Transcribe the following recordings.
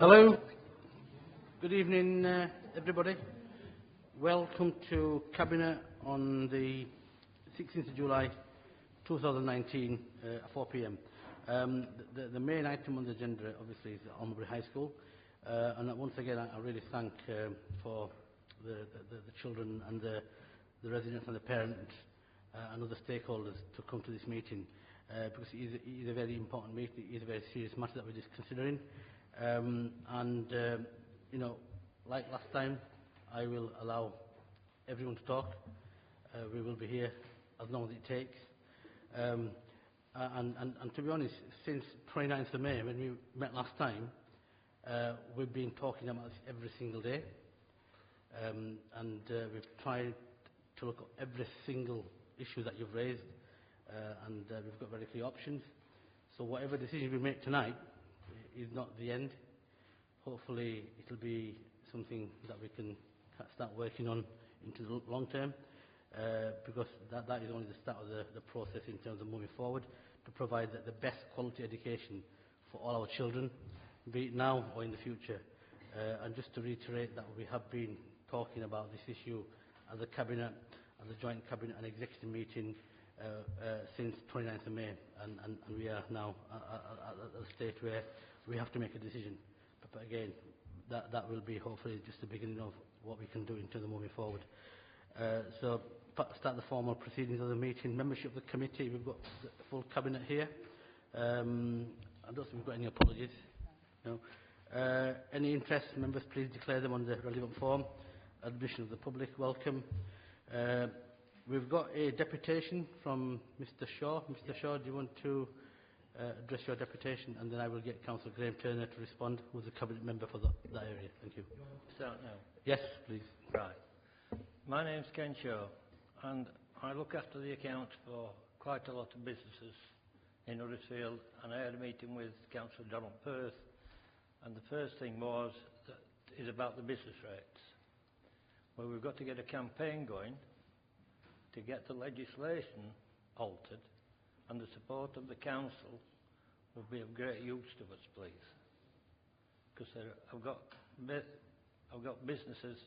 Hello. Good evening, everybody. Welcome to Cabinet on the 16th of July 2019 at 4 p.m. The main item on the agenda, obviously, is Almbury High School. And once again, I really thank for the children and the residents and the parents and other stakeholders to come to this meeting because it is a very important meeting. It is a very serious matter that we're just considering. You know, like last time, I will allow everyone to talk. We will be here as long as it takes. And to be honest, since 29th of May, when we met last time, we've been talking about this every single day. We've tried to look at every single issue that you've raised, and we've got very clear options. So whatever decision we make tonight is not the end. Hopefully it'll be something that we can start working on into the long term, because that is only the start of the process in terms of moving forward to provide the best quality education for all our children, be it now or in the future. And just to reiterate that we have been talking about this issue as a cabinet, as a joint cabinet and executive meeting since 29th of May, and we are now at a stage where we have to make a decision. But again, that will be hopefully just the beginning of what we can do in terms of moving forward. So start the formal proceedings of the meeting. Membership of the committee, we've got the full cabinet here. I don't think we've got any apologies. No. Any interest, members, please declare them on the relevant form. Admission of the public, welcome. We've got a deputation from Mr. Shaw. Mr. Shaw, do you want to address your deputation, and then I will get Councillor Graham Turner to respond, who's a cabinet member for that area. Thank you. Start now. Yes, please. Right. My name's Ken Shaw, and I look after the accounts for quite a lot of businesses in Huddersfield, and I had a meeting with Councillor Donald Perth, and the first thing is about the business rates. Well, we've got to get a campaign going to get the legislation altered, and the support of the council will be of great use to us, please. Because I've got businesses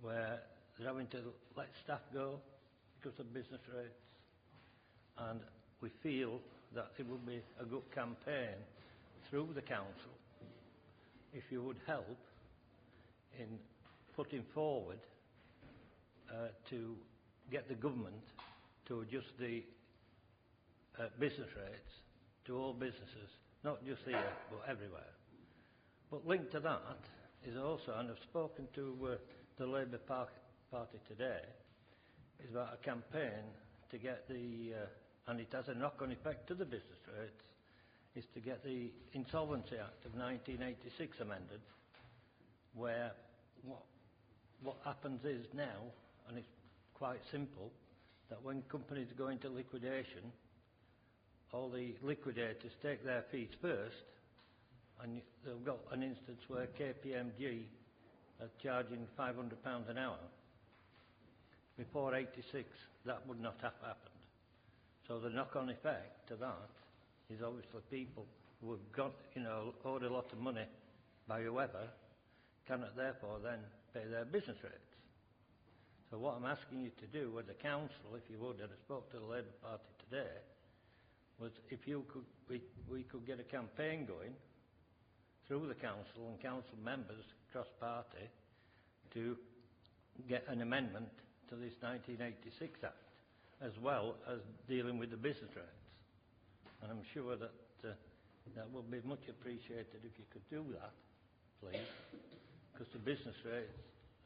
where they're having to let staff go because of business rates, and we feel that it will be a good campaign through the council if you would help in putting forward to get the government to adjust the business rates to all businesses, not just here, but everywhere. But linked to that is also, and I've spoken to the Labour Party today, is about a campaign to get and it has a knock-on effect to the business rates, is to get the Insolvency Act of 1986 amended, where what happens is now, and it's quite simple, that when companies go into liquidation, all the liquidators take their fees first, and they've got an instance where KPMG are charging £500 an hour. Before '86, that would not have happened. So the knock-on effect to that is obviously people who have got, owed a lot of money by whoever cannot therefore then pay their business rates. So what I'm asking you to do with the council, if you would, and I spoke to the Labour Party today, was if we could get a campaign going through the council and council members cross-party to get an amendment to this 1986 Act, as well as dealing with the business rates. And I'm sure that that will be much appreciated if you could do that, please, because the business rates,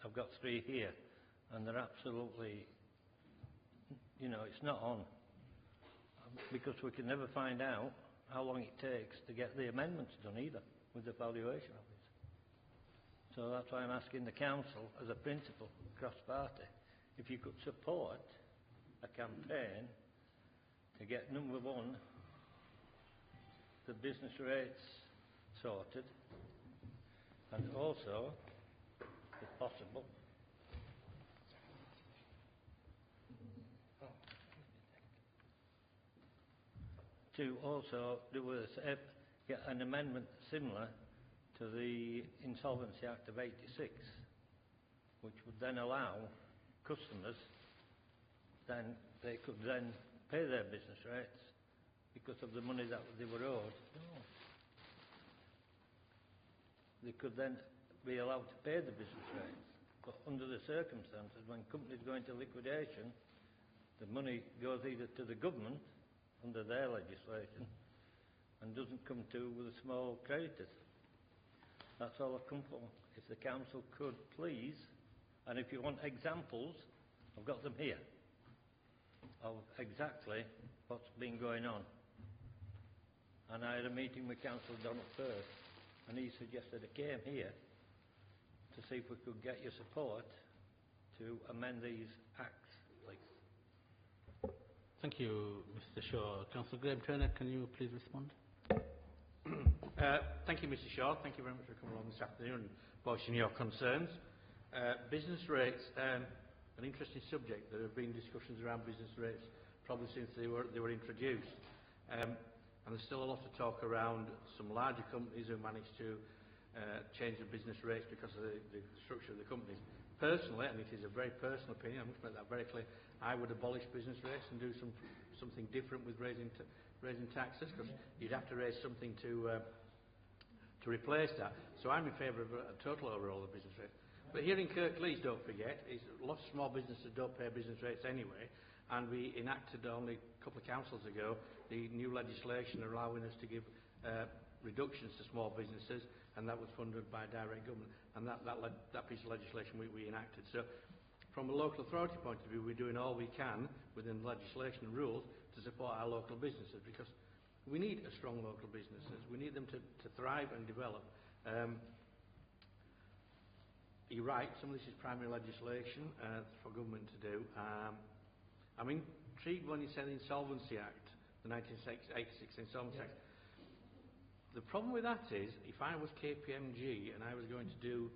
I've got 3 here, and they're absolutely, it's not on, because we can never find out how long it takes to get the amendments done either, with the valuation of it. So that's why I'm asking the council, as a principle, cross-party, if you could support a campaign to get, number one, the business rates sorted, and also, if possible, to also get an amendment similar to the Insolvency Act of '86, which would then allow customers, then they could then pay their business rates because of the money that they were owed. They could then be allowed to pay the business rates. But under the circumstances, when companies go into liquidation, the money goes either to the government under their legislation and doesn't come to the small creditors. That's all I've come for. If the council could please, and if you want examples, I've got them here of exactly what's been going on. And I had a meeting with Councillor Donald Firth, and he suggested I came here to see if we could get your support to amend these acts, please. Thank you, Mr. Shaw. Councillor Graham Turner, can you please respond? Thank you, Mr. Shaw. Thank you very much for coming along this afternoon and voicing your concerns. Business rates, an interesting subject. There have been discussions around business rates probably since they were introduced. And there's still a lot of talk around some larger companies who manage to change the business rates because of the structure of the companies. Personally, and it is a very personal opinion, I must make that very clear, I would abolish business rates and do something different with raising taxes, because you'd have to raise something to replace that. So I'm in favour of a total overhaul of business rates. But here in Kirklees, don't forget, lots of small businesses don't pay business rates anyway, and we enacted only a couple of councils ago the new legislation allowing us to give reductions to small businesses, and that was funded by direct government, and that piece of legislation we enacted. So from a local authority point of view, we're doing all we can within legislation and rules to support our local businesses, because we need a strong local businesses. We need them to thrive and develop. You're right, some of this is primary legislation for government to do. I'm intrigued when you say the Insolvency Act, the 1986 Insolvency Act. The problem with that is, if I was KPMG and I was going to do,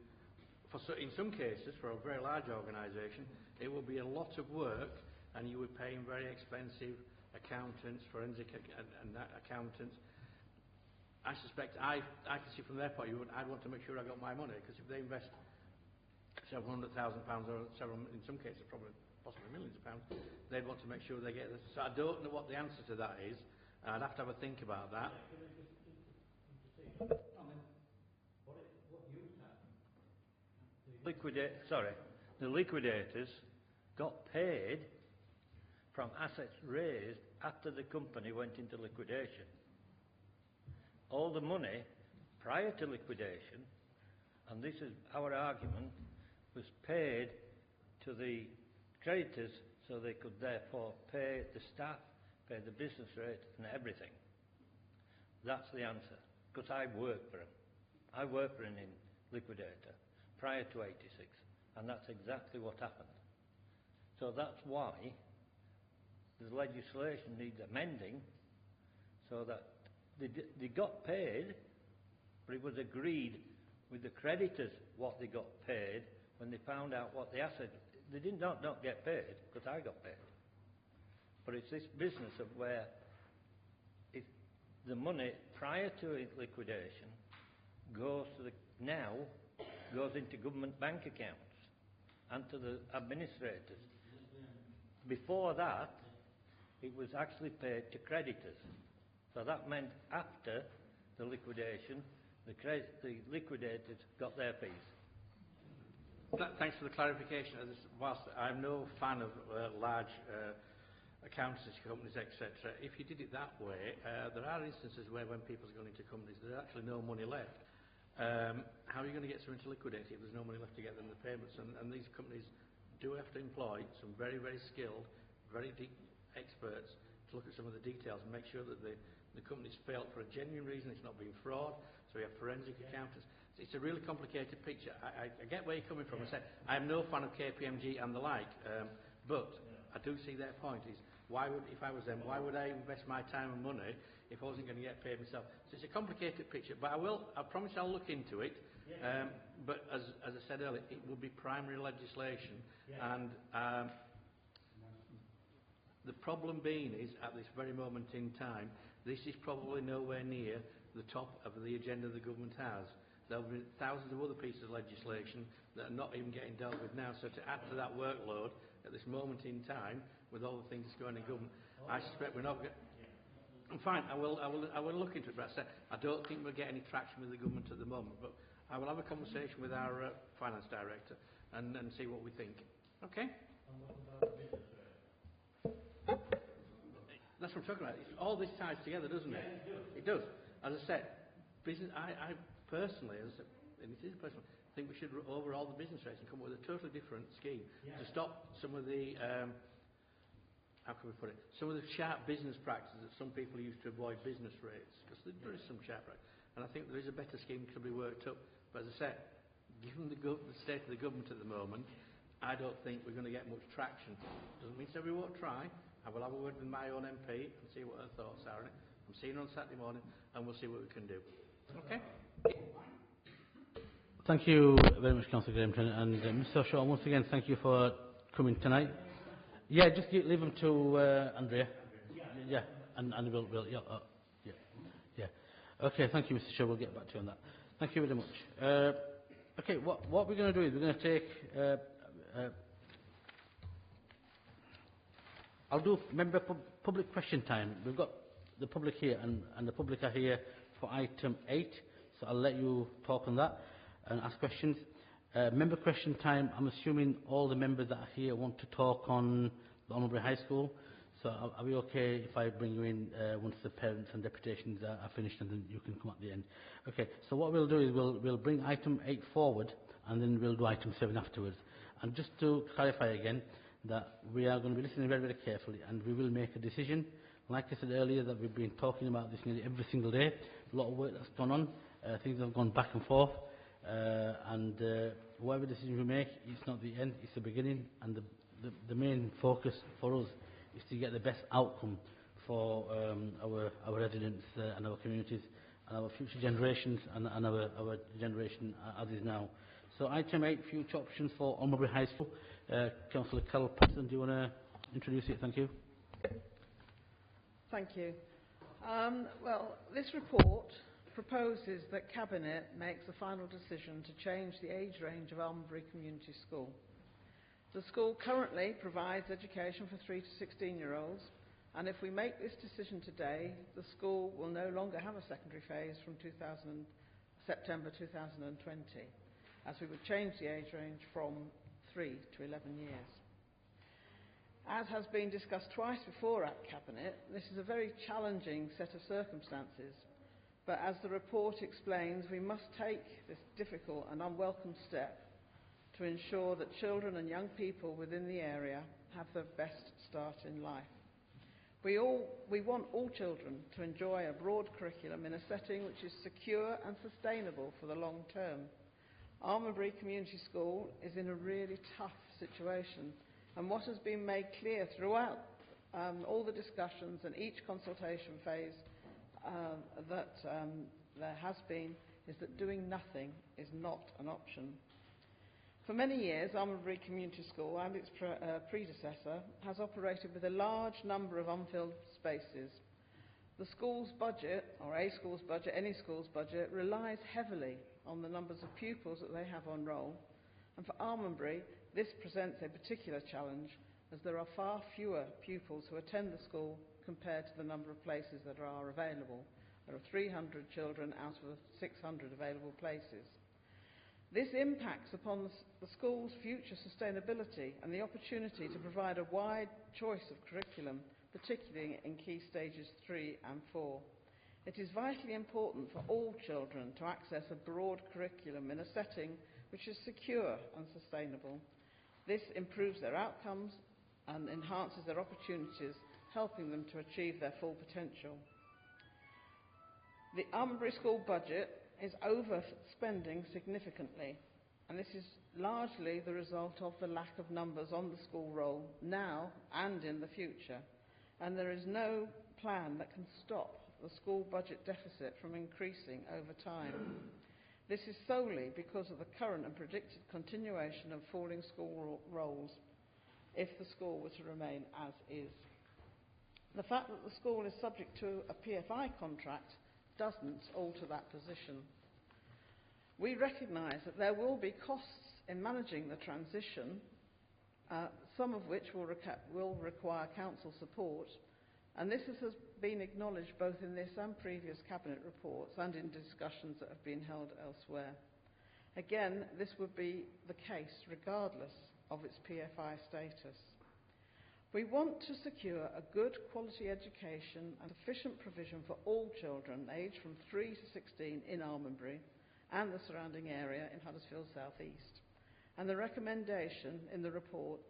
in some cases, for a very large organisation, it would be a lot of work, and you were paying very expensive accountants, forensic and accountants. I suspect, I can see from their point of view, I'd want to make sure I got my money, because if they invest several £100,000 or in some cases possibly millions of pounds, they'd want to make sure they get this. So I don't know what the answer to that is. I'd have to have a think about that. The liquidators got paid from assets raised after the company went into liquidation. All the money prior to liquidation, and this is our argument, was paid to the creditors so they could therefore pay the staff, pay the business rate and everything. That's the answer, because I worked for him. I worked for an liquidator prior to '86, and that's exactly what happened. So that's why the legislation needs amending, so that they got paid, but it was agreed with the creditors what they got paid when they found out what the asset. They did not get paid, because I got paid. But it's this business of where the money prior to liquidation goes into government bank accounts and to the administrators. Before that, it was actually paid to creditors. So that meant after the liquidation, the liquidators got their fees. Thanks for the clarification. Whilst I'm no fan of large accountancy companies, etc., if you did it that way, there are instances where when people's gone into companies, there's actually no money left. How are you going to get someone to liquidate if there's no money left to get them the payments? And these companies do have to employ some very, very skilled, very deep experts to look at some of the details and make sure that the company's failed for a genuine reason, it's not being fraud. So we have forensic accountants. It's a really complicated picture. I get where you're coming from. I say I'm no fan of KPMG and the like, but I do see their point. Is if I was them, why would I invest my time and money if I wasn't going to get paid myself? So it's a complicated picture, but I promise I'll look into it. But as I said earlier, it will be primary legislation, and the problem being is, at this very moment in time, this is probably nowhere near the top of the agenda the government has. there'll be thousands of other pieces of legislation that are not even getting dealt with now. So to add to that workload at this moment in time, with all the things that's going in government, I suspect we're not going. I'm fine. I will look into it. But I don't think we'll get any traction with the government at the moment. But I will have a conversation with our finance director and see what we think. Okay. That's what I'm talking about. All this ties together, doesn't it? It does. As I said, business. I personally, as I said, and it is personal, think we should overhaul the business rates and come up with a totally different scheme to stop some of the. How can we put it? Some of the sharp business practices that some people use to avoid business rates, because there is some sharp practice, and I think there is a better scheme to be worked up. But as I said, given the state of the government at the moment, I don't think we're going to get much traction. Doesn't mean to say we won't try. I will have a word with my own MP and see what her thoughts are on it. I'm seeing her on Saturday morning, and we'll see what we can do. Okay? Thank you very much, Councillor Grahamton. And Mr. Shaw, once again, thank you for coming tonight. Yeah, just leave them to Andrea. Yeah, and we'll yeah. Okay, thank you, Mr. Shaw. We'll get back to you on that. Thank you very much. Okay, what we're going to do is we're going to take. I'll do member public question time. We've got the public here, and the public are here for item 8, so I'll let you talk on that and ask questions. Member question time, I'm assuming all the members that are here want to talk on the Honourable High School, so are we okay if I bring you in once the parents and deputations are finished, and then you can come at the end? Okay, so what we'll do is we'll bring item 8 forward, and then we'll do item 7 afterwards. And just to clarify again, that we are going to be listening very, very carefully, and we will make a decision. Like I said earlier, that we've been talking about this nearly every single day. A lot of work that's gone on. Things have gone back and forth. And whatever decision we make, it's not the end, it's the beginning. And the main focus for us is to get the best outcome for our residents and our communities and our future generations and our generation as is now. So item 8, future options for Honourable High School. Councillor Carol Patton, do you want to introduce it? Thank you. Thank you. Well, this report proposes that Cabinet makes a final decision to change the age range of Almonbury Community School. The school currently provides education for 3 to 16-year-olds, and if we make this decision today, the school will no longer have a secondary phase from September 2020, as we would change the age range from 3 to 11 years. As has been discussed twice before at Cabinet, this is a very challenging set of circumstances, but as the report explains, we must take this difficult and unwelcome step to ensure that children and young people within the area have the best start in life. We want all children to enjoy a broad curriculum in a setting which is secure and sustainable for the long term. Almonbury Community School is in a really tough situation, and what has been made clear throughout all the discussions and each consultation phase that there has been is that doing nothing is not an option. For many years, Almonbury Community School and its predecessor has operated with a large number of unfilled spaces. The school's budget, or a school's budget, any school's budget, relies heavily on the numbers of pupils that they have on roll. And for Almonbury, this presents a particular challenge, as there are far fewer pupils who attend the school compared to the number of places that are available. There are 300 children out of 600 available places. This impacts upon the school's future sustainability and the opportunity to provide a wide choice of curriculum, particularly in key stages 3 and 4. It is vitally important for all children to access a broad curriculum in a setting which is secure and sustainable. This improves their outcomes and enhances their opportunities, helping them to achieve their full potential. The Almonbury School budget is overspending significantly, and this is largely the result of the lack of numbers on the school roll now and in the future, and there is no plan that can stop the school budget deficit from increasing over time. This is solely because of the current and predicted continuation of falling school rolls if the school were to remain as is. The fact that the school is subject to a PFI contract doesn't alter that position. We recognise that there will be costs in managing the transition, some of which will require council support, and this has been acknowledged both in this and previous Cabinet reports and in discussions that have been held elsewhere. Again, this would be the case regardless of its PFI status. We want to secure a good quality education and sufficient provision for all children aged from 3 to 16 in Almondbury and the surrounding area in Huddersfield South East. And the recommendation in the report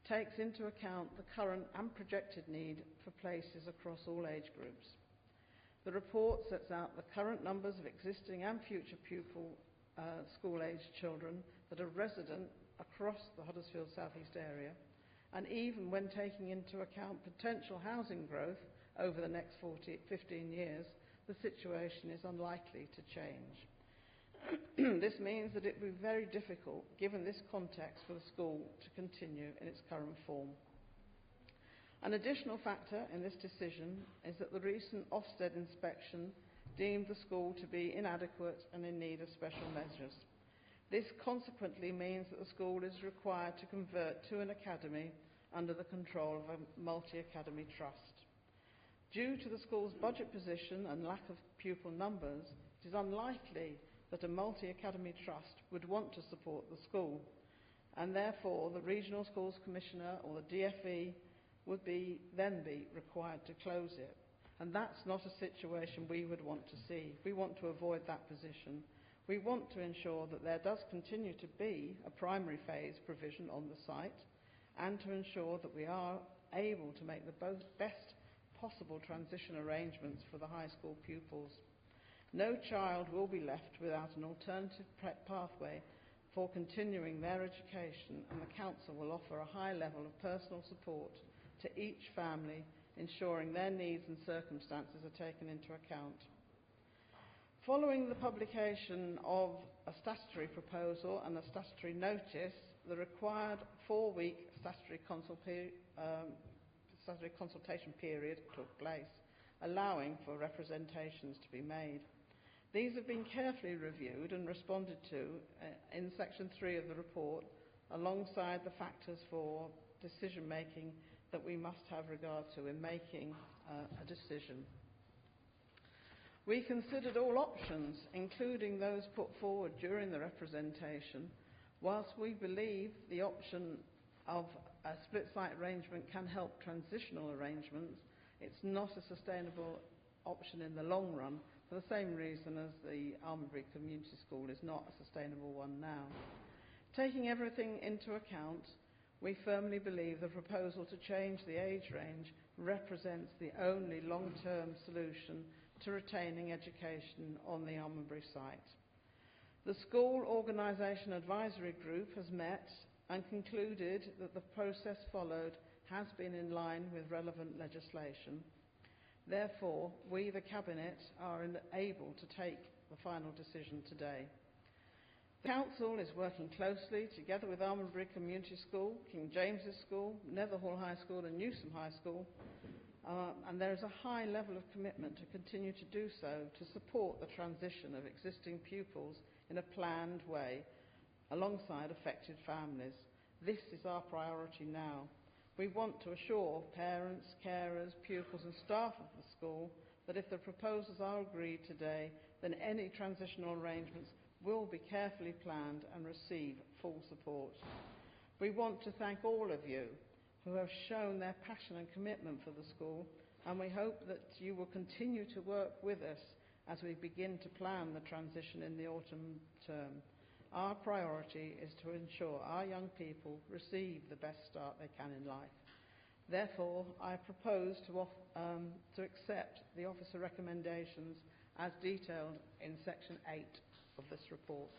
takes into account the current and projected need for places across all age groups. The report sets out the current numbers of existing and future pupil school-aged children that are resident across the Huddersfield South East area, and even when taking into account potential housing growth over the next 15 years, the situation is unlikely to change. This means that it will be very difficult, given this context, for the school to continue in its current form. An additional factor in this decision is that the recent Ofsted inspection deemed the school to be inadequate and in need of special measures. This consequently means that the school is required to convert to an academy under the control of a multi-academy trust. Due to the school's budget position and lack of pupil numbers, it is unlikely that a multi-academy trust would want to support the school, and therefore the Regional Schools Commissioner or the DFE would then be required to close it. And that's not a situation we would want to see. We want to avoid that position. We want to ensure that there does continue to be a primary phase provision on the site, and to ensure that we are able to make the best possible transition arrangements for the high school pupils. No child will be left without an alternative pathway for continuing their education, and the Council will offer a high level of personal support to each family, ensuring their needs and circumstances are taken into account. Following the publication of a statutory proposal and a statutory notice, the required 4-week statutory consultation period took place, allowing for representations to be made. These have been carefully reviewed and responded to in section 3 of the report, alongside the factors for decision making that we must have regard to in making a decision. We considered all options, including those put forward during the representation. Whilst we believe the option of a split site arrangement can help transitional arrangements, it's not a sustainable option in the long run, for the same reason as the Almondbury Community School is not a sustainable one now. Taking everything into account, we firmly believe the proposal to change the age range represents the only long-term solution to retaining education on the Almondbury site. The School Organisation Advisory Group has met and concluded that the process followed has been in line with relevant legislation. Therefore, we, the Cabinet, are able to take the final decision today. The Council is working closely together with Almondbury Community School, King James's School, Netherhall High School and Newsom High School, and there is a high level of commitment to continue to do so to support the transition of existing pupils in a planned way alongside affected families. This is our priority now. We want to assure parents, carers, pupils and staff of the school that if the proposals are agreed today, then any transitional arrangements will be carefully planned and receive full support. We want to thank all of you who have shown their passion and commitment for the school, and we hope that you will continue to work with us as we begin to plan the transition in the autumn term. Our priority is to ensure our young people receive the best start they can in life. Therefore, I propose to accept the officer recommendations as detailed in section 8 of this report.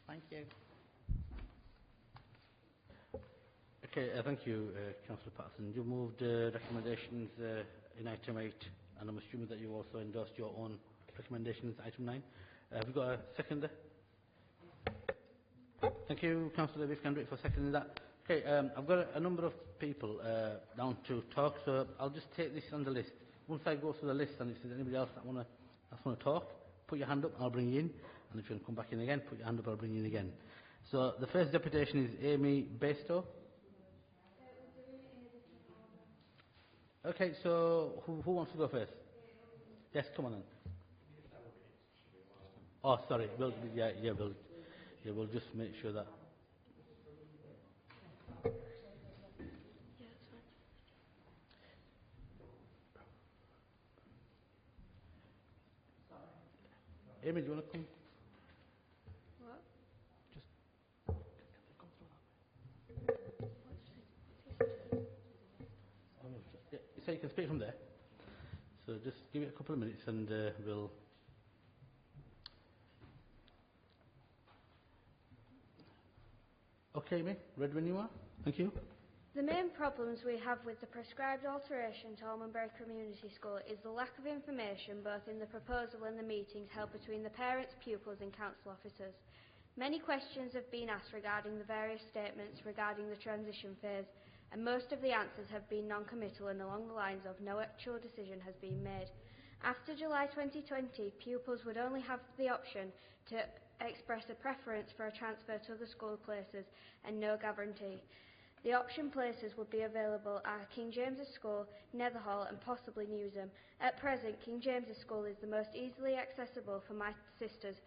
Thank you. Okay, thank you, Councillor Patterson. You moved recommendations in item 8, and I'm assuming that you also endorsed your own recommendations, item 9. Have we got a seconder? Thank you, Councillor Biff-Kendrick, for seconding that. Okay, I've got a number of people down to talk, so I'll just take this on the list. Once I go through the list, and if there's anybody else that want to talk, put your hand up, I'll bring you in. And if you want to come back in again, put your hand up, I'll bring you in again. So the first deputation is Amy Bastow. Okay, so who wants to go first? Yes, come on then. Oh, sorry. We'll just make sure that. Amy, do you want to come? What? Just so you can speak from there. So just give it a couple of minutes and we'll. Okay, Amy, ready when you are? Thank you. The main problems we have with the prescribed alteration to Almondbury Community School is the lack of information both in the proposal and the meetings held between the parents, pupils and council officers. Many questions have been asked regarding the various statements regarding the transition phase, and most of the answers have been non-committal and along the lines of no actual decision has been made. After July 2020, pupils would only have the option to express a preference for a transfer to other school places and no guarantee. The option places would be available at King James's School, Netherhall and possibly Newsham. At present, King James's School is the most easily accessible for my sisters,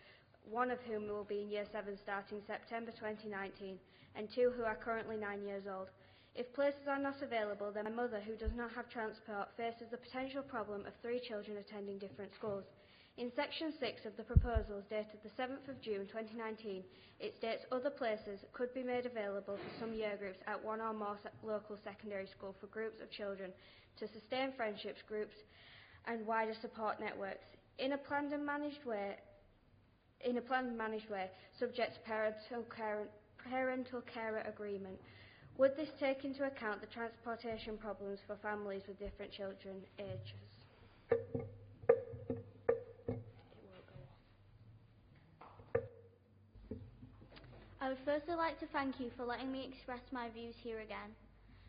one of whom will be in Year 7 starting September 2019, and two who are currently 9 years old. If places are not available, then my mother, who does not have transport, faces the potential problem of 3 children attending different schools. In Section 6 of the proposals dated the 7th of June 2019, it states other places could be made available for some year groups at one or more local secondary school for groups of children to sustain friendships, groups and wider support networks in a planned and managed way, subject to parental carer agreement. Would this take into account the transportation problems for families with different children ages? I would firstly like to thank you for letting me express my views here again.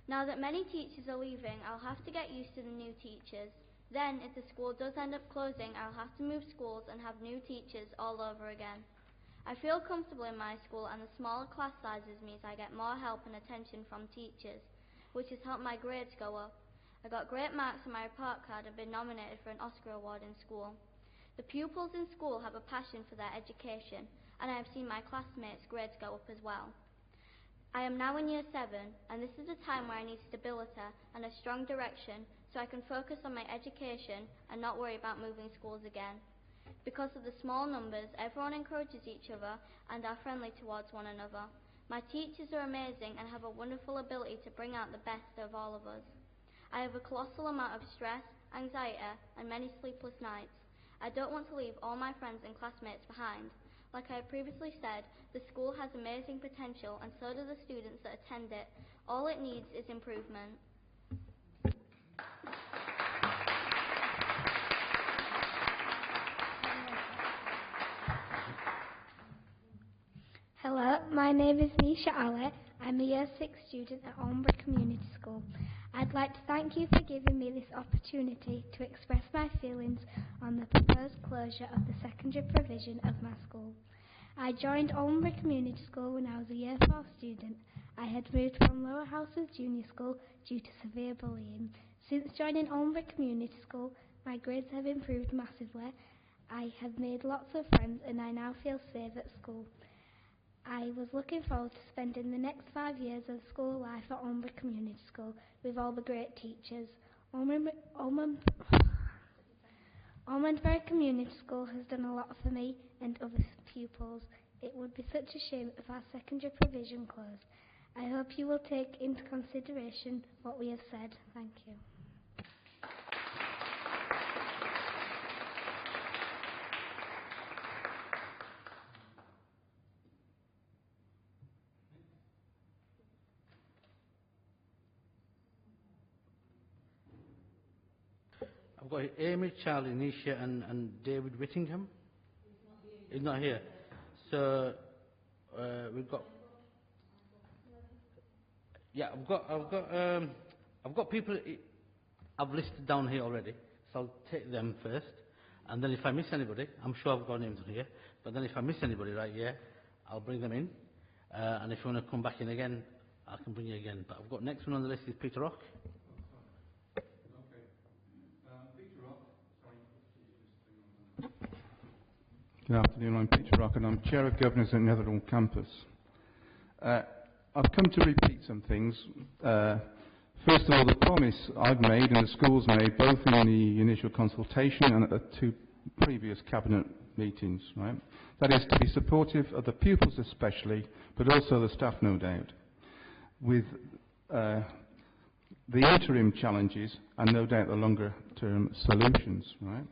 Now that many teachers are leaving, I'll have to get used to the new teachers. Then, if the school does end up closing, I'll have to move schools and have new teachers all over again. I feel comfortable in my school, and the smaller class sizes means I get more help and attention from teachers, which has helped my grades go up. I got great marks on my report card and been nominated for an Oscar award in school. The pupils in school have a passion for their education, and I have seen my classmates' grades go up as well. I am now in Year 7, and this is a time where I need stability and a strong direction so I can focus on my education and not worry about moving schools again. Because of the small numbers, everyone encourages each other and are friendly towards one another. My teachers are amazing and have a wonderful ability to bring out the best of all of us. I have a colossal amount of stress, anxiety, and many sleepless nights. I don't want to leave all my friends and classmates behind. Like I have previously said, the school has amazing potential, and so do the students that attend it. All it needs is improvement. Hello, my name is Nisha Ali. I'm a Year 6 student at Almondbury Community School. I'd like to thank you for giving me this opportunity to express my feelings on the proposed closure of the secondary provision of my school. I joined Almondbury Community School when I was a Year 4 student. I had moved from Lower Houses Junior School due to severe bullying. Since joining Almondbury Community School, my grades have improved massively. I have made lots of friends and I now feel safe at school. I was looking forward to spending the next 5 years of school life at Almondbury Community School with all the great teachers. Almondbury Community School has done a lot for me and other pupils. It would be such a shame if our secondary provision closed. I hope you will take into consideration what we have said. Thank you. I've got Amy, Charlie, Nisha and David Whittingham. He's not here. So we've got. Yeah, I've got people I've listed down here already. So I'll take them first. And then if I miss anybody, I'm sure I've got names on here, but then if I miss anybody, right, yeah, I'll bring them in. And if you want to come back in again, I can bring you again. But I've got next one on the list is Peter Rock. Good afternoon, I'm Peter Rock and I'm Chair of Governors at Netherall Campus. I've come to repeat some things. First of all, the promise I've made and the school's made, both in the initial consultation and at the two previous Cabinet meetings, right? That is to be supportive of the pupils especially, but also the staff, no doubt, with the interim challenges and no doubt the longer term solutions, right?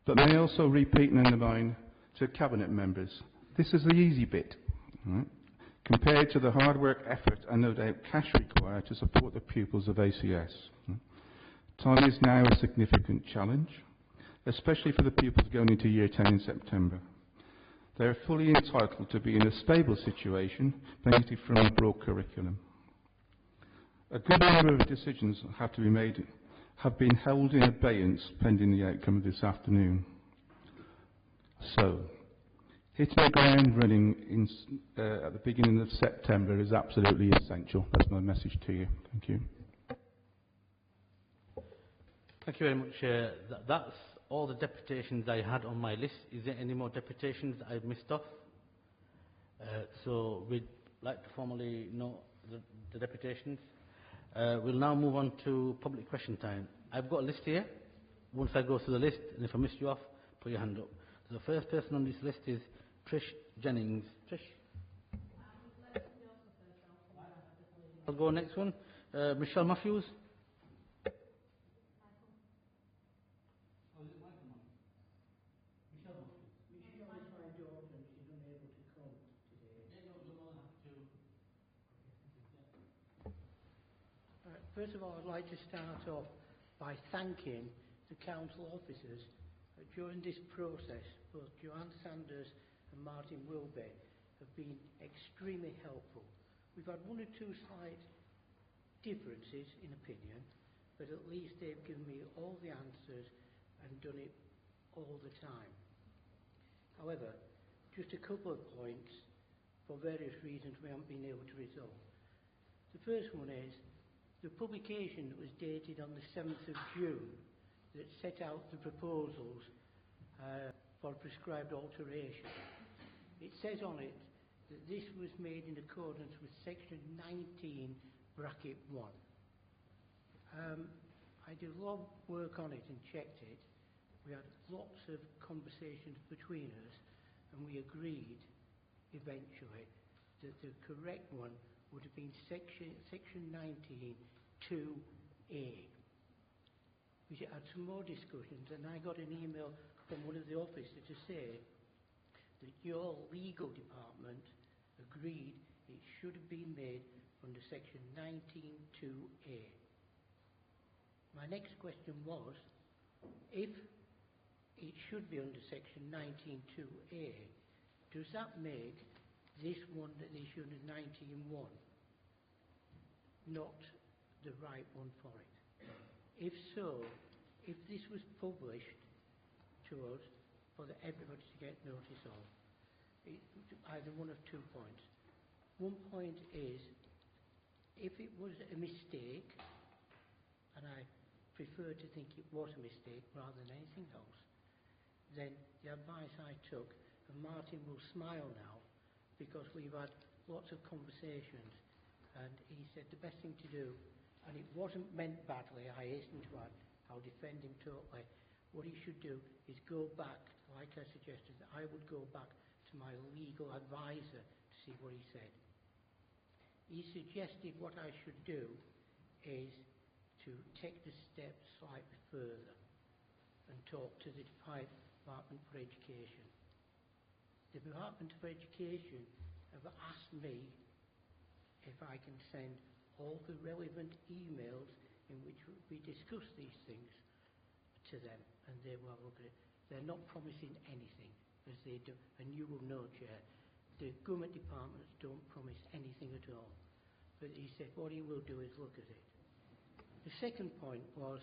But may I also repeat and underline to Cabinet members, this is the easy bit, right? Compared to the hard work, effort and no doubt cash required to support the pupils of ACS. Time is now a significant challenge, especially for the pupils going into Year 10 in September. They are fully entitled to be in a stable situation, benefiting from a broad curriculum. A good number of decisions have been held in abeyance pending the outcome of this afternoon. So, hitting the ground running at the beginning of September is absolutely essential. That's my message to you. Thank you. Thank you very much. That's all the deputations I had on my list. Is there any more deputations that I've missed off? So we'd like to formally note the deputations. We'll now move on to public question time. I've got a list here. Once I go through the list, and if I missed you off, put your hand up. So the first person on this list is Trish Jennings. Trish? I'll go next one. Michelle Matthews. First of all, I'd like to start off by thanking the council officers during this process. Both Joanne Sanders and Martin Wilby have been extremely helpful. We've had one or two slight differences in opinion, but at least they've given me all the answers and done it all the time. However, just a couple of points for various reasons we haven't been able to resolve. The first one is the publication that was dated on the 7th of June that set out the proposals for prescribed alteration. It says on it that this was made in accordance with section 19 bracket 1. I did a lot of work on it and checked it. We had lots of conversations between us and we agreed eventually that the correct one would have been section 19 2A. We had some more discussions and I got an email from one of the officers to say that your legal department agreed it should have been made under section 19 2A. My next question was, if it should be under section 19 2A, does that make this one that they should have 19.1 not the right one for it? If so, if this was published to us for everybody to get notice of, either one of 2 points. One point is, if it was a mistake, and I prefer to think it was a mistake rather than anything else, then the advice I took, and Martin will smile now, because we've had lots of conversations, and he said the best thing to do, and it wasn't meant badly, I hasten to add, I'll defend him totally. What he should do is go back, like I suggested, that I would go back to my legal advisor to see what he said. He suggested what I should do is to take the step slightly further and talk to the Department for Education. The Department for Education have asked me if I can send all the relevant emails in which we discuss these things to them, and they will look at it. They're not promising anything, as they do, and you will know, Chair, the government departments don't promise anything at all. But he said what he will do is look at it. The second point was,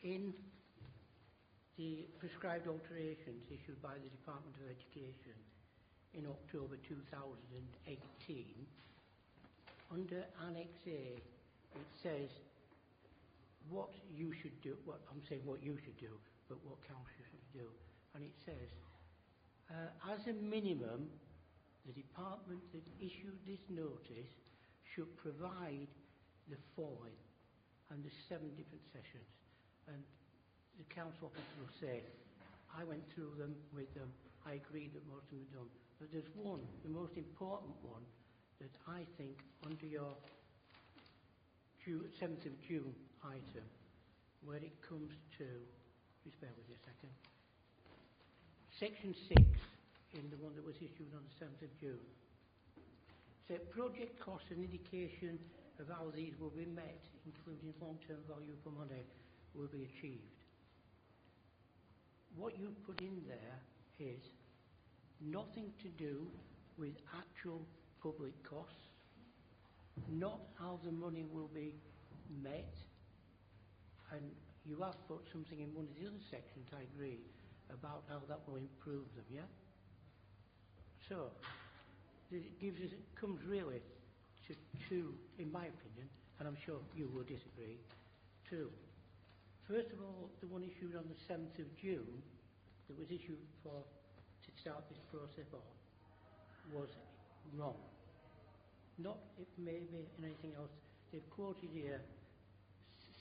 in the prescribed alterations issued by the Department of Education in October 2018, under Annex A, it says what you should do, I'm saying what you should do, but what council should do. And it says, as a minimum, the department that issued this notice should provide the following, and there's 7 different sessions. And the council officer will say, I went through them with them, I agreed that most of them were done. But there's one, the most important one, that I think under your 7th of June item, where it comes to, just bear with me a second, Section 6 in the one that was issued on the 7th of June. So project costs and indication of how these will be met, including long-term value for money, will be achieved. What you put in there is nothing to do with actual public costs, not how the money will be met, and you have put something in one of the other sections, I agree, about how that will improve them, yeah? So, it comes really to two, in my opinion, and I'm sure you will disagree, two. First of all, the one issued on the 7th of June, that was issued to start this process off, was wrong. Not if maybe in anything else. They've quoted here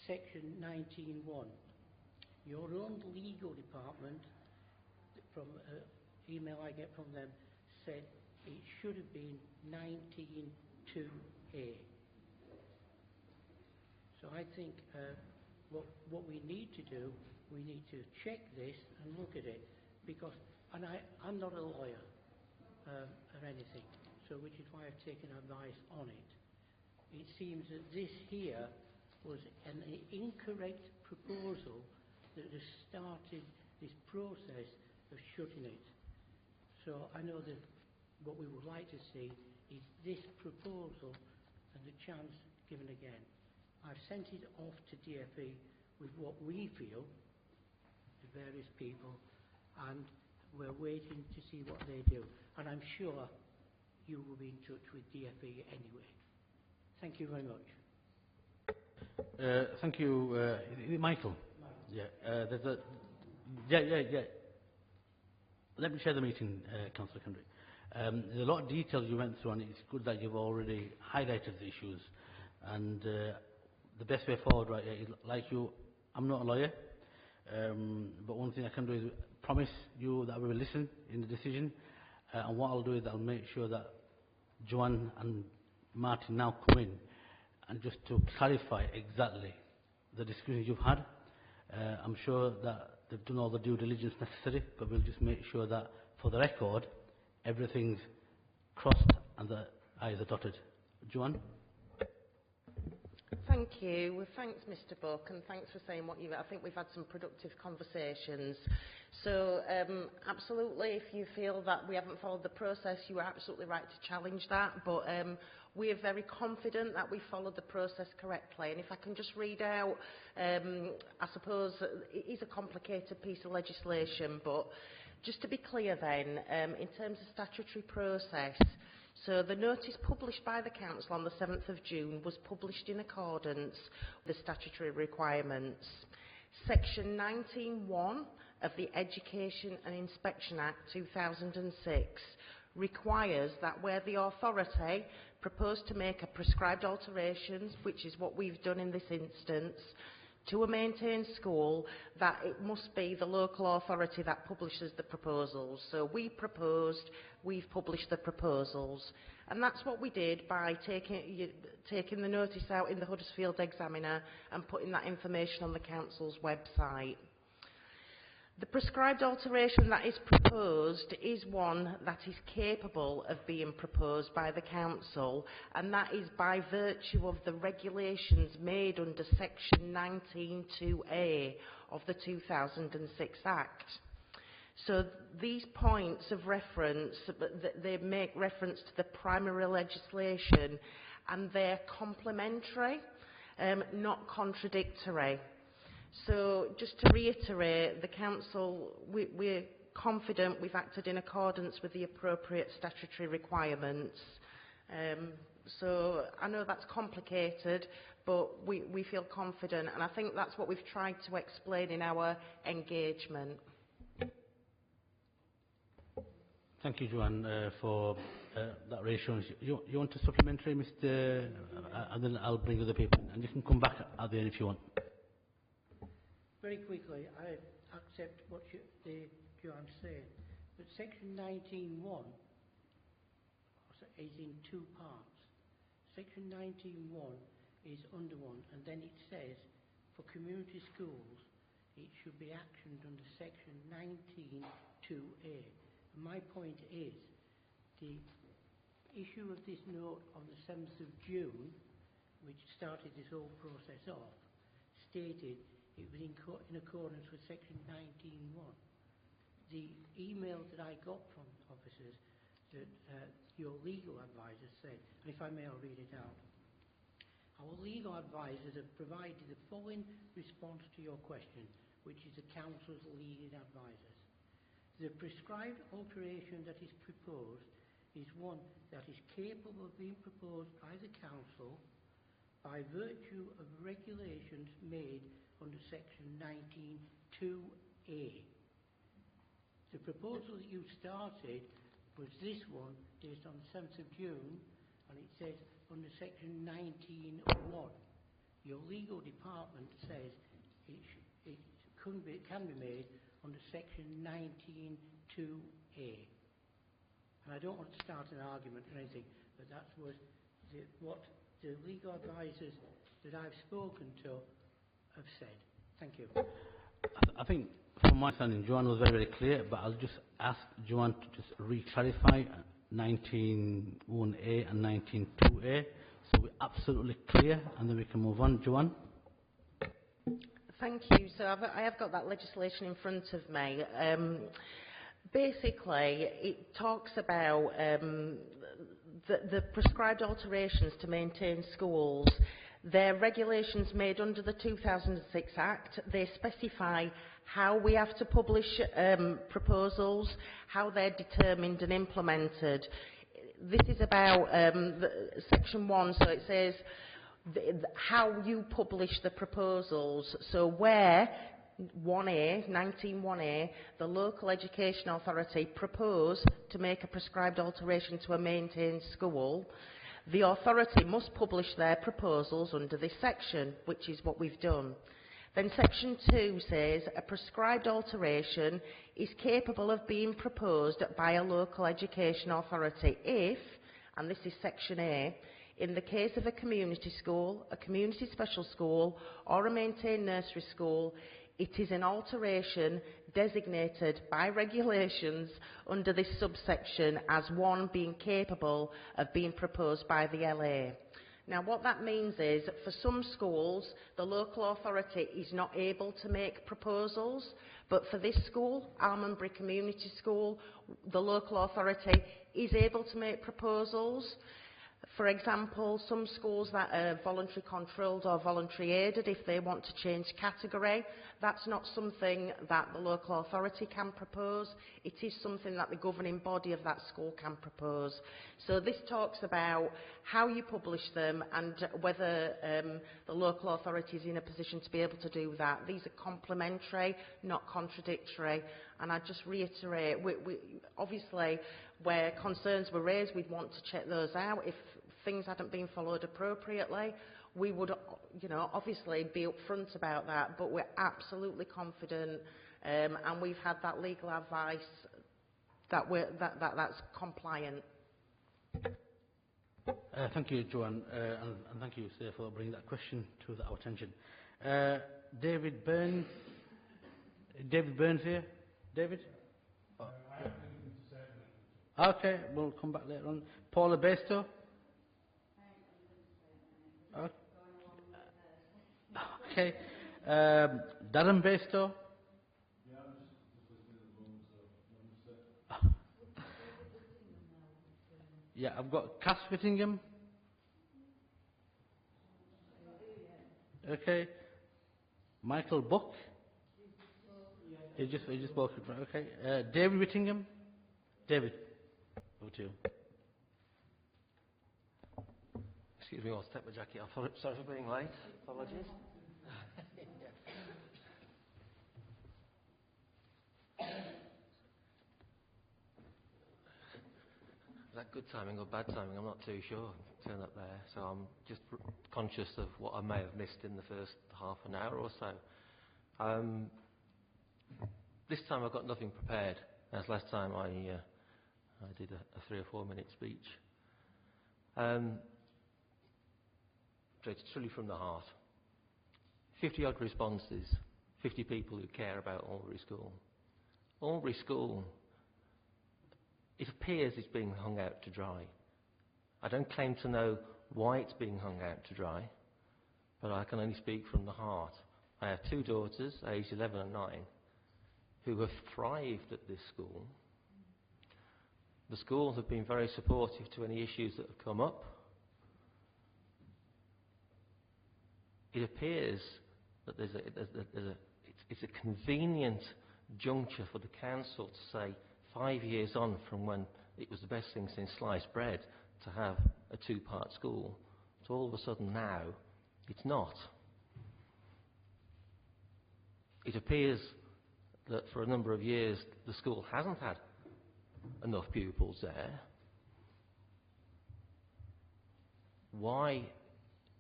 Section 19.1. Your own legal department, from an email I get from them, said it should have been 19.2a. So I think what we need to do, we need to check this and look at it, because, and I'm not a lawyer or anything, so which is why I've taken advice on it. It seems that this here was an incorrect proposal that has started this process of shutting it. So I know that what we would like to see is this proposal and the chance given again. I've sent it off to DFE with what we feel, the various people, and we're waiting to see what they do. And I'm sure you will be in touch with DFE anyway. Thank you very much. Thank you, is it Michael? There's a, yeah. Let me share the meeting, Councillor Kendrick. There's a lot of details you went through, and it's good that you've already highlighted the issues. And the best way forward, right, is like you, I'm not a lawyer, but one thing I can do is promise you that we will listen in the decision. And what I'll do is I'll make sure that Joanne and Martin now come in, and just to clarify exactly the discussions you've had. I'm sure that they've done all the due diligence necessary, but we'll just make sure that for the record everything's crossed and the I's are dotted. Joanne? Thank you. Well, thanks, Mr. Buck, and thanks for saying what I think we've had some productive conversations. So, absolutely, if you feel that we haven't followed the process, you are absolutely right to challenge that. But we are very confident that we followed the process correctly. And if I can just read out, I suppose it is a complicated piece of legislation, but just to be clear then, in terms of statutory process, so the notice published by the Council on the 7th of June was published in accordance with the statutory requirements. Section 19.1 of the Education and Inspection Act 2006 requires that where the authority proposed to make a prescribed alterations, which is what we've done in this instance, to a maintained school, that it must be the local authority that publishes the proposals. So we proposed, we've published the proposals. And that's what we did by taking the notice out in the Huddersfield Examiner and putting that information on the Council's website. The prescribed alteration that is proposed is one that is capable of being proposed by the Council, and that is by virtue of the regulations made under Section 19.2a of the 2006 Act. So these points of reference, they make reference to the primary legislation, and they're complementary, not contradictory. So just to reiterate, the council, we're confident we've acted in accordance with the appropriate statutory requirements. So I know that's complicated, but we feel confident, and I think that's what we've tried to explain in our engagement. Thank you, Joanne, for that reassurance. You want a supplementary, Mr. And then I'll bring other people in, and you can come back at the end if you want. Very quickly, I accept what Joanne said, but section 19.1 is in two parts. Section 19.1 is under one, and then it says for community schools it should be actioned under section 19.2a. And my point is the issue of this note on the 7th of June, which started this whole process off, stated it was in accordance with section 19.1. The email that I got from officers that your legal advisors said, and if I may, I'll read it out. Our legal advisors have provided the following response to your question, which is the council's leading advisors. The prescribed alteration that is proposed is one that is capable of being proposed by the council by virtue of regulations made under section 19.2a. The proposal that you started was this one based on the 7th of June, and it says under section 19.1. Your legal department says it can be made under section 19.2a. And I don't want to start an argument or anything, but that was what the legal advisors that I've spoken to have said. Thank you. I think, from my understanding, Joanne was very, very clear, but I'll just ask Joanne to just re-clarify 19.1a and 19.2a, so we're absolutely clear, and then we can move on. Joanne? Thank you. So I have got that legislation in front of me. Basically, it talks about the prescribed alterations to maintain schools. They're regulations made under the 2006 Act. They specify how we have to publish proposals, how they're determined and implemented. This is about section 1, so it says how you publish the proposals. So where 1A, 19.1a, the local education authority propose to make a prescribed alteration to a maintained school, the authority must publish their proposals under this section, which is what we've done. Then section 2 says a prescribed alteration is capable of being proposed by a local education authority if, and this is section A, in the case of a community school, a community special school or a maintained nursery school, it is an alteration designated by regulations under this subsection as one being capable of being proposed by the LA. Now what that means is, for some schools, the local authority is not able to make proposals, but for this school, Almondbury Community School, the local authority is able to make proposals. For example, some schools that are voluntary controlled or voluntary aided, if they want to change category, that's not something that the local authority can propose. It is something that the governing body of that school can propose. So this talks about how you publish them and whether the local authority is in a position to be able to do that. These are complementary, not contradictory. And I just reiterate, obviously, where concerns were raised, we'd want to check those out. If things hadn't been followed appropriately, we would, obviously be upfront about that. But we're absolutely confident, and we've had that legal advice that that's compliant. Thank you, Joanne, and thank you, sir, for bringing that question to our attention. David Burns. David Burns here. David? Oh. Okay, we'll come back later on. Paula Bastow? Okay. Darren Bastow? Yeah, I've got Cass Whittingham. Okay. Michael Buck? He just spoke. Right, okay. David Whittingham? David, over to you. Excuse me, I'll take my jacket off. Sorry for being late. Apologies. Is that good timing or bad timing? I'm not too sure. Turn up there, so I'm just conscious of what I may have missed in the first half an hour or so. This time I've got nothing prepared. As last time I did a 3 or 4 minute speech. So it's truly from the heart. 50 odd responses, 50 people who care about Albury School. Albury School, it appears it's being hung out to dry. I don't claim to know why it's being hung out to dry, but I can only speak from the heart. I have 2 daughters, aged 11 and 9, who have thrived at this school. The school have been very supportive to any issues that have come up. It appears that it's a convenient juncture for the council to say 5 years on from when it was the best thing since sliced bread to have a 2-part school, so all of a sudden now it's not. It appears that for a number of years the school hasn't had enough pupils there. Why,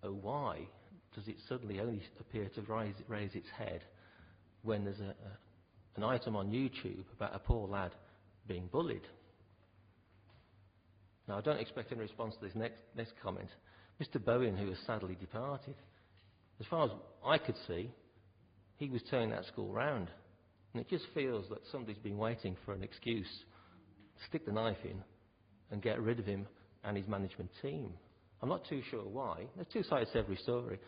oh why, does it suddenly only appear to raise its head when there's an item on YouTube about a poor lad being bullied? Now, I don't expect any response to this next comment. Mr. Bowen, who has sadly departed, as far as I could see, he was turning that school round. And it just feels that somebody's been waiting for an excuse to stick the knife in and get rid of him and his management team. I'm not too sure why. There's 2 sides to every story.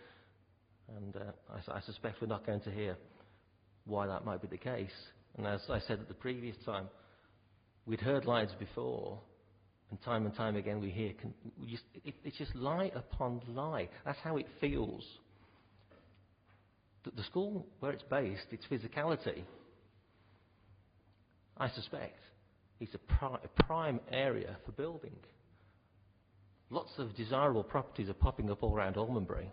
And I suspect we're not going to hear why that might be the case. And as I said at the previous time, we'd heard lies before, and time again we hear, it's just lie upon lie. That's how it feels. The school where it's based, its physicality, I suspect, it's a prime area for building. Lots of desirable properties are popping up all around Almonbury,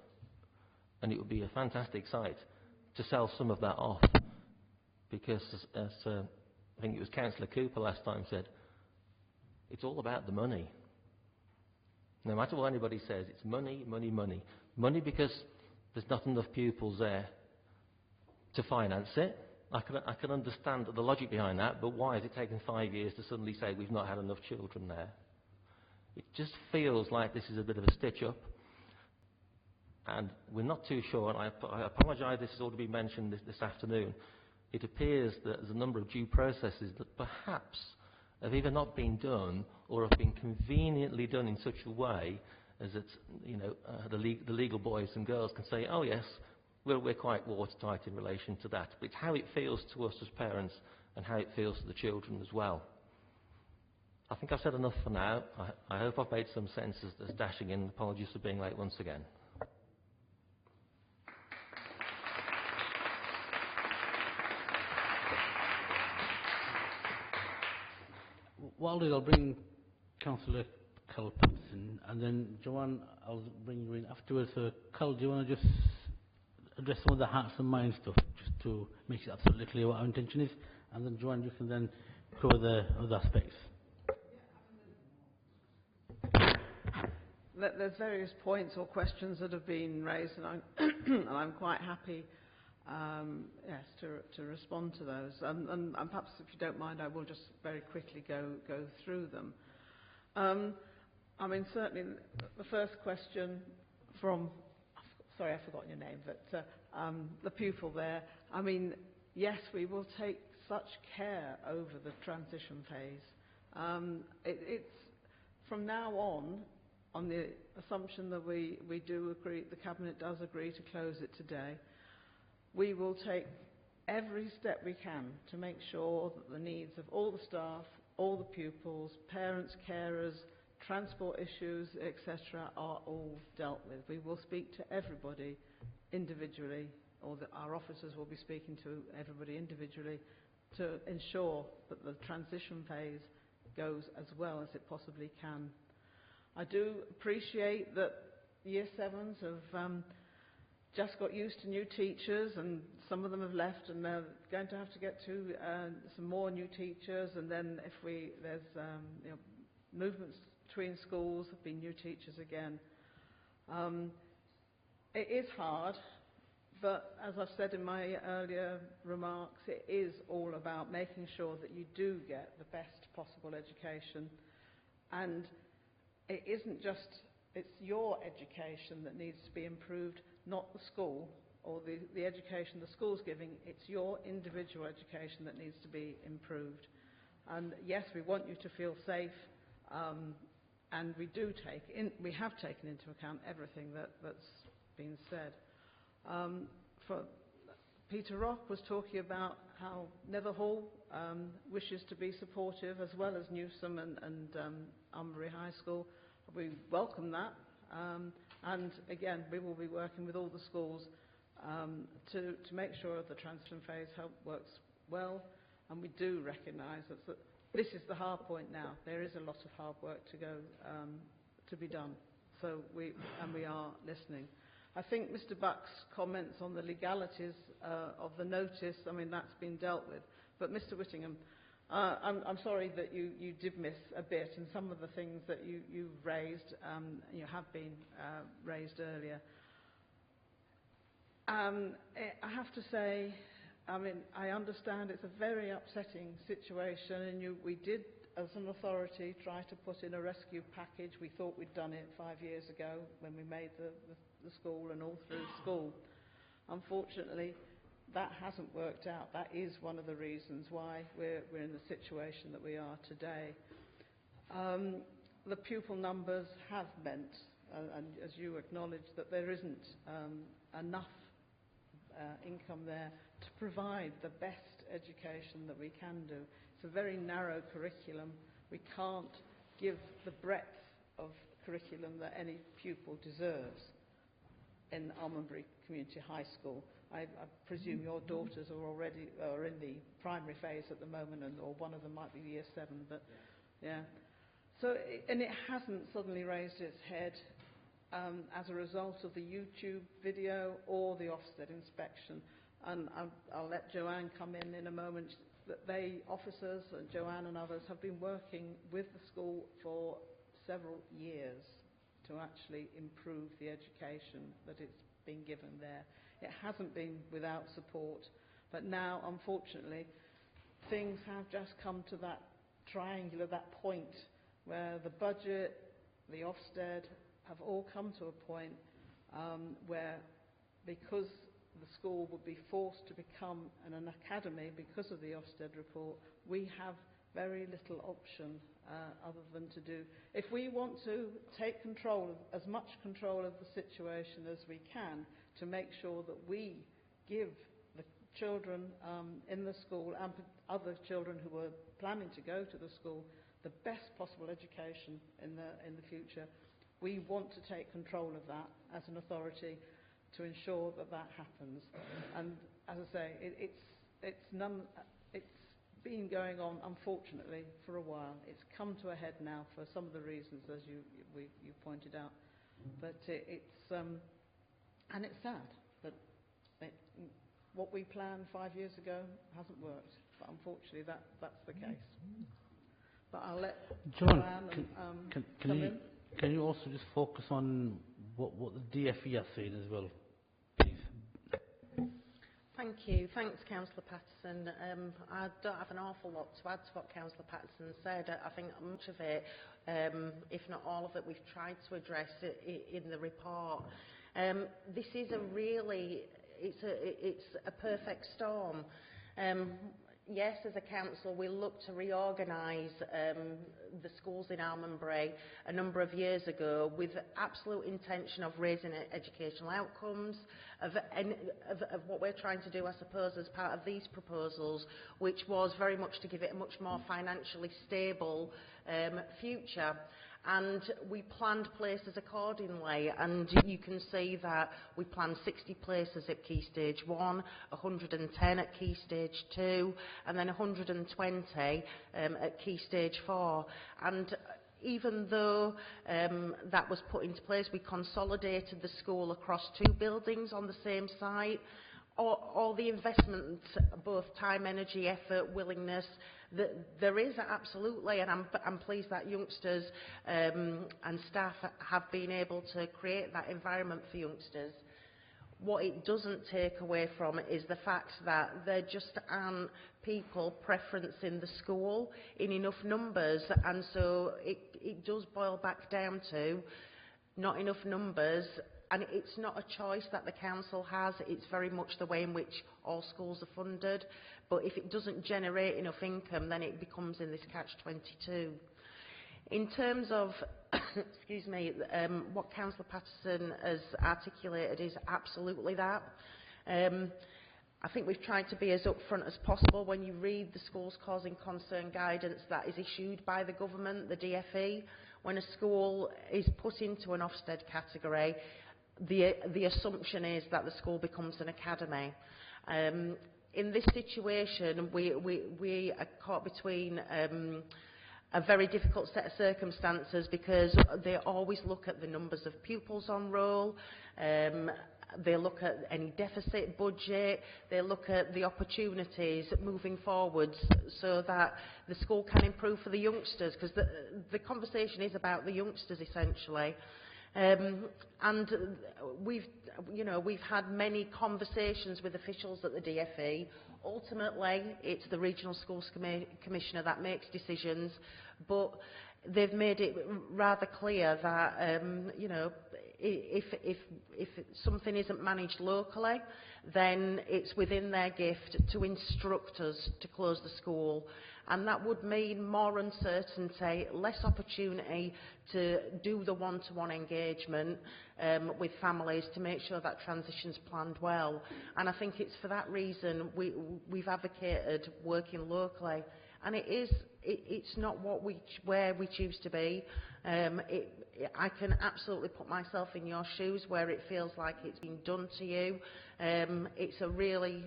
and it would be a fantastic site to sell some of that off, because as I think it was Councillor Cooper last time said, it's all about the money. No matter what anybody says, it's money, money, money. Money because there's not enough pupils there to finance it. I can understand the logic behind that, but why has it taken 5 years to suddenly say we've not had enough children there? It just feels like this is a bit of a stitch-up, and we're not too sure, and I apologise this has already been mentioned this afternoon. It appears that there's a number of due processes that perhaps have either not been done or have been conveniently done in such a way as that, you know, the legal boys and girls can say, oh yes, we're quite watertight in relation to that. But it's how it feels to us as parents and how it feels to the children as well. I think I've said enough for now. I hope I've made some sense as dashing in. Apologies for being late once again. What I'll do, I'll bring Councillor Carl Pampson, and then Joanne, I'll bring you in afterwards. So, Carl, do you want to just address some of the hearts and minds stuff, just to make it absolutely clear what our intention is? And then, Joanne, you can then cover the other aspects. There's various points or questions that have been raised, and I'm quite happy, yes, to respond to those. And perhaps, if you don't mind, I will just very quickly go through them. I mean, certainly the first question from, sorry, I've forgotten your name, but the pupil there. I mean, yes, we will take such care over the transition phase. It's from now on the assumption that we do agree, the Cabinet does agree to close it today, we will take every step we can to make sure that the needs of all the staff, all the pupils, parents, carers, transport issues, etc., are all dealt with. We will speak to everybody individually our officers will be speaking to everybody individually to ensure that the transition phase goes as well as it possibly can. I do appreciate that Year 7s have just got used to new teachers, and some of them have left, and they're going to have to get to some more new teachers, and then if there's you know, movements between schools, have been new teachers again. It is hard, but as I've said in my earlier remarks, it is all about making sure that you do get the best possible education, and it isn't just, it's your education that needs to be improved, not the school or the education the school's giving. It's your individual education that needs to be improved. And yes, we want you to feel safe, and we have taken into account everything that's been said. For Peter Rock was talking about how Netherhall wishes to be supportive, as well as Newsom and Almonbury High School. We welcome that, and again, we will be working with all the schools to make sure the transition phase works well, and we do recognise that this is the hard point now. There is a lot of hard work to go to be done, so we are listening. I think Mr. Buck's comments on the legalities of the notice, I mean, that's been dealt with. But Mr. Whittingham, I'm sorry that you did miss a bit, and some of the things that you've raised, you have been raised earlier. I have to say, I mean, I understand it's a very upsetting situation, and we did, as an authority, try to put in a rescue package. We thought we'd done it 5 years ago when we made the school and all through school. Unfortunately, that hasn't worked out. That is one of the reasons why we're in the situation that we are today. The pupil numbers have meant, and as you acknowledge, that there isn't enough income there to provide the best education that we can do. It's a very narrow curriculum. We can't give the breadth of curriculum that any pupil deserves in Almonbury Community High School. I presume your daughters are in the primary phase at the moment, or one of them might be Year 7, but yeah. So, and it hasn't suddenly raised its head as a result of the YouTube video or the Ofsted inspection. And I'll let Joanne come in a moment. That officers, and Joanne and others, have been working with the school for several years to actually improve the education that it's been given there. It hasn't been without support, but now, unfortunately, things have just come to that triangular, that point where the budget, the Ofsted, have all come to a point where, because the school would be forced to become an academy because of the Ofsted report, we have very little option other than to do. If we want to take control, as much control of the situation as we can, to make sure that we give the children in the school and other children who are planning to go to the school the best possible education in the future, we want to take control of that as an authority to ensure that that happens. And as I say, it's been going on, unfortunately, for a while. It's come to a head now for some of the reasons, as you pointed out. But it's sad that what we planned 5 years ago hasn't worked. But unfortunately, that's the case. But I'll let Joanne come in. Can you also just focus on what the DFE are saying as well, please? Thank you. Thanks, Councillor Patterson. I don't have an awful lot to add to what Councillor Patterson said. I think much of it, if not all of it, we've tried to address in the report. This is it's a perfect storm. Yes, as a council, we looked to reorganise the schools in Almonbury a number of years ago with absolute intention of raising educational outcomes, of what we're trying to do, I suppose, as part of these proposals, which was very much to give it a much more financially stable future. and we planned places accordingly, and you can see that we planned 60 places at Key Stage 1, 110 at Key Stage 2, and then 120 at Key Stage 4. And even though that was put into place, we consolidated the school across 2 buildings on the same site. All the investment, both time, energy, effort, willingness, there is absolutely, and I'm pleased that youngsters and staff have been able to create that environment for youngsters. What it doesn't take away from is the fact that there just aren't people preferencing the school in enough numbers, and so it does boil back down to not enough numbers. And it's not a choice that the council has, it's very much the way in which all schools are funded. But if it doesn't generate enough income, then it becomes in this catch-22. In terms of excuse me, what Councillor Patterson has articulated is absolutely that. I think we've tried to be as upfront as possible. When you read the schools causing concern guidance that is issued by the government, the DFE, when a school is put into an Ofsted category, the assumption is that the school becomes an academy. In this situation, we are caught between a very difficult set of circumstances, because they always look at the numbers of pupils on roll, they look at any deficit budget, they look at the opportunities moving forwards so that the school can improve for the youngsters, because the conversation is about the youngsters essentially. And we've had many conversations with officials at the DFE. Ultimately, it's the Regional Schools Commissioner that makes decisions, but they've made it rather clear that if something isn't managed locally, then it's within their gift to instruct us to close the school. And that would mean more uncertainty, less opportunity to do the one-to-one engagement with families to make sure that transition's planned well. And I think it's for that reason we've advocated working locally. And it's not where we choose to be. I can absolutely put myself in your shoes where it feels like it's been done to you. It's a really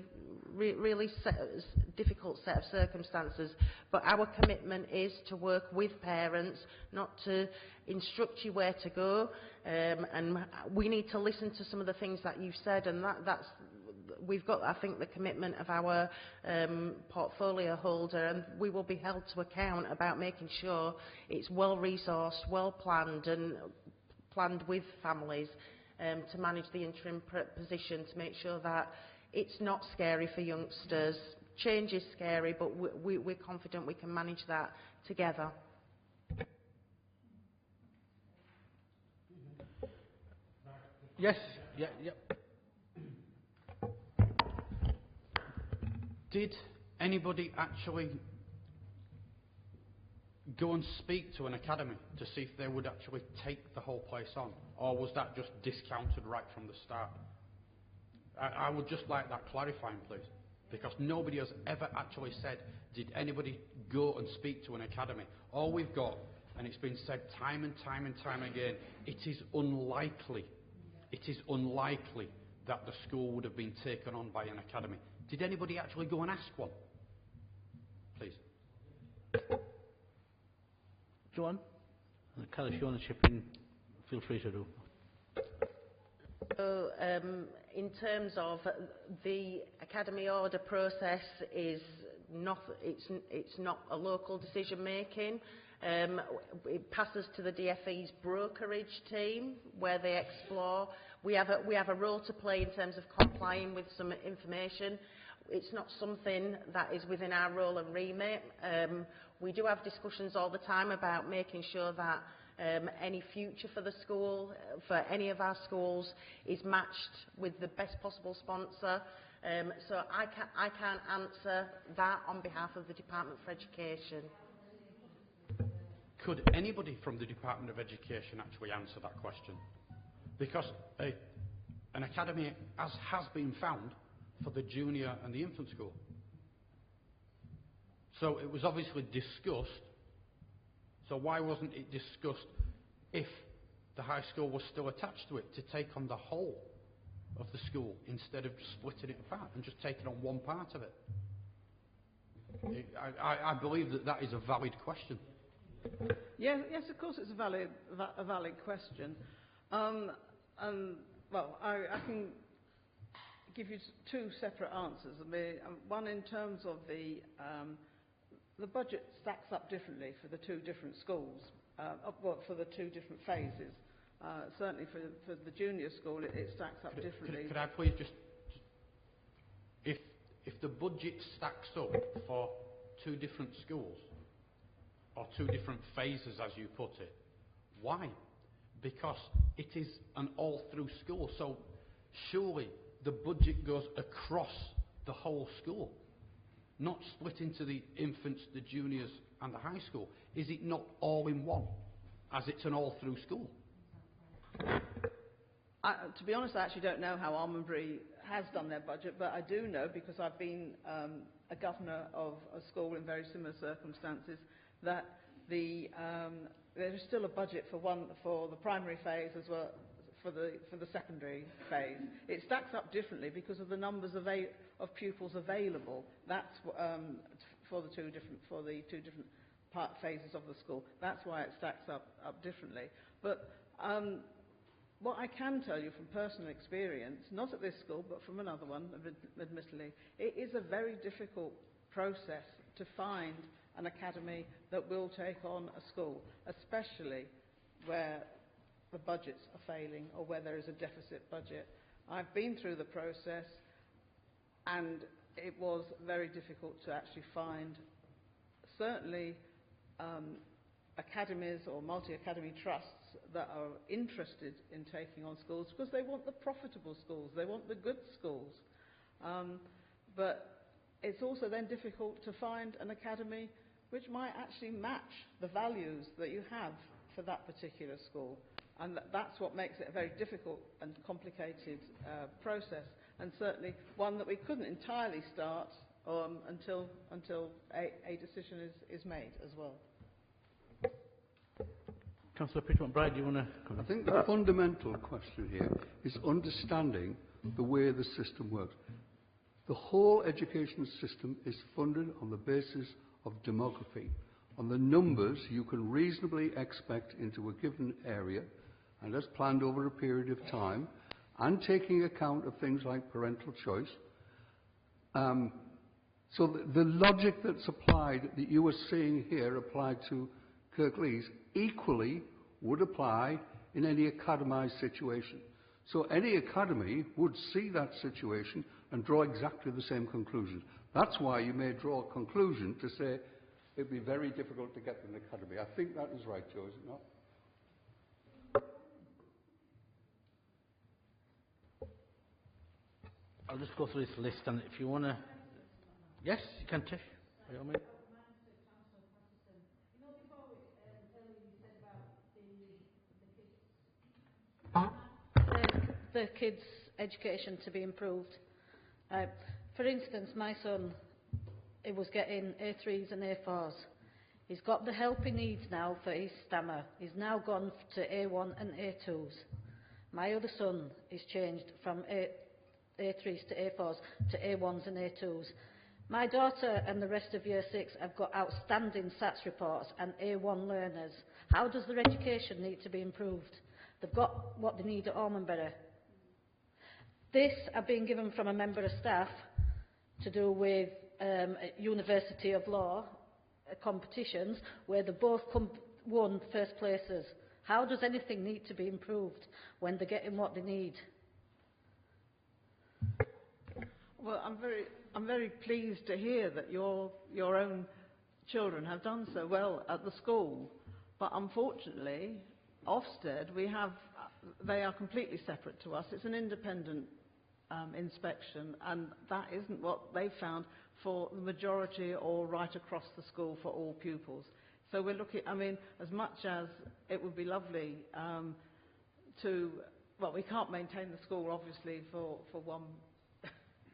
difficult set of circumstances, but our commitment is to work with parents, not to instruct you where to go, and we need to listen to some of the things that you've said, and we've got, I think, the commitment of our portfolio holder, and we will be held to account about making sure it's well resourced, well planned, and planned with families to manage the interim position, to make sure that it's not scary for youngsters. Change is scary, but we're confident we can manage that together. Yes, yeah. Did anybody actually go and speak to an academy to see if they would actually take the whole place on? Or was that just discounted right from the start? I would just like that clarifying, please. Because nobody has ever actually said, did anybody go and speak to an academy? All we've got, and it's been said time and time and time again, it is unlikely that the school would have been taken on by an academy. Did anybody actually go and ask one? Please. Joanne? Carol, if you want to chip in, feel free to do. So, in terms of the academy order process, it's not a local decision making. It passes to the DFE's brokerage team, where they explore. We have a role to play in terms of complying with some information. It's not something that is within our role and remit. We do have discussions all the time about making sure that any future for the school, for any of our schools, is matched with the best possible sponsor. So I can't answer that on behalf of the Department for Education. Could anybody from the Department of Education actually answer that question? Because an academy has been found for the junior and the infant school. So it was obviously discussed. So why wasn't it discussed if the high school was still attached to it, to take on the whole of the school instead of just splitting it apart and just taking on one part of it? I believe that that is a valid question. Yes, of course it's a valid question. Well, I can give you two separate answers. I mean, one in terms of the budget stacks up differently for the two different schools, for the two different phases. Certainly for the junior school, it stacks up differently. Could I please just, if the budget stacks up for two different schools, or two different phases as you put it, why? Because it is an all-through school, so surely the budget goes across the whole school, not split into the infants, the juniors and the high school. Is it not all in one, as it's an all-through school? To be honest, I actually don't know how Almondbury has done their budget, but I do know, because I've been a governor of a school in very similar circumstances, that there is still a budget for the primary phase as well for the secondary phase. It stacks up differently because of the numbers of pupils available. That's for the two different phases of the school. That's why it stacks up differently. But what I can tell you from personal experience, not at this school but from another one, admittedly, it is a very difficult process to find an academy that will take on a school, especially where the budgets are failing or where there is a deficit budget. I've been through the process and it was very difficult to actually find, certainly academies or multi-academy trusts that are interested in taking on schools, because they want the profitable schools, they want the good schools. But it's also then difficult to find an academy which might actually match the values that you have for that particular school. And that's what makes it a very difficult and complicated process, and certainly one that we couldn't entirely start until a decision is made as well. Councillor Peter McBride, do you want to comment? I think the fundamental question here is understanding the way the system works. The whole education system is funded on the basis of demography, on the numbers you can reasonably expect into a given area, and as planned over a period of time, and taking account of things like parental choice. So the logic that's applied, that you were seeing here applied to Kirklees, equally would apply in any academised situation. So any academy would see that situation and draw exactly the same conclusion. That's why you may draw a conclusion to say it'd be very difficult to get an academy. I think that is right, Joe, is it not? I'll just go through this list, and if you want to... Yes, you can, Tish. By all means. The kids' education to be improved. For instance, my son, he was getting A3s and A4s. He's got the help he needs now for his stammer. He's now gone to A1 and A2s. My other son is changed from A3s to A4s to A1s and A2s. My daughter and the rest of Year 6 have got outstanding SATS reports and A1 learners. How does their education need to be improved? They've got what they need at Almondbury. This I've been given from a member of staff to do with University of Law competitions where they both won first places. How does anything need to be improved when they're getting what they need? Well, I'm very pleased to hear that your own children have done so well at the school, but unfortunately, Ofsted, they are completely separate to us. It's an independent inspection, and that isn't what they found for the majority or right across the school for all pupils. So we're looking, I mean, as much as it would be lovely well, we can't maintain the school obviously for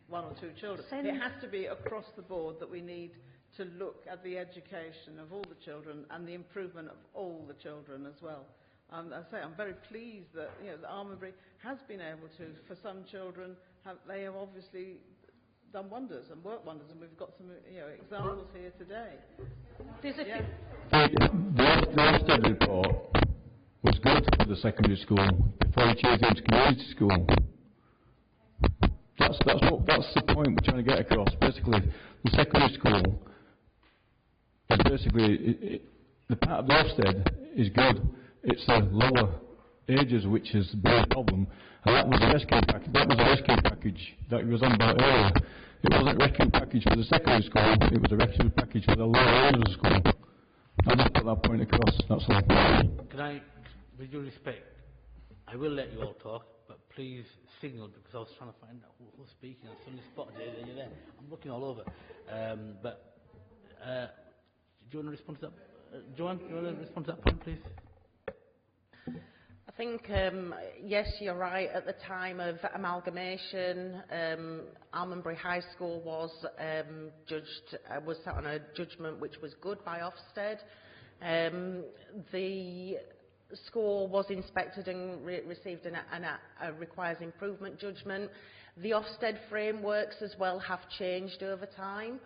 one or two children. It has to be across the board that we need to look at the education of all the children and the improvement of all the children as well. And I say I'm very pleased that that Almonbury has been able to, for some children, they have obviously done wonders and worked wonders, and we've got some examples here today. There's a Yeah. The Ofsted report was good for the secondary school before he changed it to community school. That's the point we're trying to get across. Basically, the secondary school is basically the part of the Ofsted is good. It's the lower ages which is the big problem, and that was a rescue package. That was a rescue package that he was on about earlier. It wasn't a rescue package for the secondary school. It was a rescue package for the lower ages of school. I'll just put that point across. That's all. Can I, with your respect, I will let you all talk, but please signal, because I was trying to find out who's speaking. I suddenly spotted it, and you're there. I'm looking all over. Do you want to respond to that? Joanne, do you want to respond to that point, please? I think, yes, you're right. At the time of amalgamation, Almonbury High School was sat on a judgment which was good by Ofsted. The school was inspected and received a requires improvement judgment. The Ofsted frameworks as well have changed over time.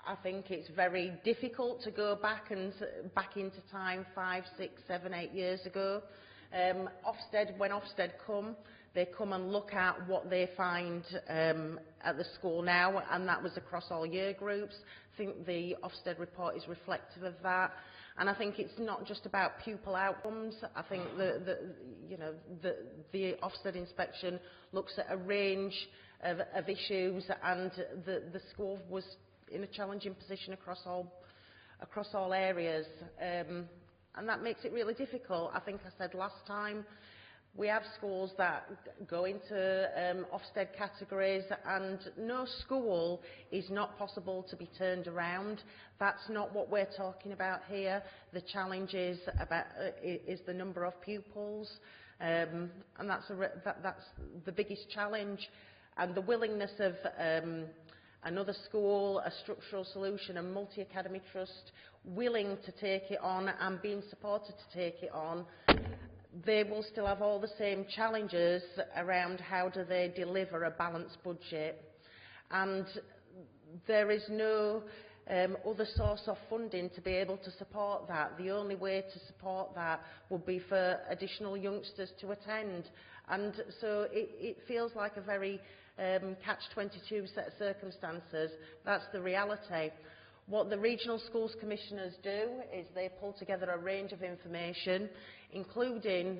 I think it's very difficult to go back into time 5, 6, 7, 8 years ago. When Ofsted come, they come and look at what they find at the school now, and that was across all year groups. I think the Ofsted report is reflective of that. And I think it's not just about pupil outcomes. I think the Ofsted inspection looks at a range of issues, and the school was in a challenging position across all areas, and that makes it really difficult. I think I said last time, we have schools that go into Ofsted categories, and no school is not possible to be turned around. That's not what we're talking about here. The challenge is the number of pupils, and that's the biggest challenge, and the willingness of another school, a structural solution, a multi-academy trust willing to take it on and being supported to take it on. They will still have all the same challenges around how do they deliver a balanced budget, and there is no other source of funding to be able to support that. The only way to support that would be for additional youngsters to attend, and so it feels like a very catch-22 set of circumstances. That's the reality. What the regional schools commissioners do is they pull together a range of information, including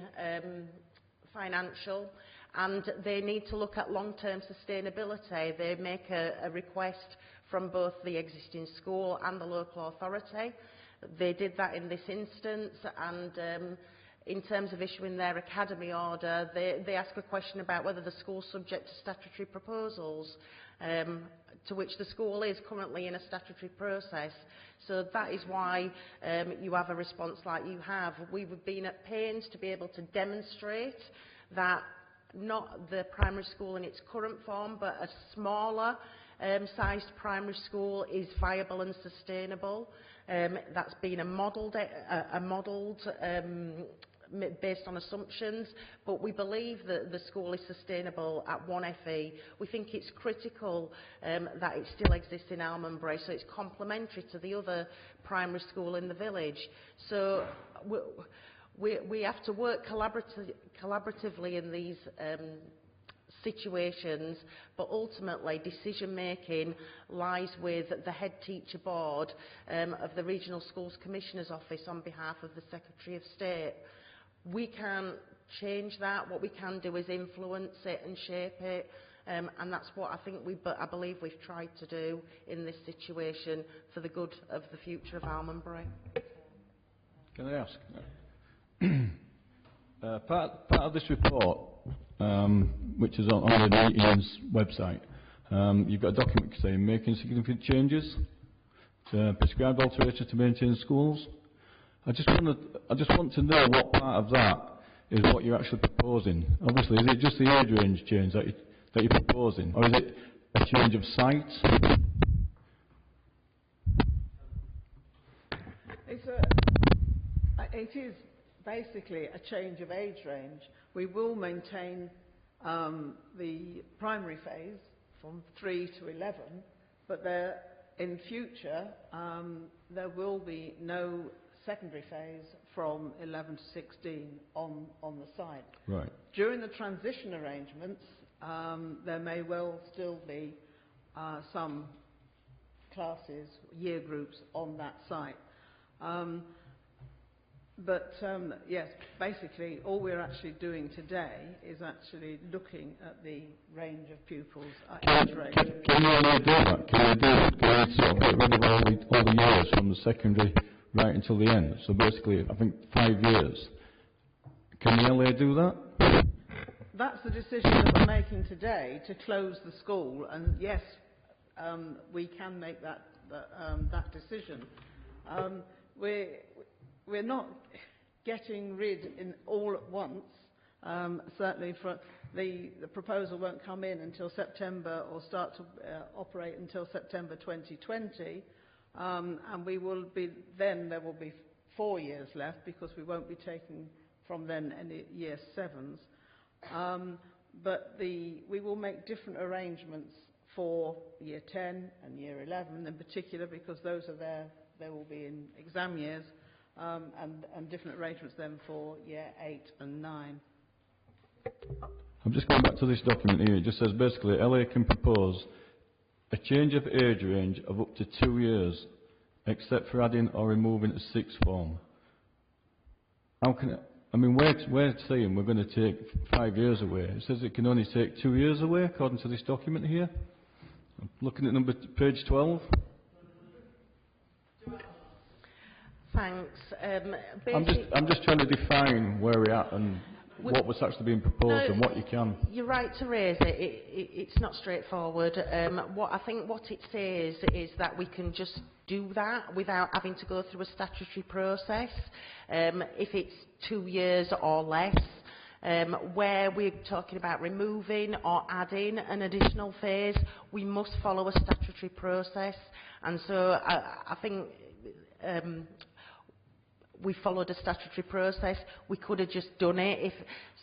financial, and they need to look at long-term sustainability. They make a request from both the existing school and the local authority. They did that in this instance, and in terms of issuing their academy order, they ask a question about whether the school is subject to statutory proposals, to which the school is currently in a statutory process. So that is why you have a response like you have. We've been at pains to be able to demonstrate that not the primary school in its current form, but a smaller sized primary school is viable and sustainable. That's been modelled based on assumptions, but we believe that the school is sustainable at 1 FE. We think it's critical that it still exists in Almonbury, so it's complementary to the other primary school in the village. So we have to work collaboratively in these situations, but ultimately decision making lies with the head teacher board of the Regional Schools Commissioner's Office on behalf of the Secretary of State. We can't change that. What we can do is influence it and shape it, and that's what I believe we've tried to do in this situation for the good of the future of Almonbury. Can I ask? Part of this report, which is on the Ian's website, you've got a document saying making significant changes to prescribed alterations to maintain schools. I just want to know what part of that is what you're actually proposing. Obviously, is it just the age range change that you're proposing, or is it a change of sites? It is basically a change of age range. We will maintain the primary phase from 3 to 11, but in future there will be no secondary phase from 11 to 16 on the site. Right. During the transition arrangements, there may well still be some classes, year groups on that site. Yes, basically all we're actually doing today is actually looking at the range of pupils at age range. Can you only do that? Can you sort of get rid of all the years from the secondary right until the end? So basically, I think 5 years. Can the LA do that? That's the decision that we're making today, to close the school, and yes, we can make that decision. We're not getting rid in all at once. Certainly, for the proposal won't come in until September, or start to operate until September 2020, and we will be then. There will be 4 years left, because we won't be taking from then any year 7s. But we will make different arrangements for year 10 and year 11 in particular, because those are they will be in exam years, and different arrangements then for year 8 and 9. I'm just going back to this document here. It just says basically LA can propose a change of age range of up to 2 years, except for adding or removing a sixth form. How can it? I mean, we're saying we're going to take 5 years away. It says it can only take 2 years away, according to this document here. I'm looking at page 12. Thanks. I'm just trying to define where we're at and what was actually being proposed and what you can. You're right to raise it. It's not straightforward. What it says is that we can just do that without having to go through a statutory process. If it's 2 years or less, where we're talking about removing or adding an additional phase, we must follow a statutory process. And so I think we followed a statutory process. We could have just done it.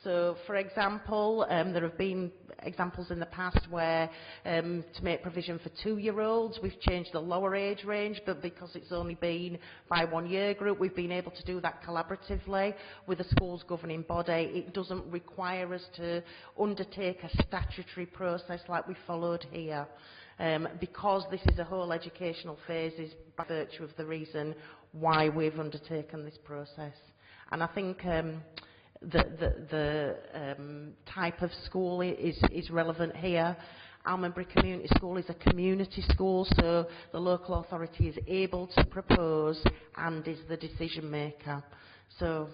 So, for example, there have been examples in the past where, to make provision for 2-year-olds, we've changed the lower age range, but because it's only been by 1 year group, we've been able to do that collaboratively with the school's governing body. It doesn't require us to undertake a statutory process like we followed here. Because this is a whole educational phase, is by virtue of the reason why we've undertaken this process. And I think the type of school is relevant here. Almondbury Community School is a community school, so the local authority is able to propose and is the decision maker. So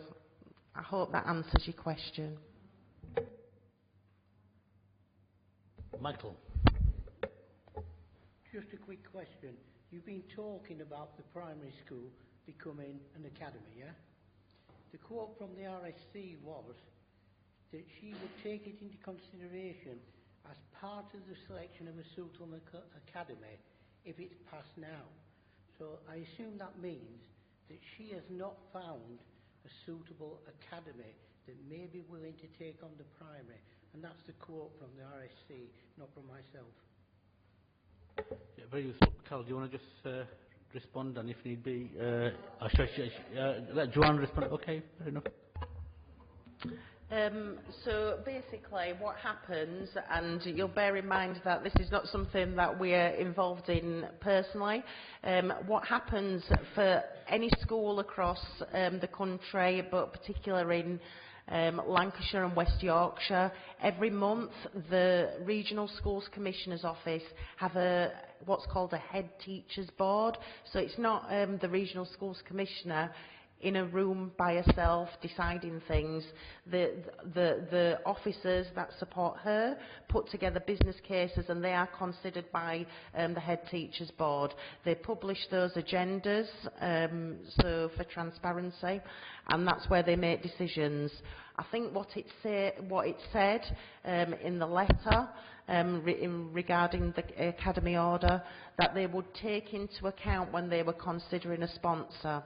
I hope that answers your question. Michael. Just a quick question. You've been talking about the primary school becoming an academy, yeah? The quote from the RSC was that she would take it into consideration as part of the selection of a suitable academy if it's passed now. So I assume that means that she has not found a suitable academy that may be willing to take on the primary. And that's the quote from the RSC, not from myself. Yeah, very useful. Carol, do you want to just respond, and if need be, let Joanne respond? Okay, fair enough. So basically what happens, and you'll bear in mind that this is not something that we're involved in personally, what happens for any school across the country, but particularly in Lancashire and West Yorkshire, every month the Regional Schools Commissioner's Office have what's called a head teachers board. So it's not the Regional Schools Commissioner in a room by herself deciding things. The officers that support her put together business cases, and they are considered by the head teachers board. They publish those agendas, so for transparency, and that's where they make decisions. I think what it said in the letter regarding the academy order, that they would take into account when they were considering a sponsor.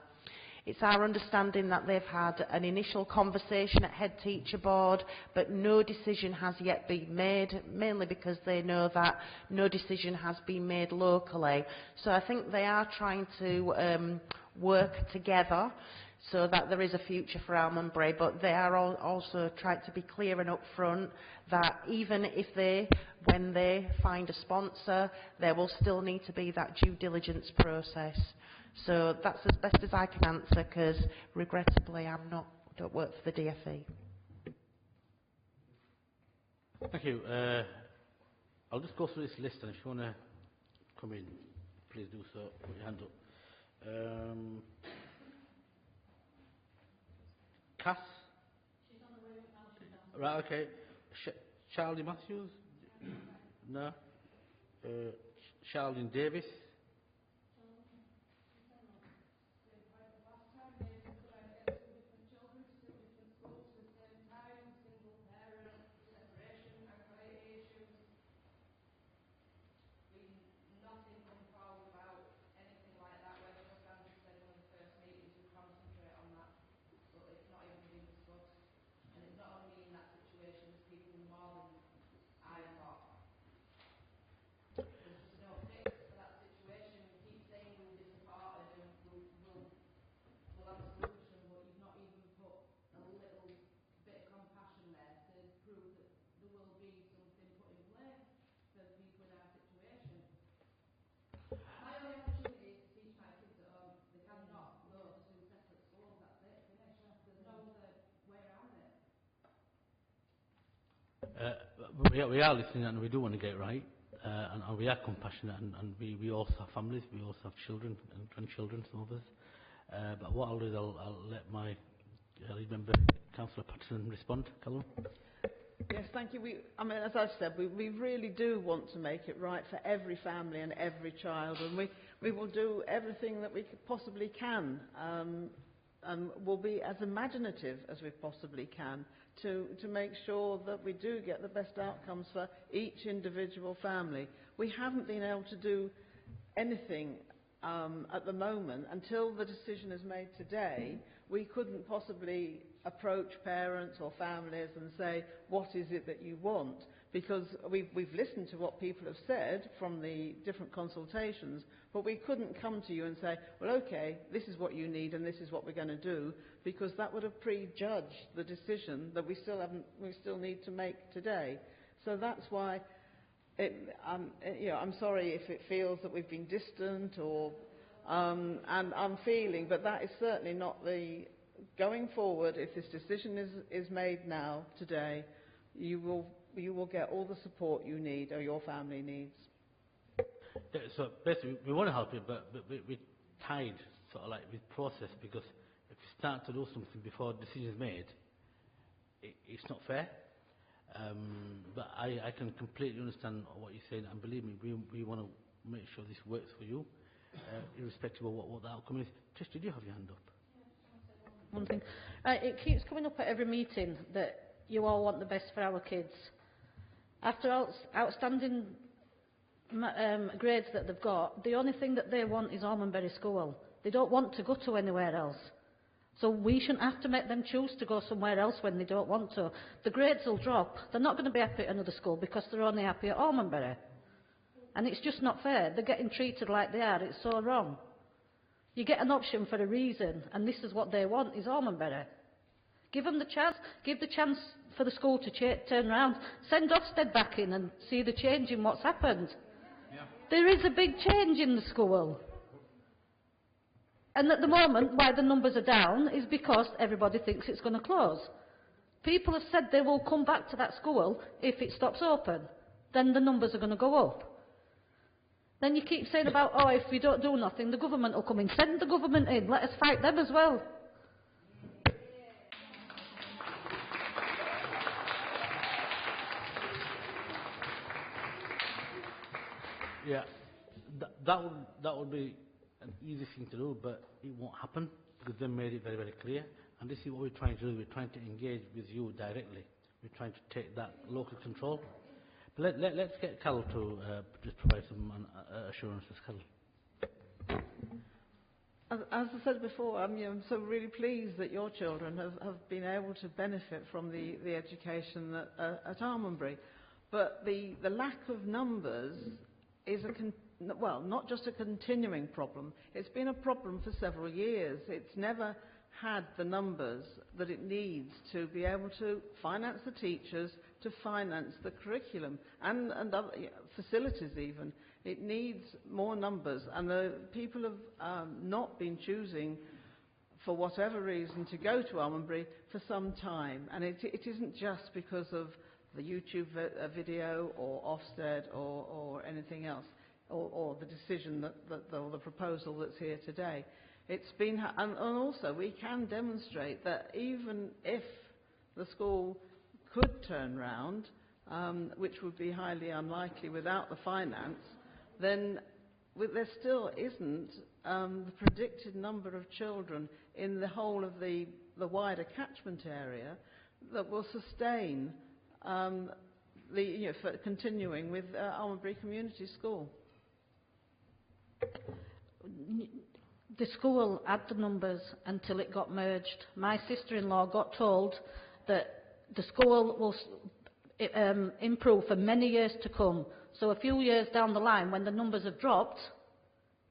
It's our understanding that they've had an initial conversation at head teacher board, but no decision has yet been made, mainly because they know that no decision has been made locally. So I think they are trying to work together so that there is a future for Almondbury, but they are also trying to be clear and upfront that even if when they find a sponsor, there will still need to be that due diligence process. So that's as best as I can answer, because regrettably don't work for the DFE. Thank you. I'll just go through this list, and if you want to come in, please do so. Put your hand up. Cass? She's on the way now. Right, okay. Charlie Matthews? No. Charlene Davis? We are listening, and we do want to get it right, and we are compassionate, and we also have families, we also have children and grandchildren, some of us. But what I'll do is I'll let my lead member, Councillor Patterson, respond. Callum? Yes, thank you. I mean, as I've said, we really do want to make it right for every family and every child, and we will do everything that we possibly can, and we'll be as imaginative as we possibly can to make sure that we do get the best outcomes for each individual family. We haven't been able to do anything at the moment. Until the decision is made today, we couldn't possibly approach parents or families and say, what is it that you want? Because we've listened to what people have said from the different consultations, but we couldn't come to you and say, well, okay, this is what you need and this is what we're going to do, because that would have prejudged the decision that we still need to make today. So that's why I'm sorry if it feels that we've been distant or and I'm feeling, but that is certainly not the going forward. If this decision is made now today, you will get all the support you need or your family needs. Yeah, so basically, we want to help you, but we're tied sort of like with process, because if you start to do something before the decision is made, it's not fair. But I can completely understand what you're saying, and believe me, we want to make sure this works for you, irrespective of what the outcome is. Trish, did you have your hand up? One thing. It keeps coming up at every meeting that you all want the best for our kids. After outstanding grades that they've got, the only thing that they want is Almondbury School. They don't want to go to anywhere else. So we shouldn't have to make them choose to go somewhere else when they don't want to. The grades will drop. They're not going to be happy at another school because they're only happy at Almondbury. And it's just not fair. They're getting treated like they are. It's so wrong. You get an option for a reason, and this is what they want, is Almondbury. Give them the chance. Give the chance for the school to turn around. Send Ofsted back in and see the change in what's happened. Yeah. There is a big change in the school. And at the moment, why the numbers are down is because everybody thinks it's going to close. People have said they will come back to that school if it stops open. Then the numbers are going to go up. Then you keep saying about, oh, if we don't do nothing, the government will come in. Send the government in. Let us fight them as well. Yeah, that would be an easy thing to do, but it won't happen because they made it very, very clear. And this is what we're trying to do. We're trying to engage with you directly. We're trying to take that local control. But let's get Carol to just provide some assurances. Carol. As I said before, I'm so really pleased that your children have been able to benefit from the education at Almondbury. But the lack of numbers is not just a continuing problem. It's been a problem for several years. It's never had the numbers that it needs to be able to finance the teachers, to finance the curriculum and other facilities even. It needs more numbers, and the people have not been choosing, for whatever reason, to go to Almondbury for some time. And it isn't just because of the YouTube video or Ofsted or anything else, or the decision or the proposal that's here today. It's been, and also we can demonstrate that even if the school could turn round, which would be highly unlikely without the finance, then there still isn't the predicted number of children in the whole of the wider catchment area that will sustain for continuing with Almondbury Community School. The school had the numbers until it got merged. My sister-in-law got told that the school will improve for many years to come. So a few years down the line, when the numbers have dropped,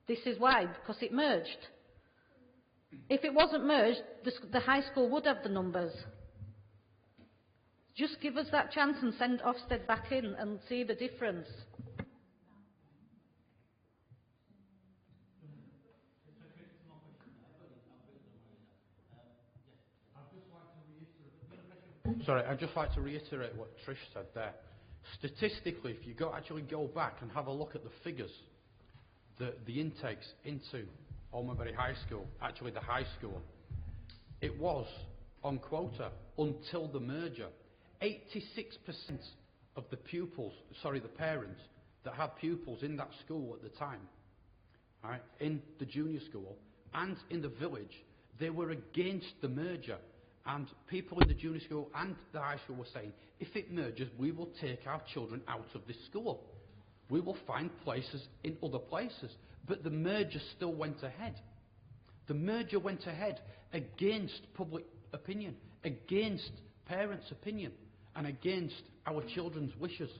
this is why, because it merged. If it wasn't merged, the high school would have the numbers. Just give us that chance and send Ofsted back in and see the difference. Sorry, I'd just like to reiterate what Trish said there. Statistically, if you actually go back and have a look at the figures, the intakes into Almondbury High School, actually the high school, it was on quota until the merger. 86% of the parents that had pupils in that school at the time, right, in the junior school and in the village, they were against the merger. And people in the junior school and the high school were saying, if it merges, we will take our children out of this school. We will find places in other places. But the merger still went ahead. The merger went ahead against public opinion, against parents' opinion, and against our children's wishes.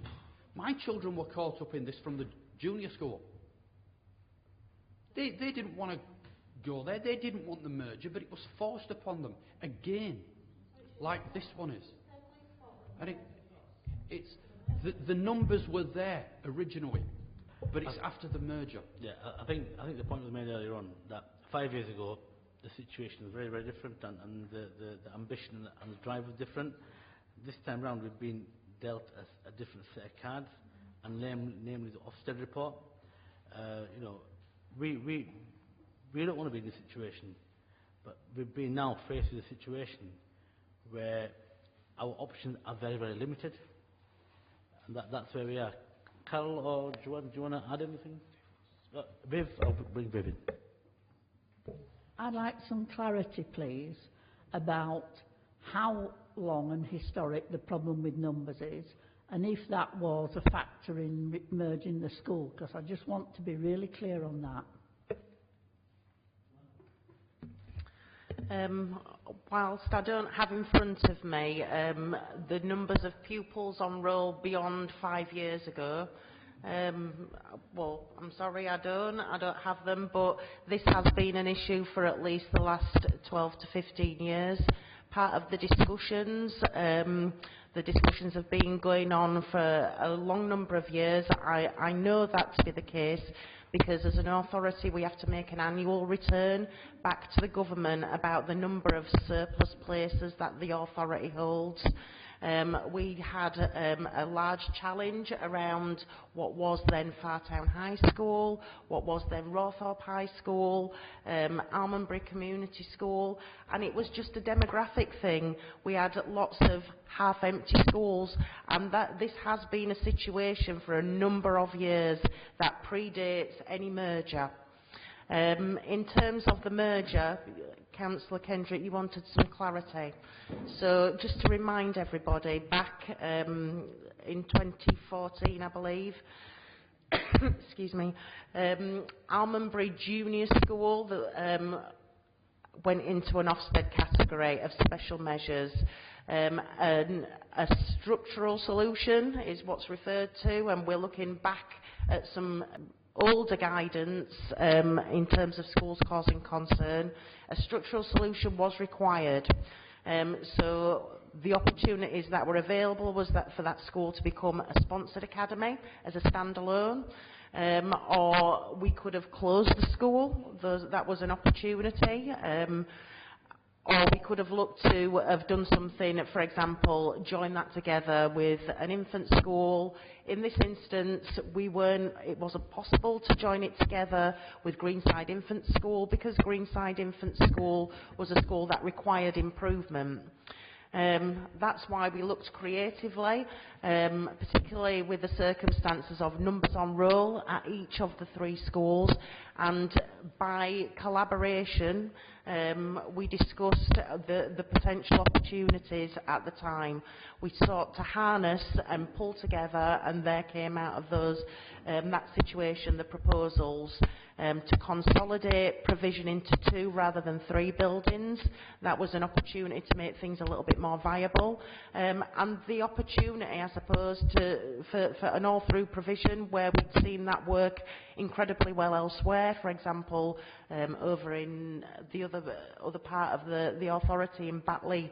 My children were caught up in this from the junior school. They didn't want to go there. They didn't want the merger, but it was forced upon them again, like this one is. And it's the numbers were there originally, but it's after the merger. Yeah, I think the point was made earlier on that 5 years ago the situation was very, very different, and the ambition and the drive was different. This time round we've been dealt a different set of cards, and namely the Ofsted report. We don't want to be in this situation, but we've been now faced with a situation where our options are very, very limited, and that's where we are. Carol or Joanne, do you want to add anything? Viv, I'll bring Viv in. I'd like some clarity, please, about how long and historic the problem with numbers is, and if that was a factor in merging the school, because I just want to be really clear on that. Whilst I don't have in front of me the numbers of pupils on roll beyond 5 years ago, well, I'm sorry, I don't have them, but this has been an issue for at least the last 12 to 15 years. Part of the discussions have been going on for a long number of years. I know that to be the case, because as an authority we have to make an annual return back to the government about the number of surplus places that the authority holds. We had a large challenge around what was then Fartown High School, what was then Rawthorpe High School, Almondbury Community School, and it was just a demographic thing. We had lots of half-empty schools, and this has been a situation for a number of years that predates any merger. In terms of the merger, Councillor Kendrick, you wanted some clarity. So just to remind everybody, back in 2014, I believe, excuse me, Almondbury Junior School that went into an Ofsted category of special measures. A structural solution is what's referred to, and we're looking back at some older guidance in terms of schools causing concern. A structural solution was required. So the opportunities that were available was that for that school to become a sponsored academy as a standalone, or we could have closed the school. That was an opportunity. Or we could have looked to have done something, for example, join that together with an infant school. In this instance, it wasn't possible to join it together with Greenside Infant School because Greenside Infant School was a school that required improvement. That's why we looked creatively, particularly with the circumstances of numbers on roll at each of the 3 schools, and by collaboration we discussed the potential opportunities at the time. We sought to harness and pull together, and there came out of those that situation the proposals to consolidate provision into 2 rather than 3 buildings. That was an opportunity to make things a little bit more viable, and the opportunity, I suppose, for an all-through provision where we'd seen that work incredibly well elsewhere. For example, over in the other part of the authority in Batley,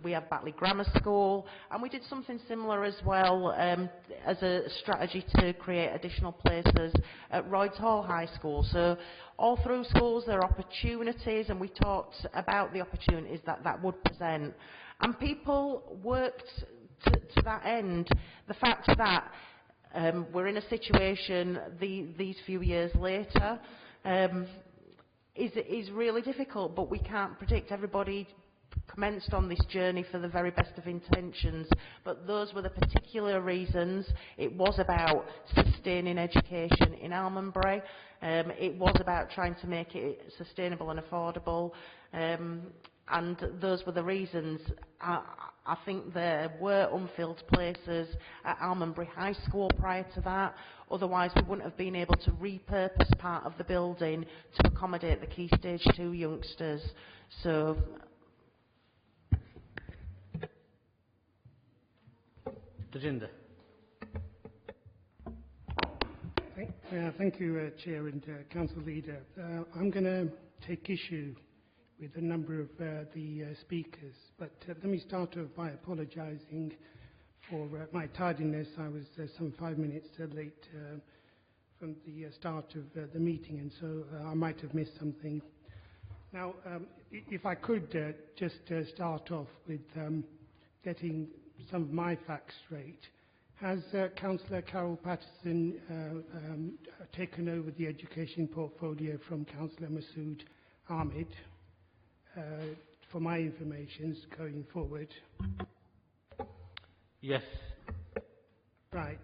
we have Batley Grammar School, and we did something similar as well as a strategy to create additional places at Royds Hall High School. So all through schools there are opportunities, and we talked about the opportunities that would present, and people worked to that end. The fact that we're in a situation these few years later is really difficult, but we can't predict. Everybody commenced on this journey for the very best of intentions, but those were the particular reasons. It was about sustaining education in Almondbury. It was about trying to make it sustainable and affordable, and those were the reasons. I think there were unfilled places at Almondbury High School prior to that. Otherwise, we wouldn't have been able to repurpose part of the building to accommodate the Key Stage 2 youngsters. So, Tajinder. Thank you, Chair and Council Leader. I'm going to take issue with a number of the speakers, but let me start off by apologising for my tardiness. I was some 5 minutes late from the start of the meeting, and so I might have missed something. Now, if I could just start off with getting some of my facts straight. Has Councillor Carol Patterson taken over the education portfolio from Councillor Masood Ahmed for my information going forward? Yes. Right.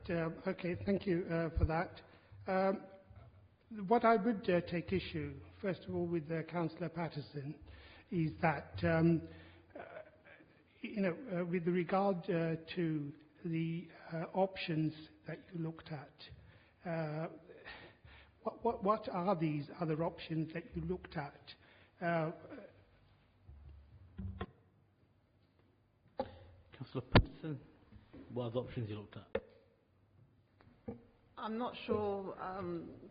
Okay, thank you for that. What I would take issue, first of all, with Councillor Patterson is that with regard to the options that you looked at, what are these other options that you looked at? Councillor Patterson, what are the options you looked at? I'm not sure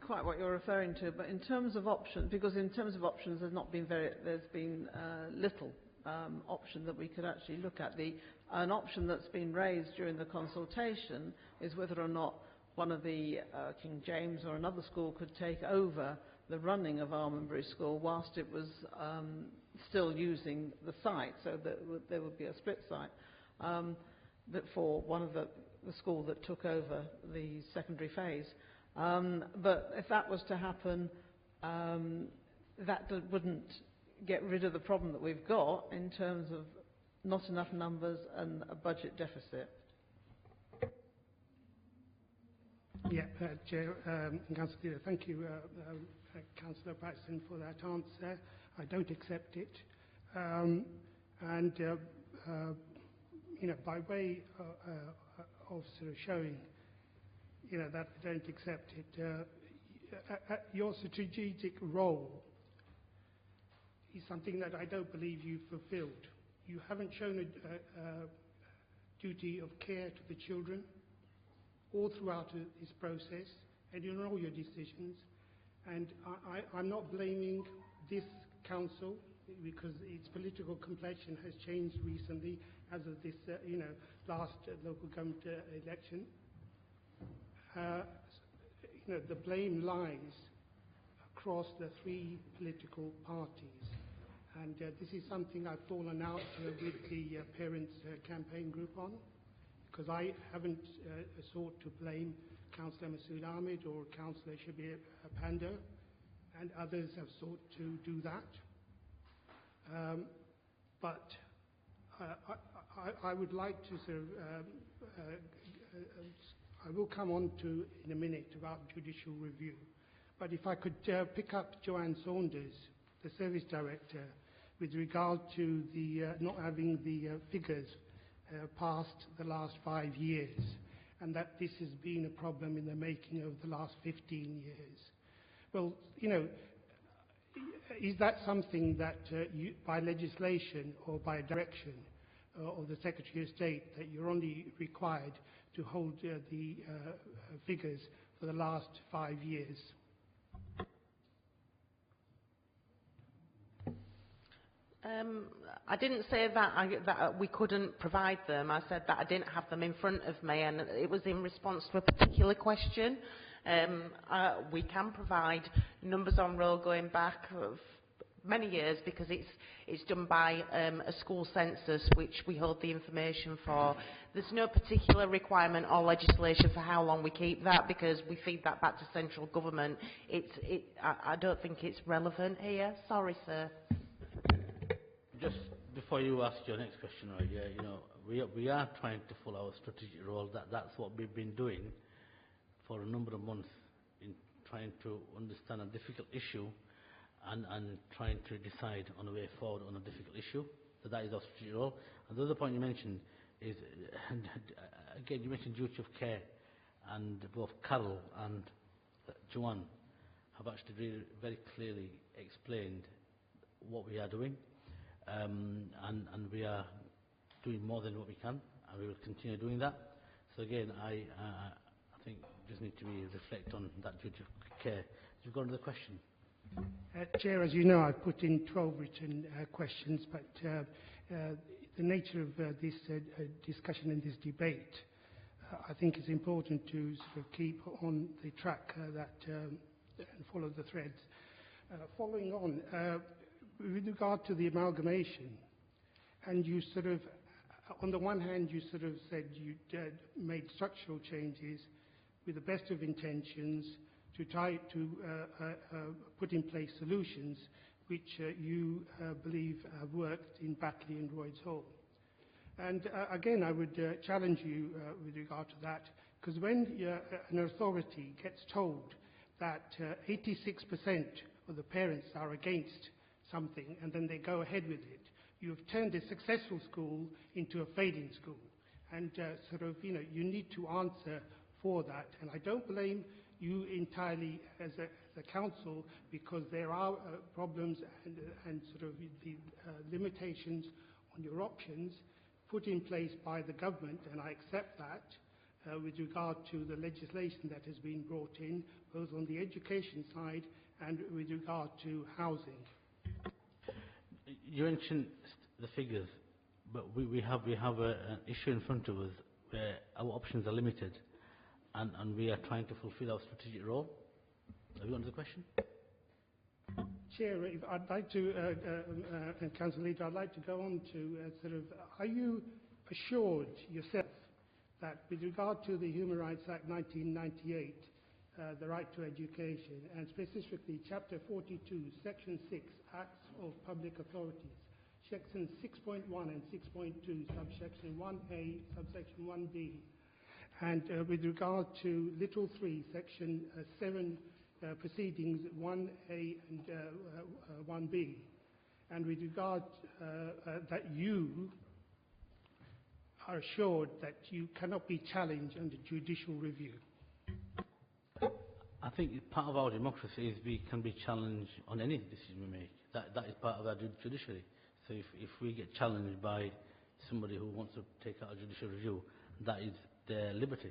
quite what you're referring to, but in terms of options, because in terms of options there's been little option that we could actually look at. An option that's been raised during the consultation is whether or not one of the King James or another school could take over the running of Almondbury School whilst it was still using the site, so that there would be a split site that for one of the school that took over the secondary phase. But if that was to happen, that wouldn't get rid of the problem that we've got in terms of not enough numbers and a budget deficit. Yeah, Chair, Councillor Leader, thank you, Councillor Patterson, for that answer. I don't accept it. By way of sort of showing that I don't accept it. Your strategic role is something that I don't believe you've fulfilled. You haven't shown a duty of care to the children all throughout this process and in all your decisions. And I'm not blaming this council because its political complexion has changed recently as of this, last local government election. The blame lies across the three political parties. And this is something I've fallen out with the parents' campaign group on, because I haven't sought to blame Councillor Masood Ahmed or Councillor Shabir Panda, and others have sought to do that. But I would like to sort of, I will come on to in a minute about judicial review. But if I could pick up Joanne Saunders, the Service Director, with regard to the not having the figures past the last 5 years, and that this has been a problem in the making over the last 15 years. Well, is that something that you, by legislation or by direction of the Secretary of State, that you're only required to hold the figures for the last 5 years? I didn't say that we couldn't provide them. I said that I didn't have them in front of me, and it was in response to a particular question. We can provide numbers on roll going back many years because it's done by a school census, which we hold the information for. There's no particular requirement or legislation for how long we keep that because we feed that back to central government. I don't think it's relevant here. Sorry, sir. Just before you ask your next question, we are trying to follow our strategic role. That's what we've been doing for a number of months in trying to understand a difficult issue and trying to decide on a way forward on a difficult issue. So that is our strategic role. And the other point you mentioned is, again, you mentioned duty of care, and both Carol and Joanne have actually really very clearly explained what we are doing. And we are doing more than what we can, and we will continue doing that. So again, I think we just need to reflect on that duty of care. You've got another question? Chair, as you know, I've put in 12 written questions, but the nature of this discussion and this debate, I think it's important to sort of keep on the track and follow the threads. Following on, with regard to the amalgamation, and you sort of, on the one hand, you sort of said you made structural changes with the best of intentions to try to put in place solutions which you believe have worked in Batley and Royds Hall. And again, I would challenge you with regard to that, because when an authority gets told that 86% of the parents are against something and then they go ahead with it, you have turned a successful school into a failing school. And you need to answer for that. And I don't blame you entirely as a council, because there are problems and sort of the limitations on your options put in place by the government, and I accept that with regard to the legislation that has been brought in, both on the education side and with regard to housing. You mentioned the figures, but we have an issue in front of us where our options are limited, and we are trying to fulfil our strategic role. Have you got another question? Chair, I'd like to, and Council Leader, I'd like to go on to are you assured yourself that with regard to the Human Rights Act 1998, the right to education, and specifically Chapter 42, Section 6, Acts of Public Authorities, Section 6.1 and 6.2, Subsection 1A, Subsection 1B, and with regard to Little 3, Section 7, Proceedings 1A and 1B, and with regard that you are assured that you cannot be challenged under judicial review? I think part of our democracy is we can be challenged on any decision we make. That is part of our judiciary. So if we get challenged by somebody who wants to take out a judicial review, that is their liberty.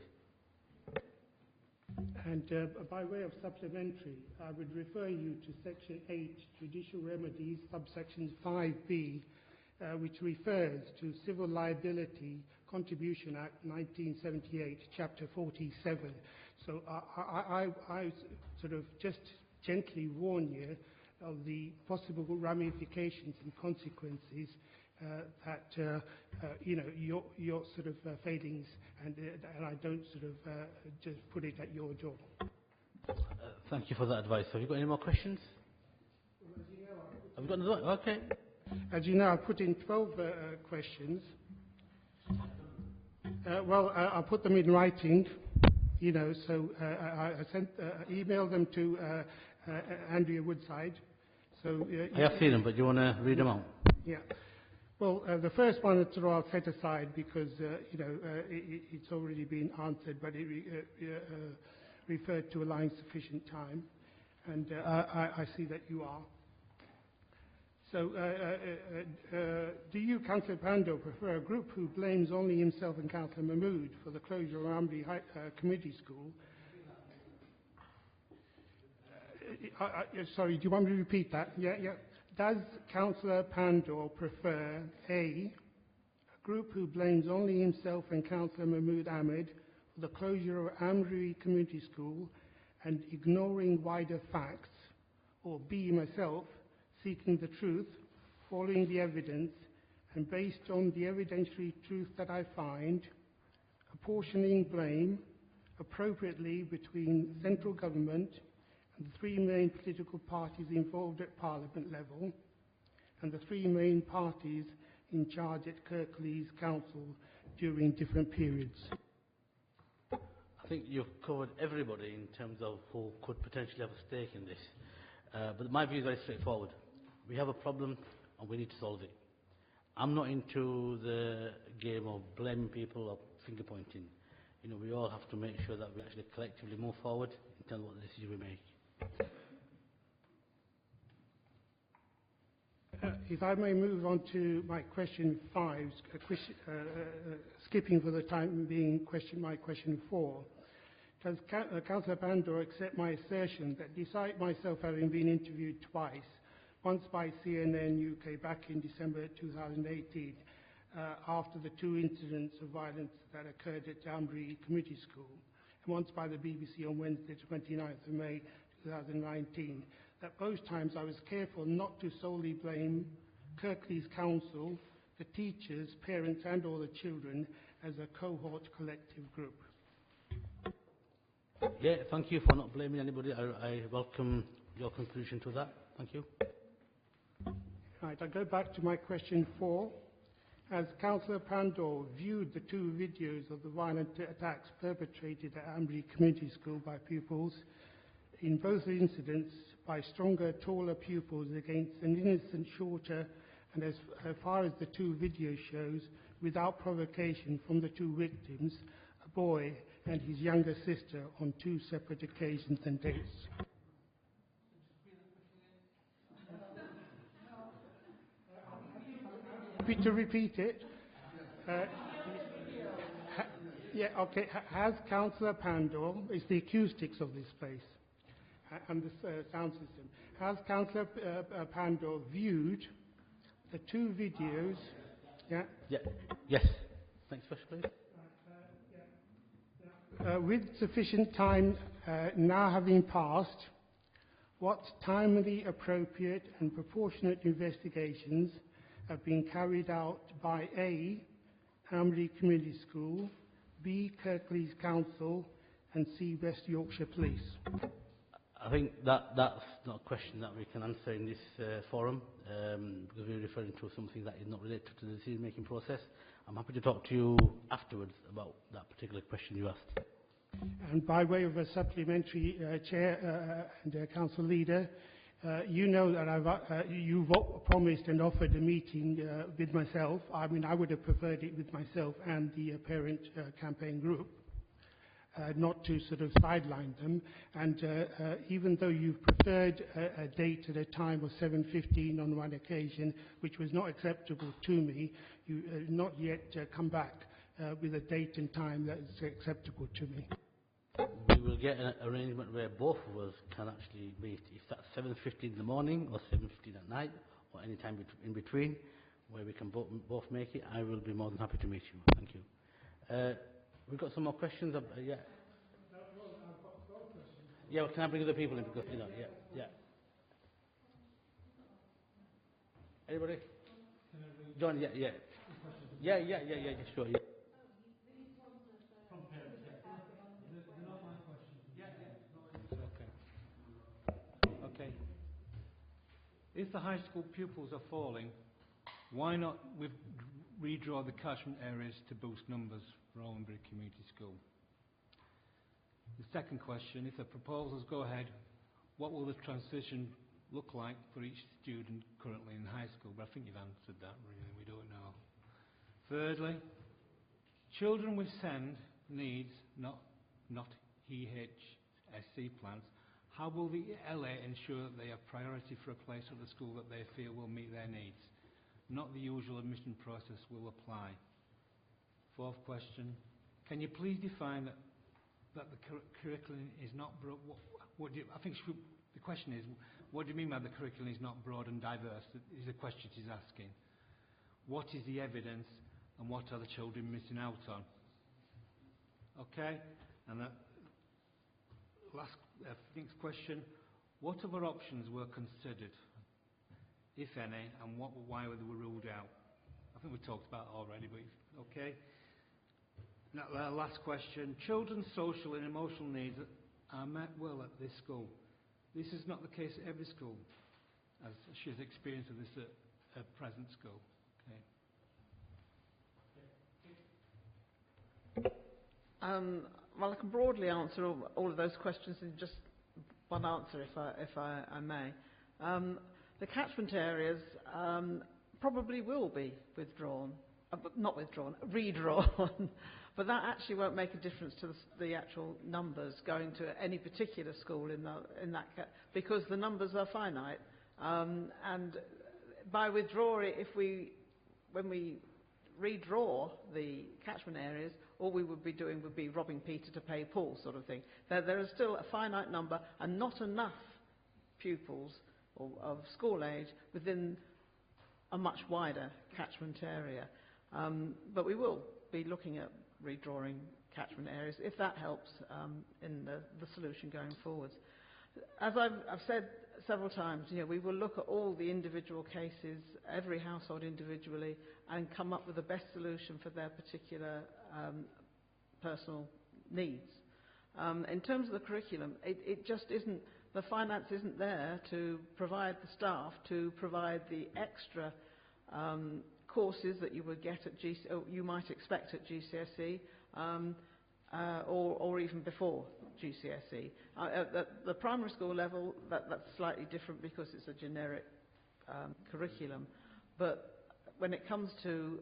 And by way of supplementary, I would refer you to Section 8, Judicial Remedies, subsection 5B, which refers to Civil Liability Contribution Act 1978, Chapter 47. So I sort of just gently warn you of the possible ramifications and consequences that your sort of failings, and I don't sort of just put it at your door. Thank you for that advice. Have you got any more questions? Have you got another? Okay. As you know, I put in 12 questions. I put them in writing, so I emailed them to Andrea Woodside. So I have seen them, but do you want to read them out? Yeah. Well, the first one I'll set aside because it's already been answered, but it referred to allowing sufficient time, and I see that you are. So, do you, Councillor Pando, prefer a group who blames only himself and Councillor Mahmood for the closure of Amberley Community School? Sorry, do you want me to repeat that? Yeah. Does Councillor Pandor prefer a group who blames only himself and Councillor Mahmood Ahmed for the closure of Amberley Community School and ignoring wider facts, or B, myself, seeking the truth, following the evidence, and based on the evidentiary truth that I find, apportioning blame appropriately between central government and the three main political parties involved at Parliament level, and the three main parties in charge at Kirklees Council during different periods. I think you've covered everybody in terms of who could potentially have a stake in this. But my view is very straightforward. We have a problem and we need to solve it. I'm not into the game of blaming people or finger pointing. We all have to make sure that we actually collectively move forward in terms of what decision we make. If I may move on to my question 5, skipping for the time being my question 4. Does Councillor Pandor accept my assertion that despite myself having been interviewed twice, once by CNN UK back in December 2018, after the 2 incidents of violence that occurred at Amberley Community School, and once by the BBC on Wednesday 29th of May 2019, that both times I was careful not to solely blame Kirklees Council, the teachers, parents and all the children as a cohort collective group. Yeah, thank you for not blaming anybody. I welcome your conclusion to that. Thank you. Right, I go back to my question 4. As Councillor Pandor viewed the 2 videos of the violent attacks perpetrated at Amberley Community School by pupils, in both incidents by stronger, taller pupils against an innocent, shorter, and as far as the 2 video shows, without provocation from the 2 victims, a boy and his younger sister on 2 separate occasions and dates. Happy to repeat it. Has Councillor Pandor, it's the acoustics of this place and the sound system, has Councillor Pandor viewed the 2 videos? Yeah? Yes. Thanks, First please. With sufficient time now having passed, what timely, appropriate and proportionate investigations have been carried out by A, Amberley Community School, B, Kirklees Council and C, West Yorkshire Police? I think that's not a question that we can answer in this forum because we're referring to something that is not related to the decision-making process. I'm happy to talk to you afterwards about that particular question you asked. And by way of a supplementary, Chair and Council Leader, you know that you've promised and offered a meeting with myself. I mean, I would have preferred it with myself and the parent campaign group. not to sort of sideline them. And even though you've preferred a date at a time of 7:15 on one occasion, which was not acceptable to me, you not yet come back with a date and time that is acceptable to me. We will get an arrangement where both of us can actually meet. If that's 7:15 in the morning or 7:15 at night or any time in between, where we can both make it, I will be more than happy to meet you. Thank you. We've got some more questions. Yeah. Yeah, well, can I bring other people in? Because, yeah. Anybody? John, yeah. Yeah, sure, yeah. Okay. If the high school pupils are falling, why not redraw the catchment areas to boost numbers for Allenbury Community School? The second question, if the proposals go ahead, what will the transition look like for each student currently in high school? But I think you've answered that, really. We don't know. Thirdly, children with SEND needs, not EHSC plans, how will the LA ensure that they have priority for a place at the school that they feel will meet their needs? Not the usual admission process will apply. Fourth question, can you please define that the curriculum is not broad? The question is, what do you mean by the curriculum is not broad and diverse? Is the question she's asking. What is the evidence and what are the children missing out on? Okay, and next question, what other options were considered, if any, and why they were ruled out? I think we talked about it already, but okay. Now, last question, children's social and emotional needs are met well at this school. This is not the case at every school, as she has experienced of this at present school. Okay. Well, I can broadly answer all of those questions in just one answer, if I may. The catchment areas probably will be withdrawn, redrawn, but that actually won't make a difference to the actual numbers going to any particular school in that because the numbers are finite. And by withdrawing, when we redraw the catchment areas, all we would be doing would be robbing Peter to pay Paul sort of thing. There is still a finite number and not enough pupils of school age within a much wider catchment area. But we will be looking at redrawing catchment areas if that helps in the solution going forwards. As I've said several times, we will look at all the individual cases, every household individually, and come up with the best solution for their particular personal needs. In terms of the curriculum, it just isn't, the finance isn't there to provide the staff to provide the extra courses that you would get at you might expect at GCSE or even before GCSE. At the primary school level, that's slightly different because it's a generic curriculum. But when it comes to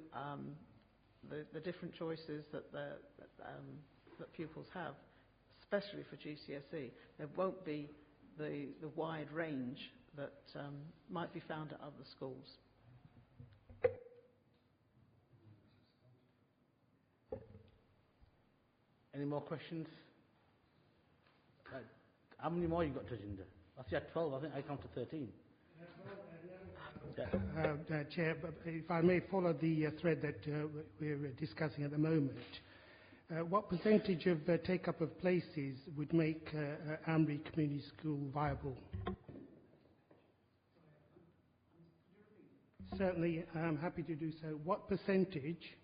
the different choices that pupils have, especially for GCSE, there won't be the wide range that might be found at other schools. Any more questions? How many more you got, Tajinder? I see you had 12. I think I counted 13. Chair, if I may follow the thread that we're discussing at the moment, what percentage of take-up of places would make Allenbury Community School viable? Certainly, I'm happy to do so. What percentage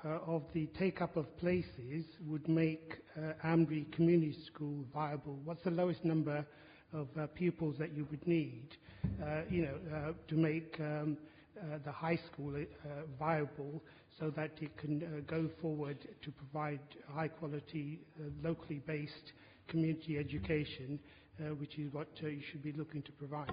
of the take-up of places would make Allenbury Community School viable? What's the lowest number of pupils that you would need, to make the high school viable so that it can go forward to provide high-quality, locally based community education, which is what you should be looking to provide?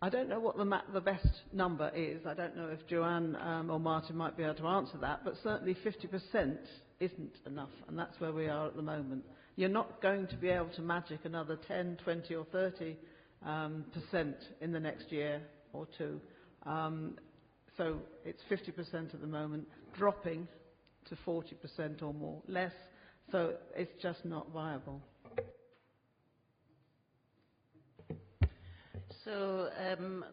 I don't know what the best number is. I don't know if Joanne or Martin might be able to answer that, but certainly 50% isn't enough, and that's where we are at the moment. You're not going to be able to magic another 10, 20 or 30% in the next year or two. So it's 50% at the moment, dropping to 40% or more, less, so it's just not viable. So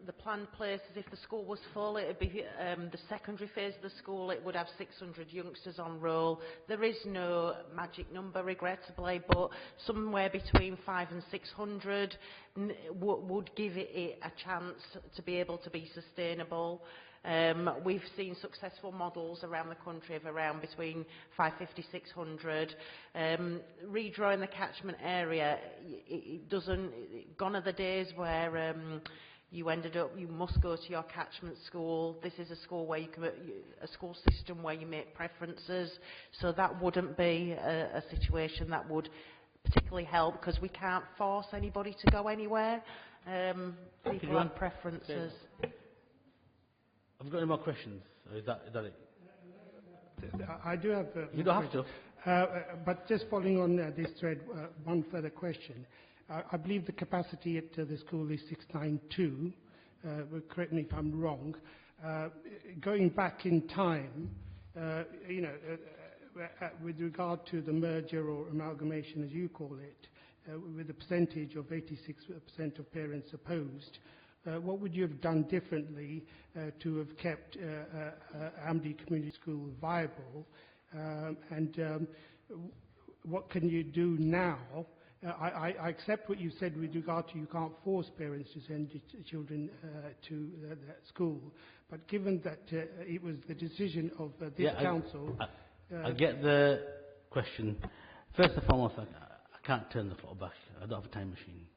the planned places, if the school was full, it would be the secondary phase of the school, it would have 600 youngsters on roll. There is no magic number, regrettably, but somewhere between 500 and 600 would give it a chance to be able to be sustainable. We've seen successful models around the country of around between 550, 600. Redrawing the catchment area, it doesn't. Gone are the days where you must go to your catchment school. This is a school where a school system where you make preferences. So that wouldn't be a situation that would particularly help, because we can't force anybody to go anywhere. People have preferences. Have you got any more questions? Or is that it? I do have... you don't have to. But just following on this thread, one further question. I believe the capacity at the school is 692. Correct me if I'm wrong. Going back in time, with regard to the merger or amalgamation, as you call it, with a percentage of 86% of parents opposed, what would you have done differently to have kept Amity Community School viable? And what can you do now? I accept what you said with regard to you can't force parents to send children to that school, but given that it was the decision of this council... I get the question. First and foremost, I can't turn the clock back. I don't have a time machine.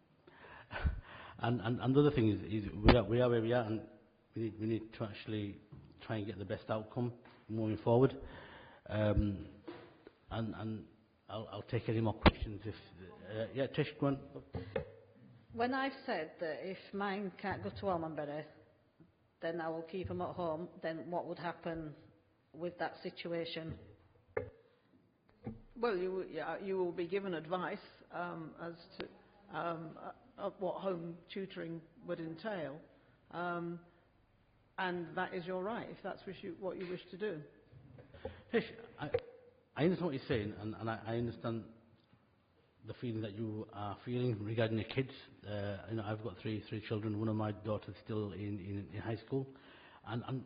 And the other thing is we are where we are, and we need to actually try and get the best outcome moving forward. And I'll take any more questions if... yeah, Tish, go on. When I've said that if mine can't go to Almonbury, then I will keep them at home, then what would happen with that situation? Well, you will be given advice as to of what home tutoring would entail, and that is your right if that's what you wish to do. Tish, I understand what you're saying, and I understand the feeling that you are feeling regarding your kids. I've got three children. One of my daughters still in high school, and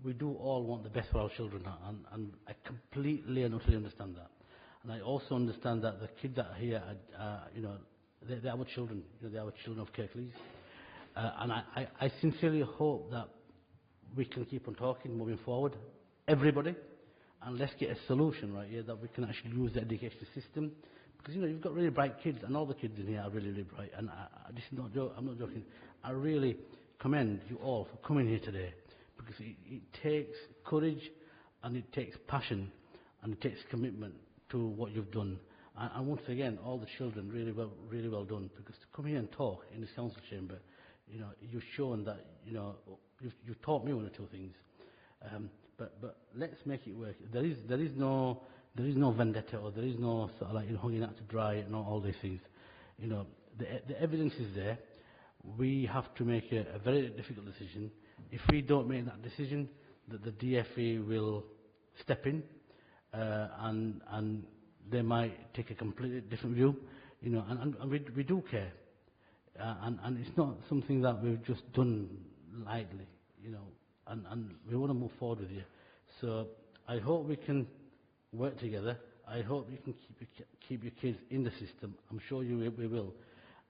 we do all want the best for our children, and I completely and utterly understand that. And I also understand that the kids that are here are they're our children. They're our children of Kirklees. And I sincerely hope that we can keep on talking moving forward, everybody, and let's get a solution right here that we can actually use the education system. Because you've got really bright kids, and all the kids in here are really, really bright. And this is not I'm not joking. I really commend you all for coming here today, because it takes courage, and it takes passion, and it takes commitment to what you've done. And once again, all the children, really well done, because to come here and talk in this council chamber, you've shown that, you've taught me one or two things. But let's make it work. There is no vendetta, or there is no sort of like hanging out to dry and all these things. The evidence is there. We have to make a very difficult decision. If we don't make that decision, the DFE will step in, and they might take a completely different view, and we do care, and it's not something that we've just done lightly, and we want to move forward with you. So I hope we can work together. I hope you can keep your kids in the system. I'm sure we will,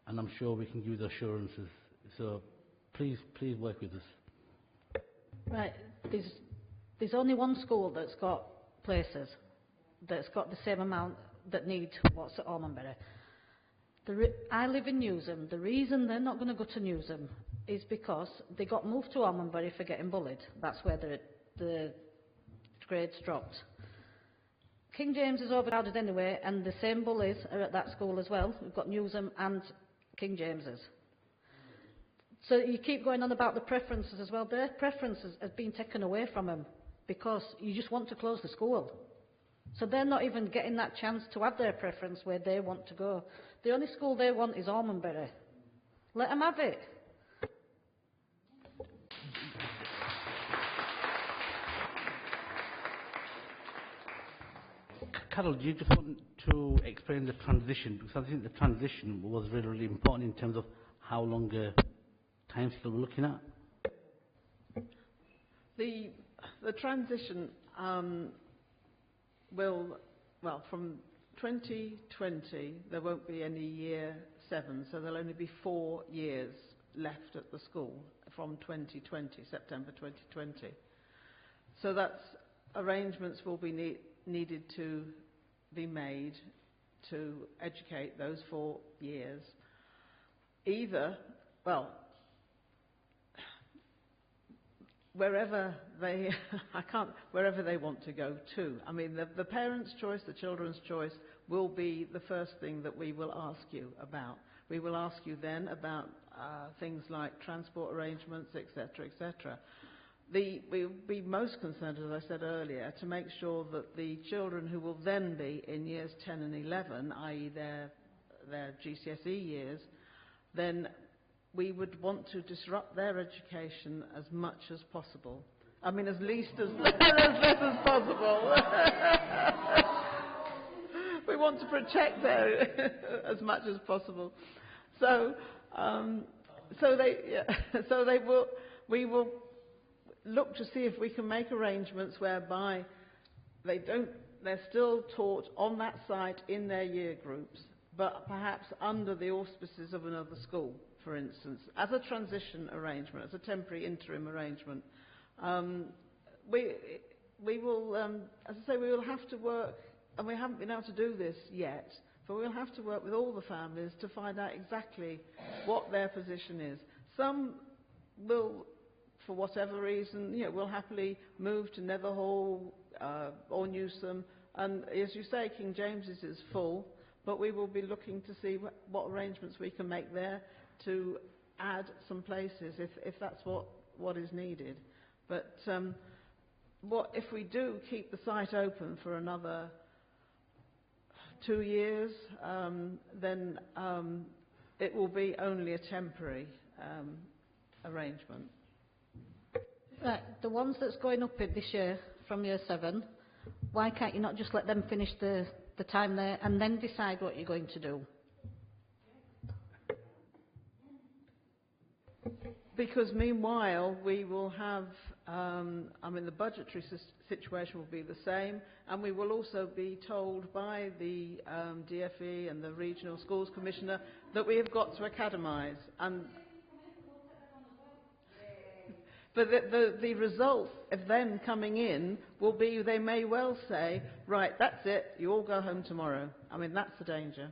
and I'm sure we can give you the assurances. So please work with us. Right, there's only one school that's got places, that's got the same amount that need what's at Almonbury. I live in Newsham. The reason they're not going to go to Newsham is because they got moved to Almonbury for getting bullied. That's where the grades dropped. King James is overcrowded anyway, and the same bullies are at that school as well. We've got Newsham and King James's. So you keep going on about the preferences as well. Their preferences have been taken away from them because you just want to close the school. So they're not even getting that chance to have their preference where they want to go. The only school they want is Almondbury. Let them have it. Carol, do you just want to explain the transition? Because I think the transition was really, really important in terms of how long a timescale we're looking at. The transition will, well, from 2020 there won't be any year 7, so there'll only be 4 years left at the school from 2020, September 2020. So that's arrangements will be needed to be made to educate those 4 years. Either, well, wherever they, wherever they want to go to. I mean, the parents' choice, the children's choice will be the first thing that we will ask you about. We will ask you then about things like transport arrangements, etc., etc. We'll be most concerned, as I said earlier, to make sure that the children who will then be in years 10 and 11, i.e. their GCSE years, then we would want to disrupt their education as much as possible. I mean, as least as less as possible. We want to protect their as much as possible. So, we will look to see if we can make arrangements whereby they're still taught on that site in their year groups, but perhaps under the auspices of another school, for instance, as a transition arrangement, as a temporary interim arrangement. We will, as I say, we will have to work, and we haven't been able to do this yet, but we'll have to work with all the families to find out exactly what their position is. Some will, for whatever reason, will happily move to Netherhall or Newsom, and as you say, King James's is full, but we will be looking to see what arrangements we can make there to add some places if that's what is needed. But what if we do keep the site open for another 2 years, then it will be only a temporary arrangement. Right, the ones that's going up this year from year 7, why can't you not just let them finish the time there and then decide what you're going to do? Because meanwhile, we will have, I mean, the budgetary situation will be the same, and we will also be told by the DFE and the Regional Schools Commissioner that we have got to academise. But the result of them coming in will be they may well say, right, that's it, you all go home tomorrow. I mean, that's the danger.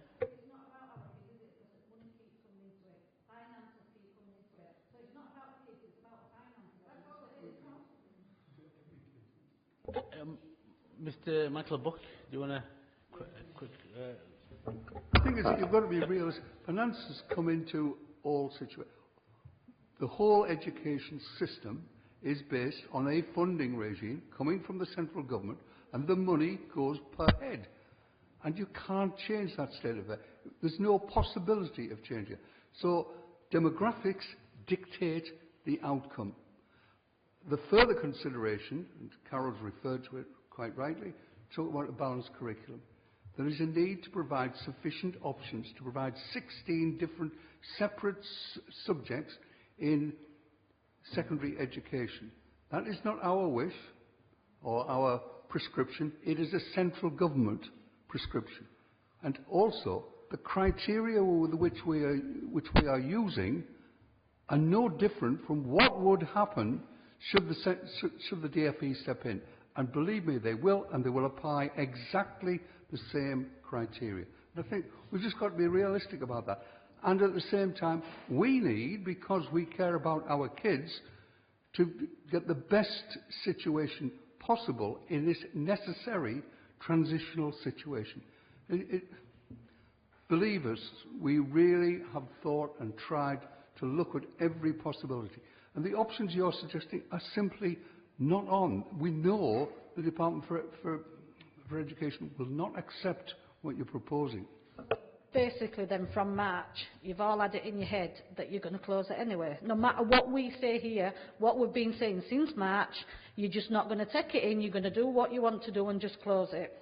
Mr. Michael Buck, do you want to quick... The thing is that you've got to be realistic. Finances come into all situations. The whole education system is based on a funding regime coming from the central government, and the money goes per head. And you can't change that state of it. There's no possibility of changing it. So demographics dictate the outcome. The further consideration, and Carol's referred to it quite rightly, talk about a balanced curriculum. There is a need to provide sufficient options, to provide 16 different separate subjects in secondary education. That is not our wish or our prescription. It is a central government prescription. And also, the criteria with which we are using are no different from what would happen should the DFE step in. And believe me, they will, and they will apply exactly the same criteria. And I think we've just got to be realistic about that. And at the same time, we need, because we care about our kids, to get the best situation possible in this necessary transitional situation. Believe us, we really have thought and tried to look at every possibility. And the options you're suggesting are simply not on. We know the Department for Education will not accept what you're proposing. Basically then from March, you've all had it in your head that you're going to close it anyway. No matter what we say here, what we've been saying since March, you're just not going to take it in, you're going to do what you want to do and just close it.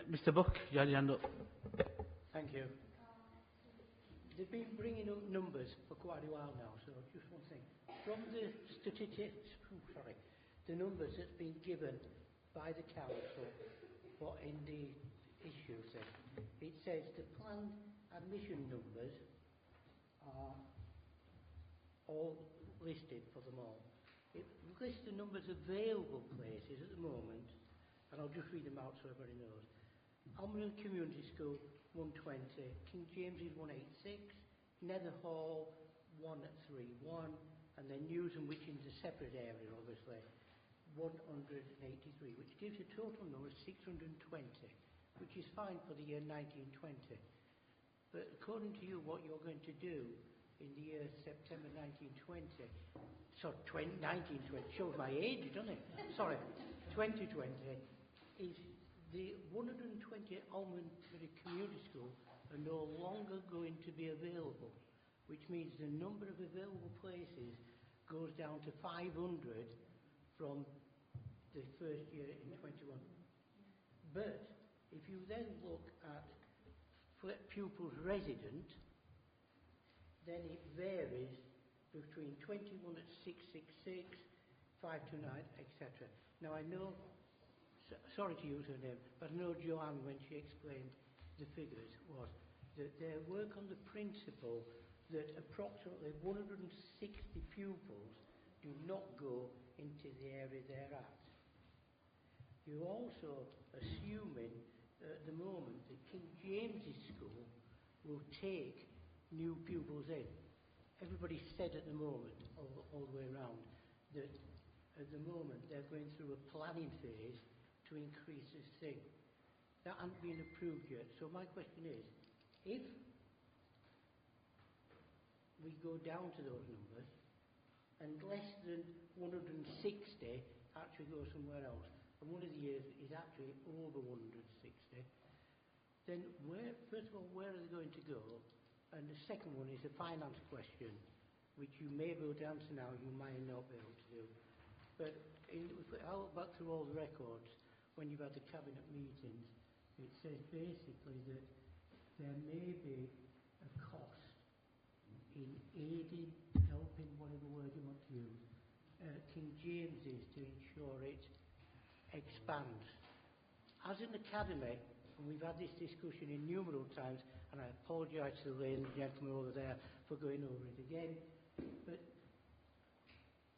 Mr. Buck, you had your hand up. Thank you. They've been bringing up numbers for quite a while now, so just one thing. From the statistics, the numbers that's been given by the council for in the issue thing, it says the planned admission numbers are all listed for them all. It lists the numbers of available places at the moment, and I'll just read them out so everybody knows. Almond Community School, 120. King James's, 186. Nether Hall, 131. And then Newsham, which is a separate area, obviously, 183, which gives a total number of 620, which is fine for the year 1920. But according to you, what you're going to do in the year September 1920, sorry, 1920, shows my age, doesn't it? Sorry, 2020, is the 120 Almondbury Community School are no longer going to be available, which means the number of available places goes down to 500 from the first year in 21. But if you then look at pupils resident, then it varies between 21 at 666, 529, etc. Now I know, sorry to use her name, but I know Joanne, when she explained the figures, was that they work on the principle that approximately 160 pupils do not go into the area they're at. You're also assuming at the moment that King James's School will take new pupils in. Everybody said at the moment, all the way around, that at the moment they're going through a planning phase to increase this thing. That hasn't been approved yet. So my question is, if we go down to those numbers and less than 160 actually go somewhere else, and one of the years is actually over 160, then first of all, where are they going to go? And the second one is a finance question, which you may be able to answer now, you might not be able to do. But if I look back through all the records, when you've had the cabinet meetings, it says basically that there may be a cost in aiding, helping, whatever word you want to use, King James's to ensure it expands. As an academy, and we've had this discussion innumerable times, and I apologise to the ladies and gentlemen over there for going over it again, but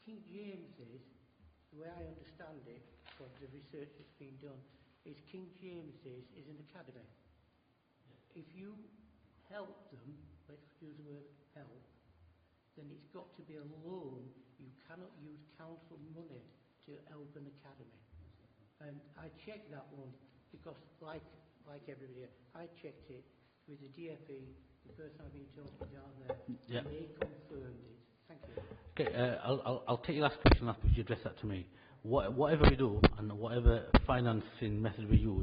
King James's, the way I understand it, from the research that's been done, is King James's is an academy. If you help them, let's use the word help, then it's got to be a loan. You cannot use council money to help an academy. And I checked that one because, like everybody, I checked it with the DFE, the person I've been talking down there, and they confirmed it. Thank you. Okay, I'll take your last question after you address that to me. Whatever we do and whatever financing method we use,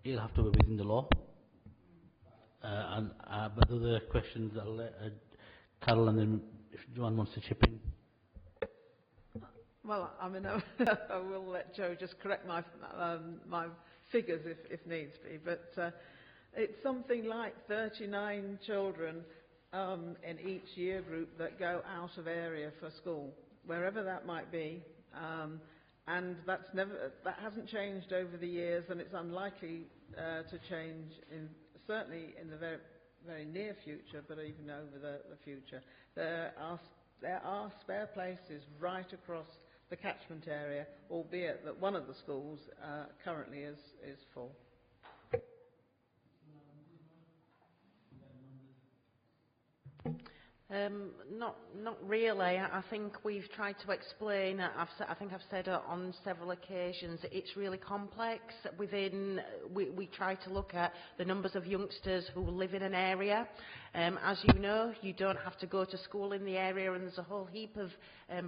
it'll have to be within the law. But other questions, I'll let Carol, and then if Joanne wants to chip in. Well, I mean, I will let Joe just correct my figures if needs be, but it's something like 39 children in each year group that go out of area for school, wherever that might be, and that hasn't changed over the years, and it's unlikely to change certainly in the very, very near future, but even over the future. There are spare places right across the catchment area, albeit that one of the schools currently is full. Not really. I think we've tried to explain. I think I've said on several occasions it's really complex. We try to look at the numbers of youngsters who live in an area. As you know, you don't have to go to school in the area, and there's a whole heap of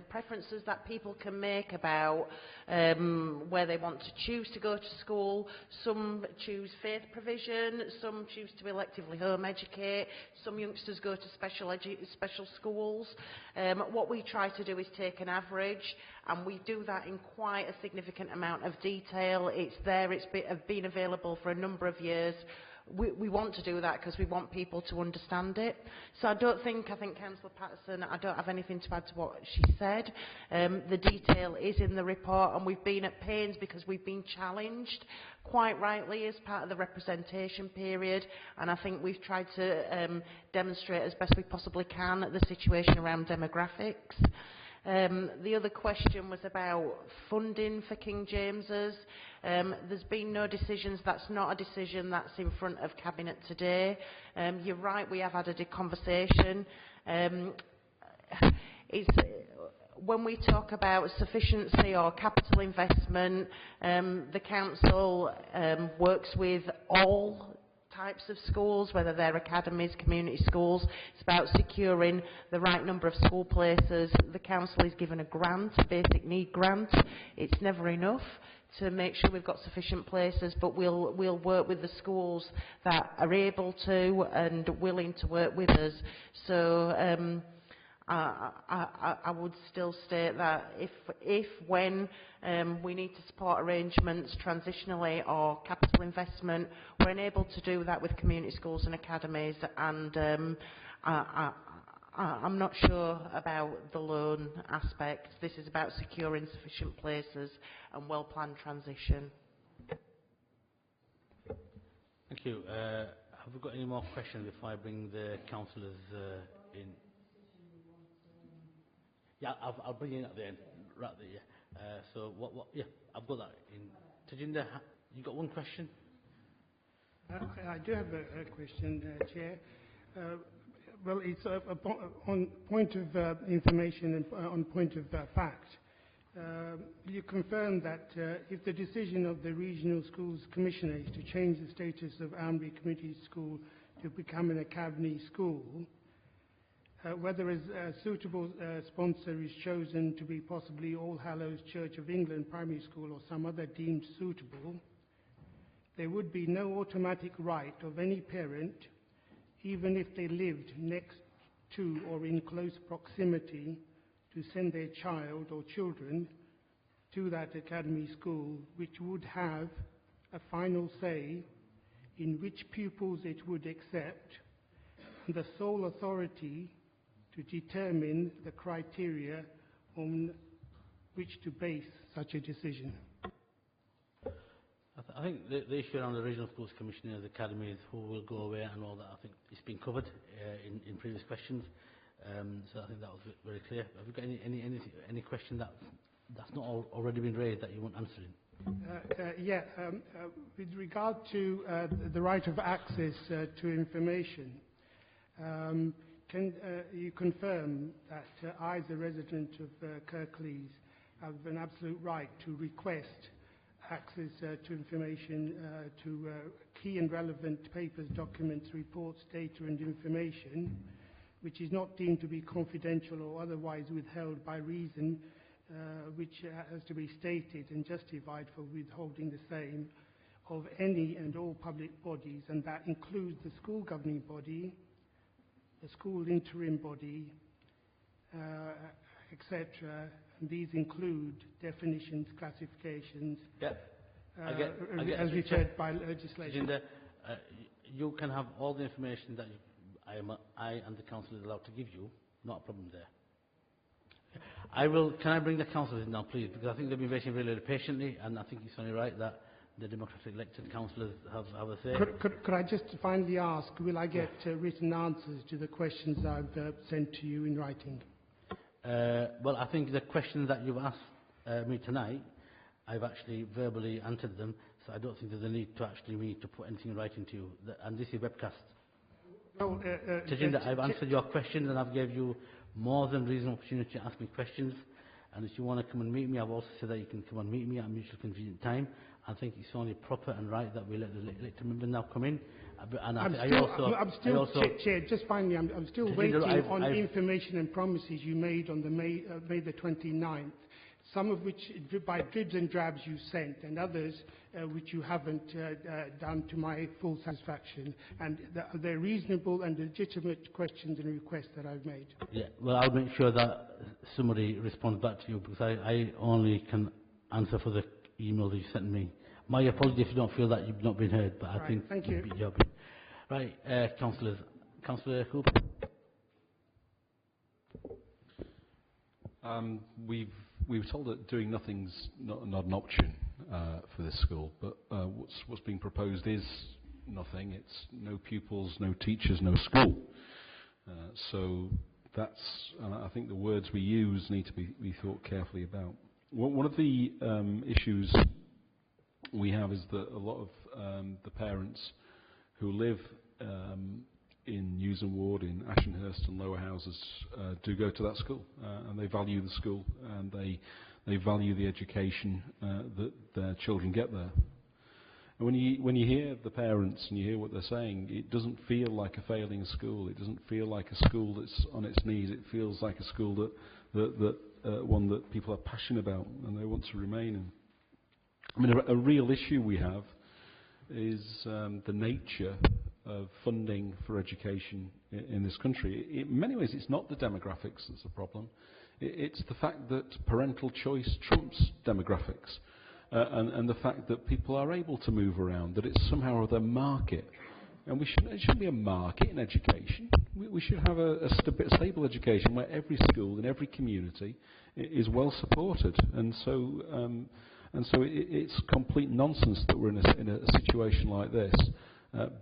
preferences that people can make about where they want to choose to go to school. Some choose faith provision, some choose to electively home educate, some youngsters go to special schools. What we try to do is take an average, and we do that in quite a significant amount of detail. It's there, it's been available for a number of years. We want to do that because we want people to understand it. So I think Councillor Patterson, I don't have anything to add to what she said. The detail is in the report, and we've been at pains because we've been challenged quite rightly as part of the representation period, and I think we've tried to demonstrate as best we possibly can the situation around demographics. The other question was about funding for King James's. There's been no decisions. That's not a decision that's in front of Cabinet today. You're right, we have had a conversation. When we talk about sufficiency or capital investment, the Council works with all types of schools, whether they're academies, community schools. It's about securing the right number of school places. The Council is given a grant, a basic need grant. It's never enough to make sure we've got sufficient places, but we'll work with the schools that are able to and willing to work with us. So I would still state that when we need to support arrangements transitionally or capital investment, we're unable to do that with community schools and academies, and I'm not sure about the loan aspect. This is about securing sufficient places and well-planned transition. Thank you. Have we got any more questions before I bring the councillors in? Yeah, I'll bring you in at the end. Right there, yeah. So yeah, I've got that in. Tajinder, you got one question? I do have a question, Chair. Well, it's on point of information and on point of fact. You confirm that if the decision of the Regional Schools Commissioner is to change the status of Ambury Community School to become an academy school, whether a suitable sponsor is chosen to be possibly All Hallows Church of England Primary School or some other deemed suitable, there would be no automatic right of any parent, even if they lived next to or in close proximity, to send their child or children to that academy school, which would have a final say in which pupils it would accept, and the sole authority to determine the criteria on which to base such a decision. I think the issue around the Regional Schools Commissioner, the academies, who will go away and all that, I think it's been covered in previous questions. So I think that was very clear. Have you got any question that's not already been raised that you want answering? With regard to the right of access to information, can you confirm that I, as a resident of Kirklees, have an absolute right to request access to information, to key and relevant papers, documents, reports, data and information, which is not deemed to be confidential or otherwise withheld by reason which has to be stated and justified for withholding the same of any and all public bodies, and that includes the school governing body, the school interim body, etc. And these include definitions, classifications, as referred by legislation. You can have all the information that I and the council is allowed to give you. Not a problem there. Can I bring the councillors in now, please? Because I think they've been waiting really patiently, and I think it's only right that the democratically elected councillors have a say. Could I just finally ask, will I get written answers to the questions I've sent to you in writing? Well, I think the questions that you've asked me tonight, I've actually verbally answered them, so I don't think there's a need to actually me to put anything in writing to you. And this is webcast. Well, Tajinder, I've answered your questions and I've gave you more than reasonable opportunity to ask me questions. And if you want to come and meet me, I've also said that you can come and meet me at a mutually convenient time. I think it's only proper and right that we let the elected members now come in. And Chair, just finally, I'm still Tajinder, waiting on information and promises you made on the May the 29th. Some of which, by dribs and drabs, you sent, and others which you haven't done to my full satisfaction. And they're reasonable and legitimate questions and requests that I've made. Yeah, well, I'll make sure that somebody responds back to you, because I only can answer for the email that you sent me. My apology if you don't feel that you've not been heard, but I think thank you. You've been. Right, councillors. Councillor Cooper. We were told that doing nothing's not an option for this school, but what's being proposed is nothing. It's no pupils, no teachers, no school. So that's, I think the words we use need to be thought carefully about. One of the issues we have is that a lot of the parents who live in Newsham Ward, in Ashenhurst and Lower Houses do go to that school, and they value the school, and they value the education that their children get there. And when you hear the parents and you hear what they're saying, it doesn't feel like a failing school. It doesn't feel like a school that's on its knees. It feels like a school one that people are passionate about and they want to remain in. I mean, a real issue we have is the nature of funding for education in this country. In many ways, it's not the demographics that's the problem. It's the fact that parental choice trumps demographics, and the fact that people are able to move around, that it's somehow the market. And it shouldn't be a market in education. We should have a stable education where every school in every community is well supported. And so it's complete nonsense that we're in a situation like this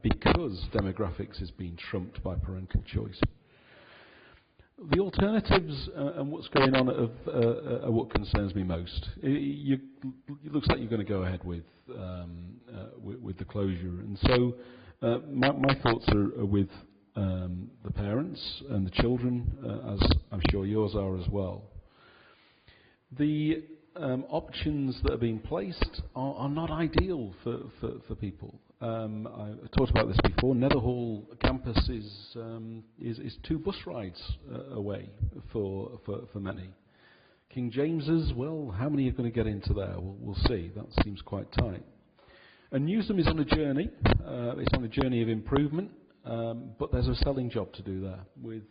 because demographics is being trumped by parental choice. The alternatives and what's going on are what concerns me most. It looks like you're going to go ahead with the closure, and so my thoughts are with the parents and the children, as I'm sure yours are as well. The options that are being placed are not ideal for people. I talked about this before. Netherhall campus is 2 bus rides away for many. King James's, well, how many are going to get into there? We'll see. That seems quite tight. And Newsham is on a journey. It's on a journey of improvement, but there's a selling job to do there with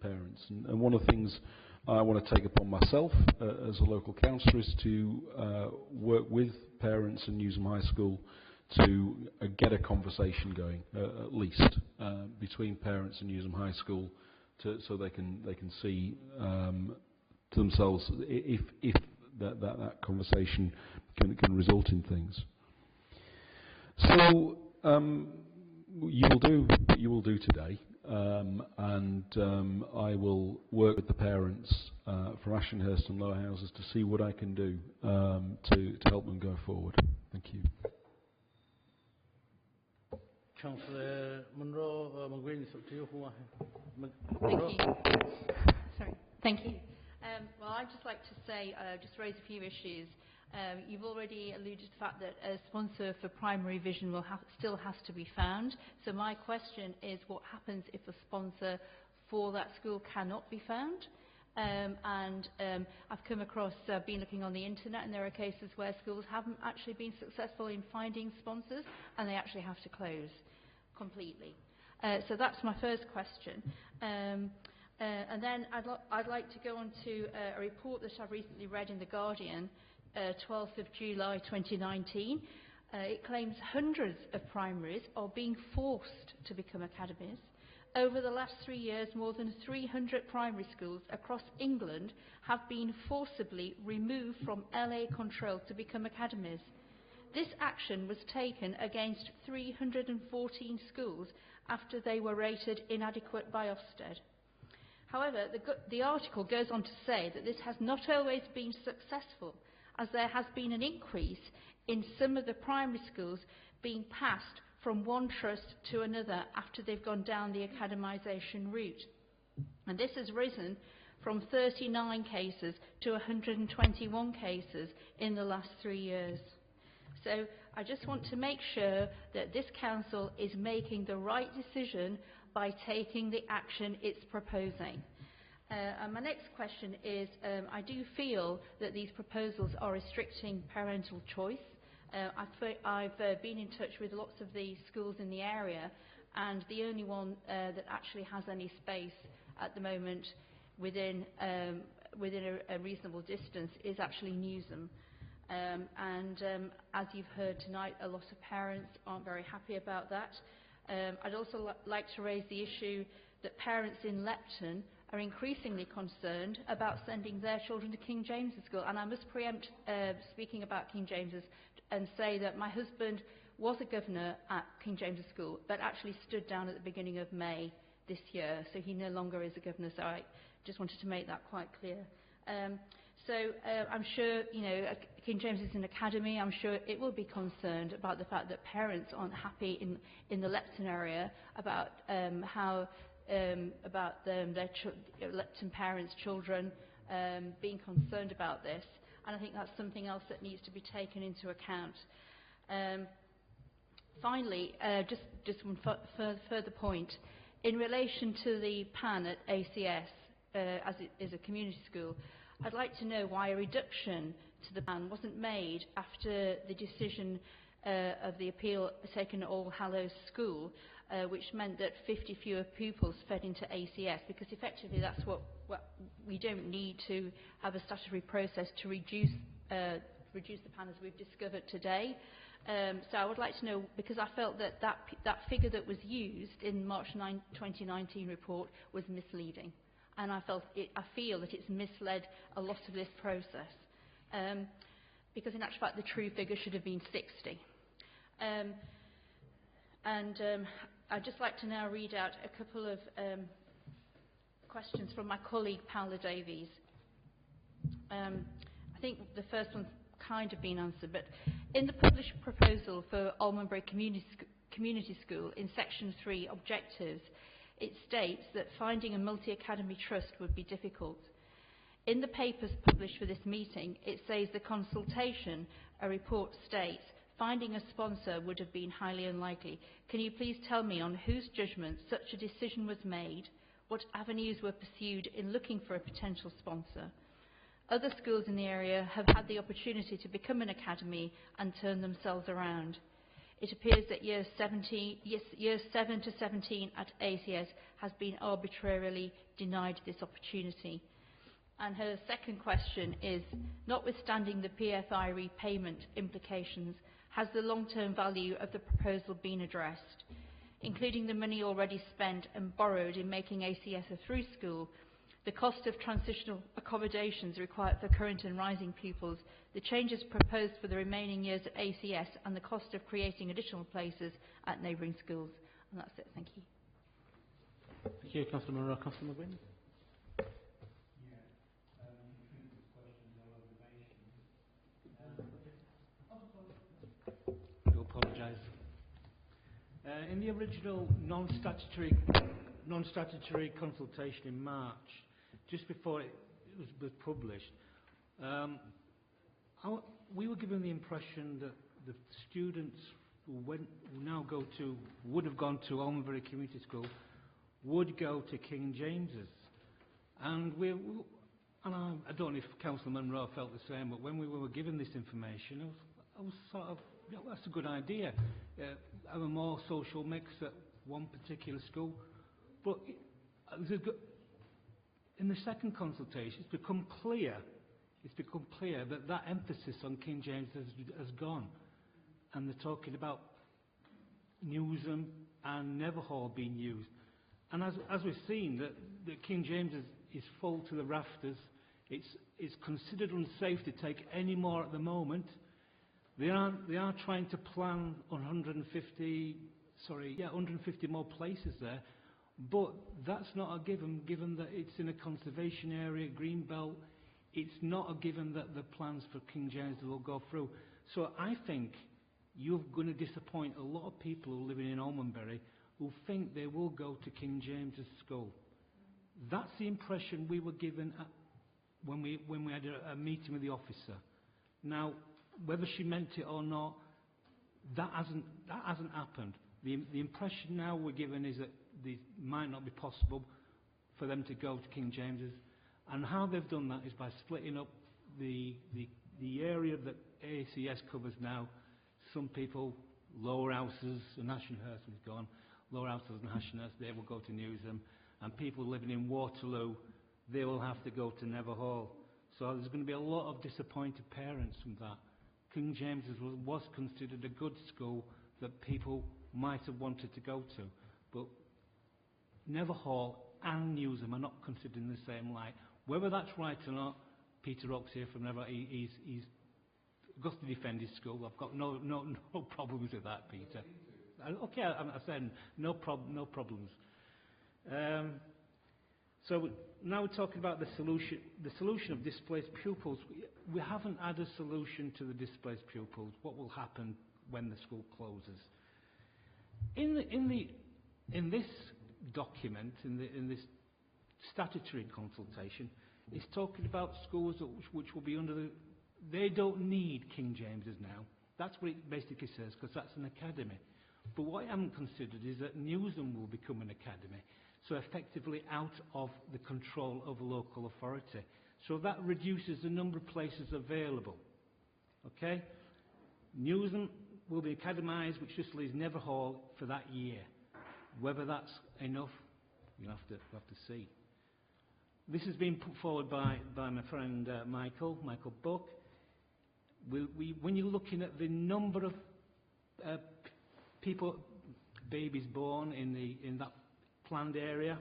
parents. And one of the things I want to take upon myself as a local councillor is to work with parents in Newsham High School to get a conversation going, at least, between parents in Newsham High School, so they can see to themselves if that conversation can result in things. So you will do today, and I will work with the parents from Ashenhurst and Lower Houses to see what I can do to help them go forward. Thank you. Councillor Munro, McGuinn, it's up to you. Thank you. Sorry. Thank you. Well, I'd just like to say, just raise a few issues. You've already alluded to the fact that a sponsor for primary vision still has to be found. So my question is, what happens if a sponsor for that school cannot be found? I've come across, been looking on the internet, and there are cases where schools haven't actually been successful in finding sponsors, and they actually have to close completely. So that's my first question. And then I'd like to go on to a report that I've recently read in The Guardian, 12th of July 2019. It claims hundreds of primaries are being forced to become academies. Over the last 3 years, more than 300 primary schools across England have been forcibly removed from LA control to become academies. This action was taken against 314 schools after they were rated inadequate by Ofsted. However, the article goes on to say that this has not always been successful, as there has been an increase in some of the primary schools being passed from one trust to another after they've gone down the academisation route. And this has risen from 39 cases to 121 cases in the last 3 years. So I just want to make sure that this council is making the right decision by taking the action it's proposing. And my next question is, I do feel that these proposals are restricting parental choice. I've been in touch with lots of the schools in the area, and the only one that actually has any space at the moment within a reasonable distance is actually Newsham. As you've heard tonight, a lot of parents aren't very happy about that. I'd also like to raise the issue that parents in Lepton are increasingly concerned about sending their children to King James's School. And I must preempt speaking about King James's and say that my husband was a governor at King James's School, but actually stood down at the beginning of May this year, so he no longer is a governor. So I just wanted to make that quite clear. I'm sure, King James is an academy. I'm sure it will be concerned about the fact that parents aren't happy in the Lepton area about their Lepton parents' children being concerned about this. And I think that's something else that needs to be taken into account. Finally, just one further point. In relation to the PAN at ACS, as it is a community school, I'd like to know why a reduction to the PAN wasn't made after the decision of the appeal taken at All Hallows School, which meant that 50 fewer pupils fed into ACS, because effectively that's what we don't need to have a statutory process to reduce the PAN as we've discovered today. So I would like to know, because I felt that that figure that was used in March 2019 report was misleading, and I feel that it's misled a lot of this process, because in actual fact the true figure should have been 60. I'd just like to now read out a couple of questions from my colleague Paola Davies. I think the first one's kind of been answered, but in the published proposal for Almonbury Community School, in section 3, objectives, it states that finding a multi-academy trust would be difficult. In the papers published for this meeting, it says the consultation, a report states, finding a sponsor would have been highly unlikely. Can you please tell me on whose judgment such a decision was made, what avenues were pursued in looking for a potential sponsor? Other schools in the area have had the opportunity to become an academy and turn themselves around. It appears that years 7 to 17 at ACS has been arbitrarily denied this opportunity. And her second question is, notwithstanding the PFI repayment implications, has the long-term value of the proposal been addressed? Including the money already spent and borrowed in making ACS a through school, the cost of transitional accommodations required for current and rising pupils, the changes proposed for the remaining years at ACS, and the cost of creating additional places at neighbouring schools. And that's it. Thank you. Thank you, Councillor Monroe. Councillor McGuinn. I do apologise. In the original non-statutory consultation in March, just before it was published, we were given the impression that the students who would have gone to Almonbury Community School would go to King James's, and I don't know if Councillor Monroe felt the same, but when we were given this information, I was sort of, that's a good idea. Have a more social mix at one particular school, but in the second consultation, it's become clear that that emphasis on King James has gone, and they're talking about Newsham and Neverhall being used. And as we've seen, that King James is full to the rafters. It's considered unsafe to take any more at the moment. They are trying to plan 150 more places there, but that's not a given that it's in a conservation area, green belt. It's not a given that the plans for King James will go through. So I think you're going to disappoint a lot of people who are living in Almondbury who think they will go to King James's School. That's the impression we were given when we had a meeting with the officer. Now, whether she meant it or not, that hasn't happened. The impression now we're given is that it might not be possible for them to go to King James's, and how they've done that is by splitting up the area that ACS covers now. Some people, Lower Houses and Ashenhurst is gone, Lower Houses and Ashenhurst, they will go to Newsham, and people living in Waterloo, they will have to go to Never Hall. So there's going to be a lot of disappointed parents from that. King James's was considered a good school that people might have wanted to go to, but Never Hall and Newsham are not considered in the same light. Whether that's right or not, Peter Rock's here from Never. He's got to defend his school. I've got no problems with that, Peter. Okay, I said no problems. So now we're talking about the solution. The solution of displaced pupils. We haven't had a solution to the displaced pupils. What will happen when the school closes? In this document, in this statutory consultation, it's talking about schools which will be under the. They don't need King James's now. That's what it basically says, because that's an academy. But what I haven't considered is that Newsham will become an academy, so effectively out of the control of a local authority. So that reduces the number of places available. Okay? Newsham will be academised, which just leaves Never Hall for that year. Whether that's enough, we'll have to see. This has been put forward by my friend Michael Buck. When you're looking at the number of babies born in that planned area,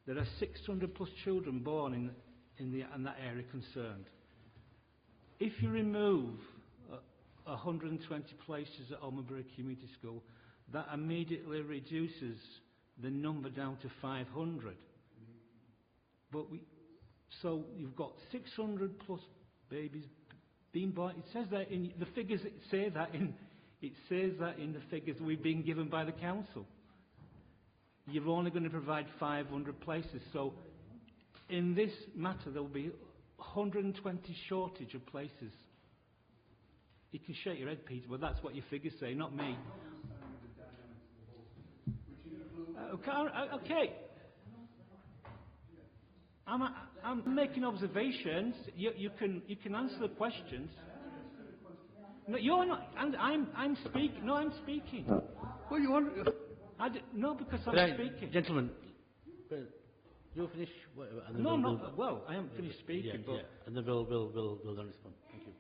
there are 600 plus children born in that area concerned. If you remove 120 places at Almondbury Community School, that immediately reduces the number down to 500. So you've got 600 plus babies being born. It says that in the figures. It says that in the figures we've been given by the council. You're only going to provide 500 places. So in this matter, there will be 120 shortage of places. You can shake your head, Peter, but that's what your figures say, not me. Okay. I'm making observations. You can answer the questions. No, you're not. And I'm speaking. No, I'm speaking. Well, you want? No, because I'm speaking. Gentlemen, you'll finish. And then I haven't finished speaking. But and then we'll then respond. Thank you.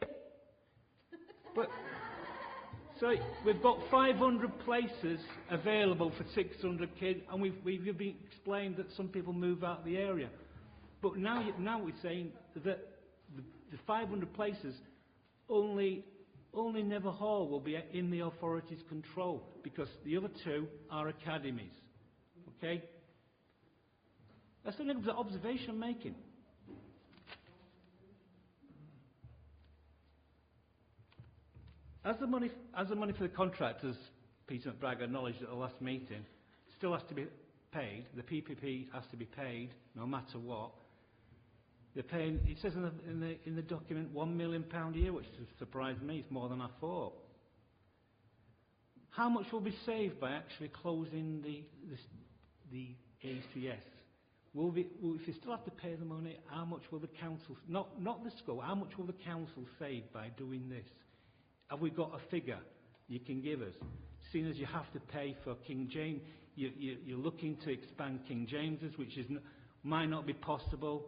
But so we've got 500 places available for 600 kids, and we've been explained that some people move out of the area. But now we're saying that the 500 places only Never Hall will be in the authority's control, because the other two are academies. Okay? That's an observation I'm making. As the money for the contractors, Peter McBride acknowledged at the last meeting, still has to be paid. The PPP has to be paid no matter what. They're paying. It says in the document £1 million a year, which surprised me. It's more than I thought. How much will be saved by actually closing the ACS? If you still have to pay the money, how much will the council, not the school, how much will the council save by doing this? Have we got a figure you can give us? Seeing as you have to pay for King James, you're looking to expand King James's, which might not be possible.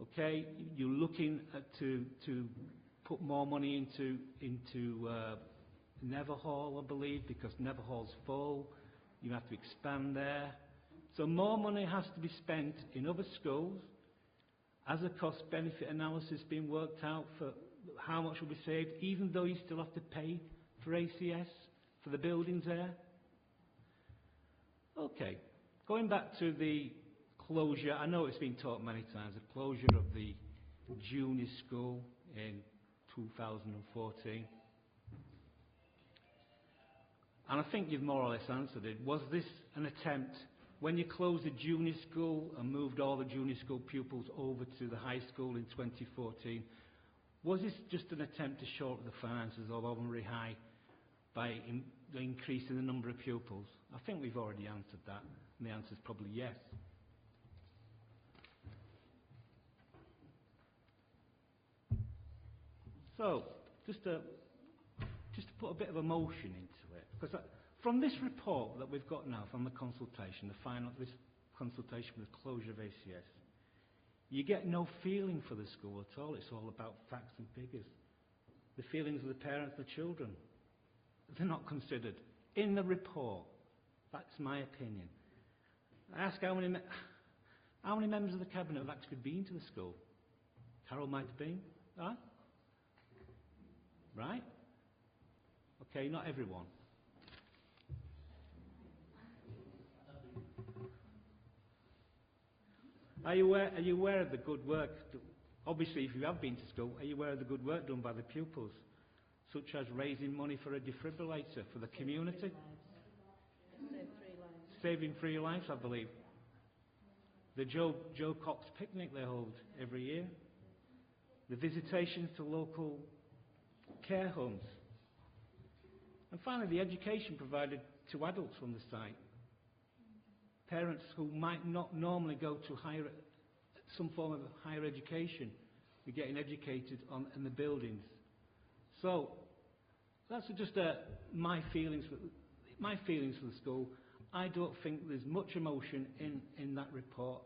Okay, you're looking to put more money into Never Hall, I believe, because Never Hall's full. You have to expand there. So more money has to be spent in other schools. As a cost-benefit analysis being worked out for how much will be saved, even though you still have to pay for ACS, for the buildings there. Okay, going back to the closure, I know it's been talked many times, the closure of the junior school in 2014. And I think you've more or less answered it. Was this an attempt, when you closed the junior school and moved all the junior school pupils over to the high school in 2014, was this just an attempt to shore up the finances of Almonbury High by increasing the number of pupils? I think we've already answered that, and the answer is probably yes. So, just to put a bit of emotion into it, because from this report that we've got now, from the consultation, this consultation with the closure of ACS, you get no feeling for the school at all. It's all about facts and figures. The feelings of the parents, the children, they're not considered in the report. That's my opinion. I ask how many members of the Cabinet have actually been to the school? Carol might have been. Huh? Right? Okay, not everyone. Are you aware of the good work? Obviously, if you have been to school, are you aware of the good work done by the pupils, such as raising money for a defibrillator for the community? Saving 3 lives, I believe. The Joe Cox picnic they hold every year. The visitations to local care homes. And finally, the education provided to adults on the site. Parents who might not normally go to some form of higher education are getting educated in the buildings. So that's just my feelings for the school. I don't think there's much emotion in that report,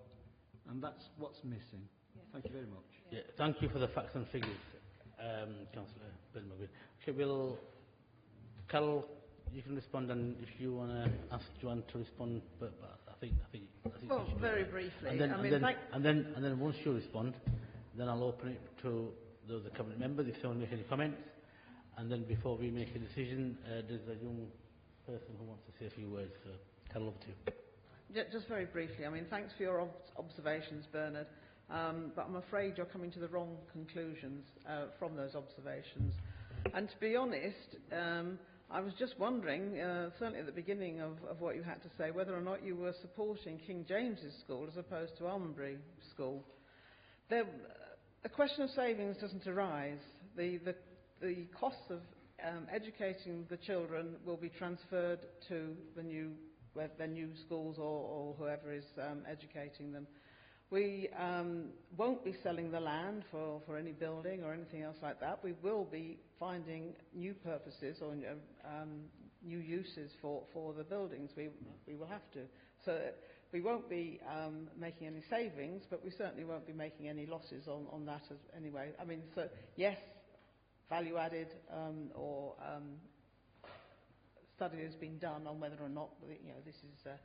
and that's what's missing. Thank you very much. Yeah, thank you for the facts and figures, Councillor Bill McGuinn. Okay, Carol, you can respond, and if you want to ask Joanne to respond, but I think well, very briefly. And then once you respond, then I'll open it to the Cabinet members if they want to make any comments. And then before we make a decision, there's a young person who wants to say a few words. So, Carol, over to you. Just very briefly. I mean, thanks for your observations, Bernard. But I'm afraid you're coming to the wrong conclusions from those observations. And to be honest, I was just wondering, certainly at the beginning of what you had to say, whether or not you were supporting King James's School as opposed to Almonbury School. A question of savings doesn't arise. The costs of educating the children will be transferred to the new schools or whoever is educating them. We won't be selling the land for any building or anything else like that. We will be finding new purposes or new uses for the buildings. We will have to. So we won't be making any savings, but we certainly won't be making any losses on that anyway. I mean, so yes, value added or study has been done on whether or not this is the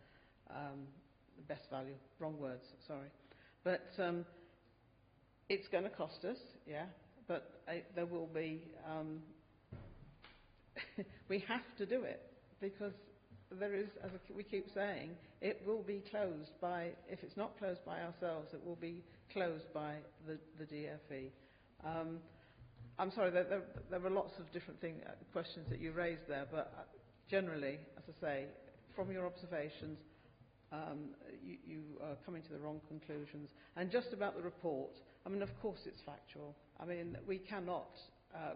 best value. Wrong words, sorry. But it's going to cost us, yeah, but there will be, we have to do it because there is, as we keep saying, it will be closed by, if it's not closed by ourselves, it will be closed by the DFE. I'm sorry, there were lots of different questions that you raised there, but generally, as I say, from your observations, you are coming to the wrong conclusions. And just about the report, I mean, of course it's factual. I mean, we cannot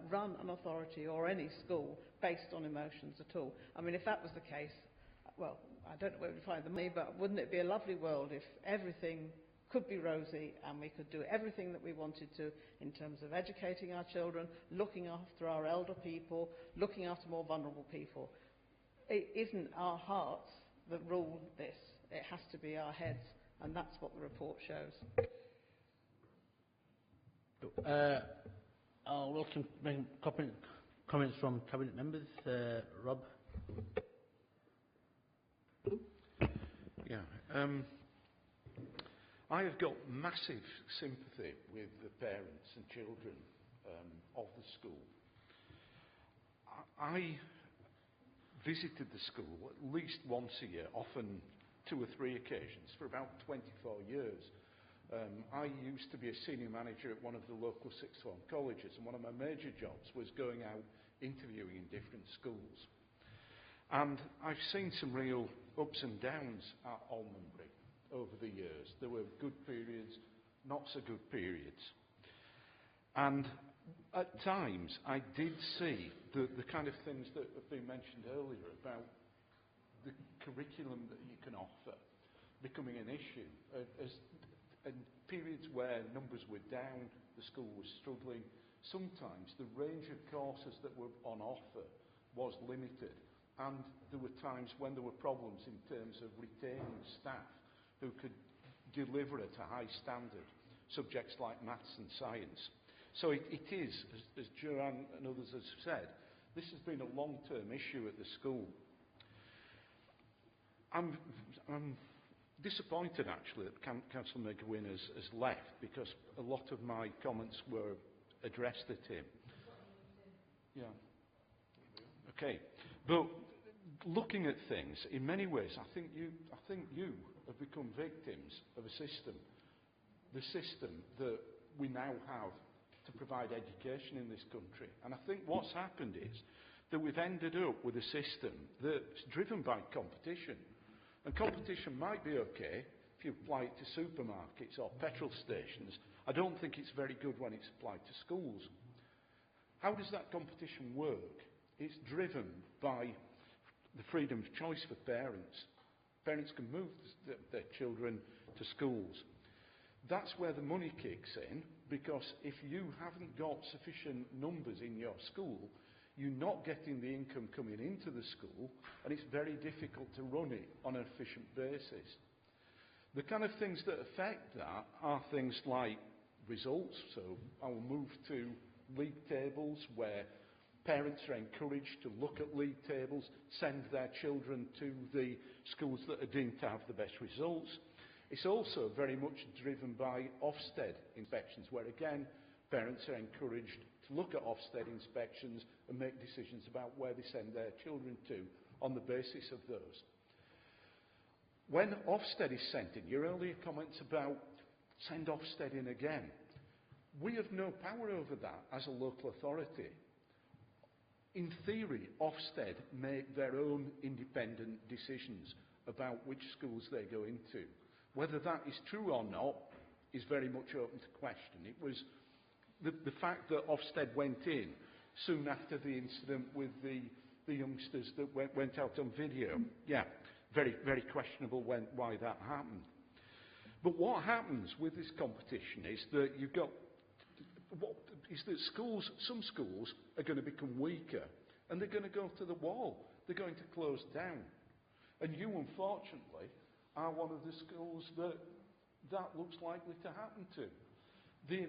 run an authority or any school based on emotions at all. I mean, if that was the case, well, I don't know where we'd find the money, but wouldn't it be a lovely world if everything could be rosy and we could do everything that we wanted to in terms of educating our children, looking after our elder people, looking after more vulnerable people. It isn't our hearts that rule this. It has to be our heads, and that's what the report shows. I'll welcome comments from Cabinet members. Rob? Yeah. I have got massive sympathy with the parents and children of the school. I visited the school at least once a year, often 2 or 3 occasions, for about 24 years. I used to be a senior manager at one of the local sixth form colleges, and one of my major jobs was going out interviewing in different schools. And I've seen some real ups and downs at Almondbury over the years. There were good periods, not so good periods. And at times, I did see the kind of things that have been mentioned earlier about the curriculum that you can offer becoming an issue. And periods where numbers were down, the school was struggling, sometimes the range of courses that were on offer was limited. And there were times when there were problems in terms of retaining staff who could deliver at a high standard subjects like maths and science. So it is, as Joanne and others have said, this has been a long-term issue at the school. I'm disappointed, actually, that Councillor McGuinn has left, because a lot of my comments were addressed at him. Yeah. Okay. But looking at things, in many ways, I think you have become victims of a system, the system that we now have to provide education in this country. And I think what's happened is that we've ended up with a system that's driven by competition. And competition might be okay if you apply it to supermarkets or petrol stations. I don't think it's very good when it's applied to schools. How does that competition work? It's driven by the freedom of choice for parents. Parents can move their children to schools. That's where the money kicks in, because if you haven't got sufficient numbers in your school, you're not getting the income coming into the school, and it's very difficult to run it on an efficient basis. The kind of things that affect that are things like results. So I will move to league tables, where parents are encouraged to look at league tables, send their children to the schools that are deemed to have the best results. It's also very much driven by Ofsted inspections, where again, parents are encouraged to look at Ofsted inspections and make decisions about where they send their children to on the basis of those. When Ofsted is sent in, your earlier comments about send Ofsted in again, we have no power over that as a local authority. In theory, Ofsted make their own independent decisions about which schools they go into. Whether that is true or not is very much open to question. It was the fact that Ofsted went in soon after the incident with the youngsters that went out on video. Yeah, very, very questionable why that happened. But what happens with this competition is that you've got some schools are going to become weaker, and they're going to go to the wall. They're going to close down. And you, unfortunately, are one of the schools that looks likely to happen to. The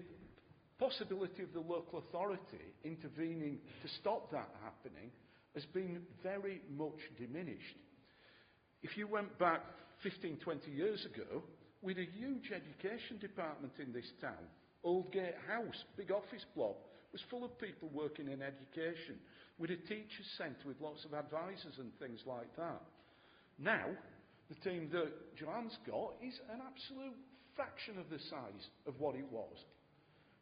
possibility of the local authority intervening to stop that happening has been very much diminished. If you went back 15, 20 years ago, we had a huge education department in this town. Oldgate House, big office block, was full of people working in education, with a teachers' centre with lots of advisors and things like that. Now, the team that Joanne's got is an absolute fraction of the size of what it was.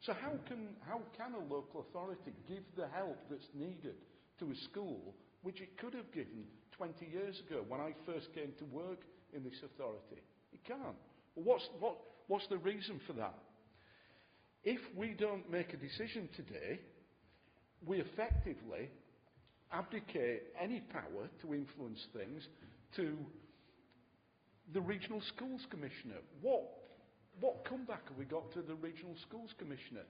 So how can a local authority give the help that's needed to a school which it could have given 20 years ago when I first came to work in this authority? It can't. Well, what's the reason for that? If we don't make a decision today, we effectively abdicate any power to influence things to the Regional Schools Commissioner. What comeback have we got to the Regional Schools Commissioner?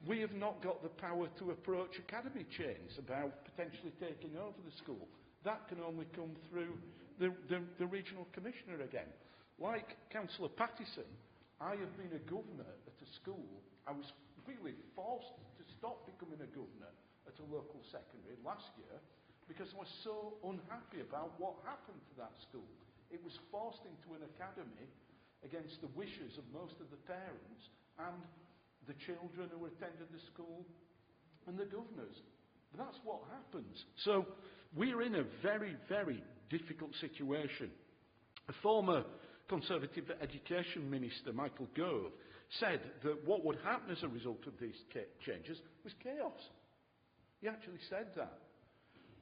We have not got the power to approach academy chains about potentially taking over the school. That can only come through the Regional Commissioner again. Like Councillor Pattison, I have been a governor at a school. I was really forced to stop becoming a governor at a local secondary last year because I was so unhappy about what happened to that school. It was forced into an academy against the wishes of most of the parents and the children who attended the school and the governors. But that's what happens. So we're in a very, very difficult situation. A former Conservative Education Minister, Michael Gove, said that what would happen as a result of these changes was chaos. He actually said that.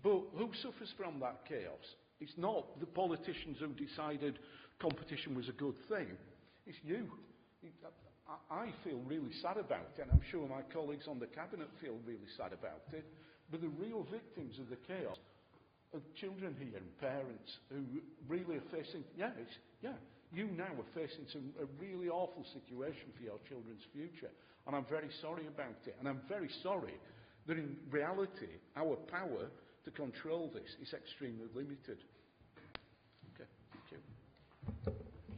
But who suffers from that chaos? It's not the politicians who decided competition was a good thing. It's you. I feel really sad about it, and I'm sure my colleagues on the Cabinet feel really sad about it. But the real victims of the chaos are children here and parents who really are facing, you now are facing a really awful situation for your children's future. And I'm very sorry about it. And I'm very sorry that in reality, our power to control this is extremely limited. Okay, thank you.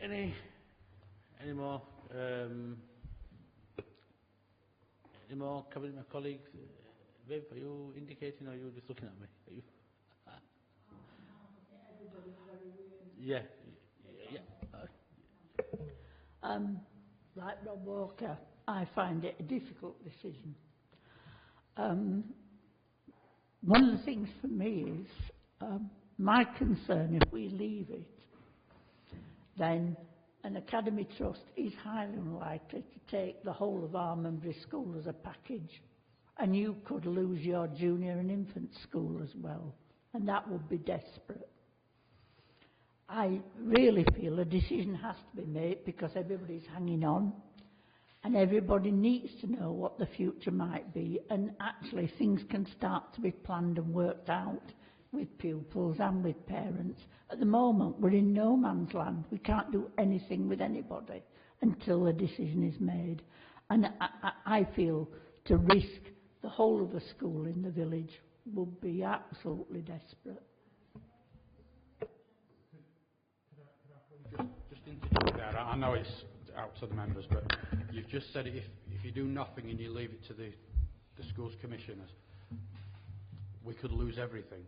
Any more? Any more? My colleagues? Viv, are you indicating or are you just looking at me? Are you? Yeah. Like Rob Walker, I find it a difficult decision. One of the things for me is my concern, if we leave it, then an academy trust is highly unlikely to take the whole of Almondbury School as a package, and you could lose your junior and infant school as well, and that would be desperate. I really feel a decision has to be made because everybody's hanging on and everybody needs to know what the future might be, and actually things can start to be planned and worked out with pupils and with parents. At the moment we're in no man's land. We can't do anything with anybody until a decision is made, and I feel to risk the whole of a school in the village would be absolutely desperate. Just interject there. I know it's out to the members, but you've just said if you do nothing and you leave it to the schools commissioners, we could lose everything.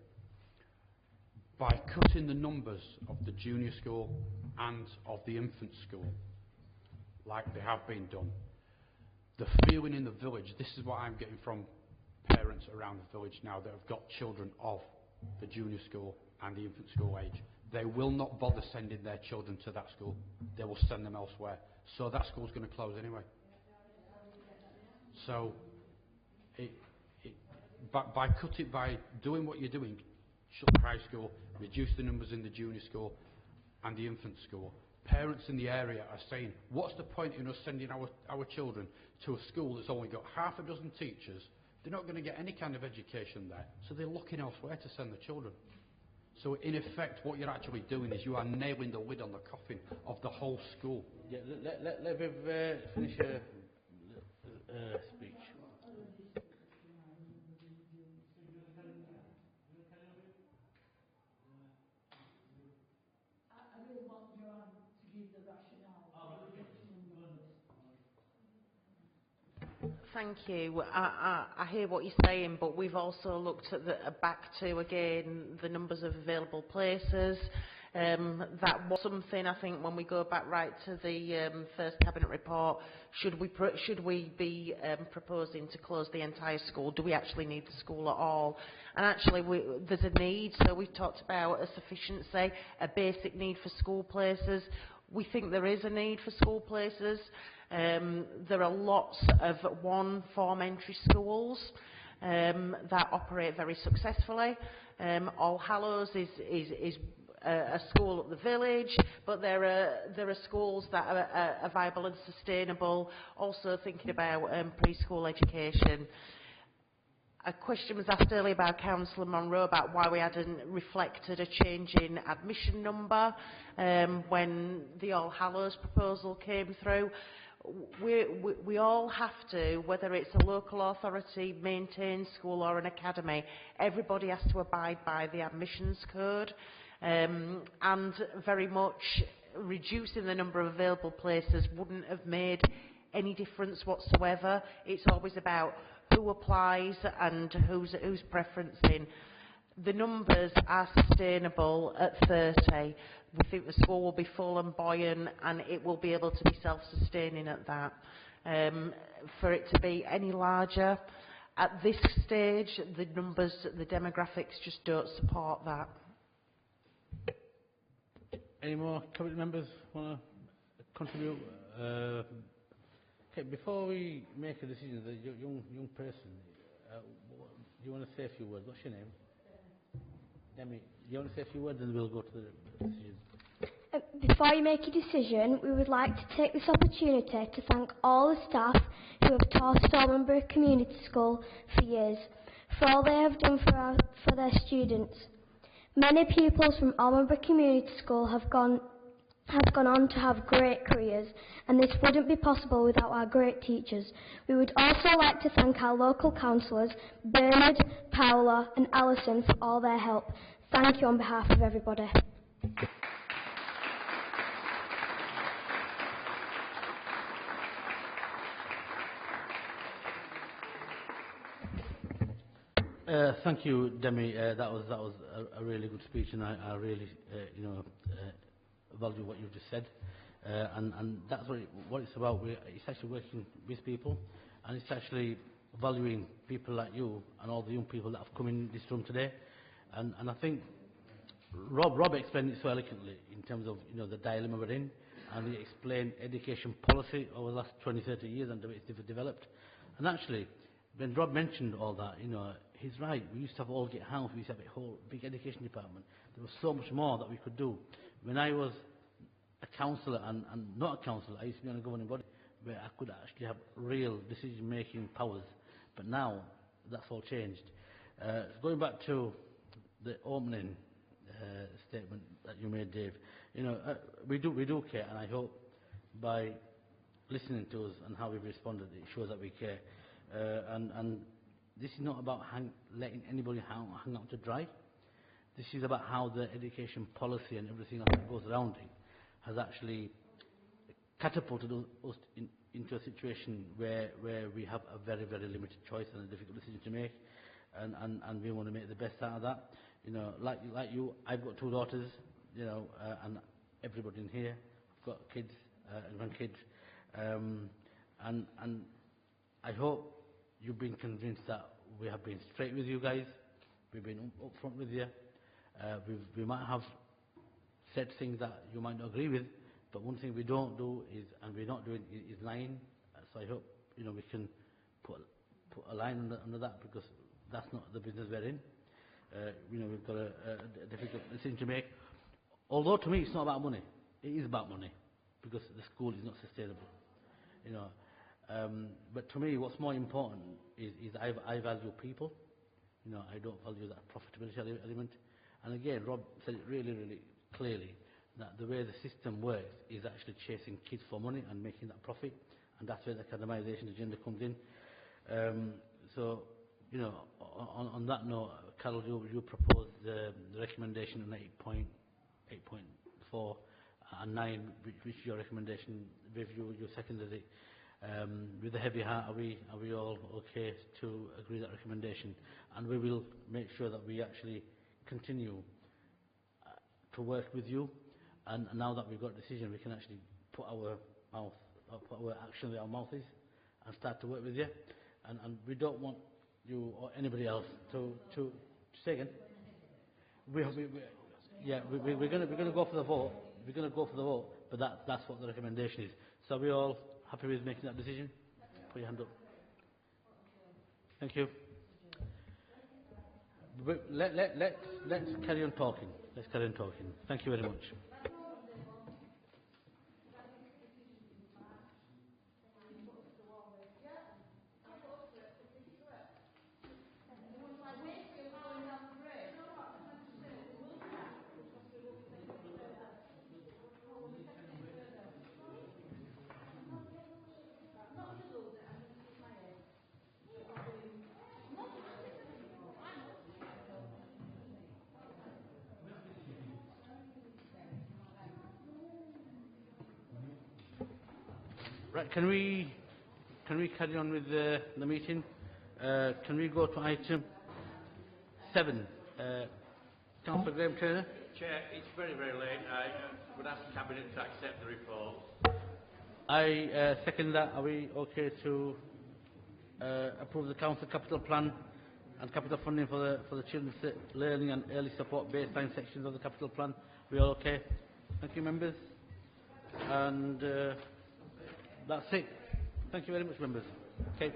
By cutting the numbers of the junior school and of the infant school, like they have been done, the feeling in the village, this is what I'm getting from parents around the village now that have got children of the junior school and the infant school age. They will not bother sending their children to that school. They will send them elsewhere. So that school's going to close anyway. So by doing what you're doing, shut the high school, reduce the numbers in the junior school and the infant school, parents in the area are saying, what's the point in us sending our children to a school that's only got half a dozen teachers? They're not going to get any kind of education there, so they're looking elsewhere to send the children. So in effect, what you're actually doing is you are nailing the lid on the coffin of the whole school. Yeah, let Viv finish her speech. I really want Joanne to give the rationale for reduction in numbers. Thank you. I hear what you're saying, but we've also looked at back to, again, the numbers of available places. That was something, I think, when we go back right to the first Cabinet report, should we be proposing to close the entire school? Do we actually need the school at all? And actually, there's a need, so we've talked about a sufficiency, a basic need for school places. We think there is a need for school places. There are lots of one-form entry schools that operate very successfully. All Hallows is a school at the village, but there are schools that are viable and sustainable. Also thinking about preschool education. A question was asked earlier by Councillor Monroe about why we hadn't reflected a change in admission number when the All Hallows proposal came through. We all have to, whether it's a local authority maintained school or an academy, everybody has to abide by the admissions code, and very much reducing the number of available places wouldn't have made any difference whatsoever. It's always about who applies and who's preferencing. The numbers are sustainable at 30. We think the school will be full and buoyant, and it will be able to be self-sustaining at that. For it to be any larger, at this stage, the numbers, the demographics just don't support that. Any more Cabinet members want to contribute? Okay, before we make a decision, the young person, do you want to say a few words? What's your name? Demi, you want to say a few words and we'll go to the decision. Before you make a decision, we would like to take this opportunity to thank all the staff who have taught at Almonbury Community School for years, for all they have done for their students. Many pupils from Almonbury Community School have gone on to have great careers, and this wouldn't be possible without our great teachers. We would also like to thank our local councillors, Bernard, Paola and Alison, for all their help. Thank you on behalf of everybody. Thank you, Demi. That was a really good speech, and I really value what you've just said. And that's what it's about. It's actually working with people, and it's actually valuing people like you and all the young people that have come in this room today. And I think Rob explained it so eloquently in terms of the dilemma we're in, and he explained education policy over the last 20-30 years and the way it's developed. And actually, when Rob mentioned all that, he's right. We used to have Aldgate House, we used to have a whole big education department. There was so much more that we could do. When I was a councillor and not a councillor, I used to be on a governing body where I could actually have real decision-making powers. But now, that's all changed. Going back to the opening statement that you made, Dave, we do care, and I hope by listening to us and how we've responded, it shows that we care. And this is not about letting anybody hang out to dry. This is about how the education policy and everything else that goes around it has actually catapulted us into a situation where we have a very, very limited choice and a difficult decision to make, and we want to make the best out of that. Like you, I've got 2 daughters, and everybody in here, I've got kids and grandkids, and I hope you've been convinced that we have been straight with you guys, we've been upfront with you, we might have said things that you might not agree with, but one thing we don't do is, and we're not doing, is lying. So I hope we can put a line under that, because that's not the business we're in. We've got a difficult decision to make. Although to me it's not about money, it is about money, because the school is not sustainable. But to me, what's more important is I value people. I don't value that profitability element. And again, Rob said it really, really clearly, that the way the system works is actually chasing kids for money and making that profit, and that's where the academisation agenda comes in. On that note, Carol, you proposed the recommendation on 8.4 and 9, which is your recommendation. Viv, you seconded it. With a heavy heart, are we all okay to agree that recommendation? And we will make sure that we actually continue to work with you. And now that we've got a decision, we can actually put our action where our mouth is and start to work with you. And we don't want you or anybody else to say again. We're going to go for the vote. We're going to go for the vote, but that's what the recommendation is. So are we all happy with making that decision? Put your hand up. Thank you. Let's carry on talking. Let's carry on talking. Thank you very much. Right, can we carry on with the meeting? Can we go to item 7? Councillor Graham Turner. Chair, it's very, very late. I would ask the Cabinet to accept the report. I second that. Are we okay to approve the Council Capital Plan and capital funding for the children's learning and early support baseline sections of the Capital Plan? We all okay? Thank you, members. And that's it. Thank you very much, members. Okay.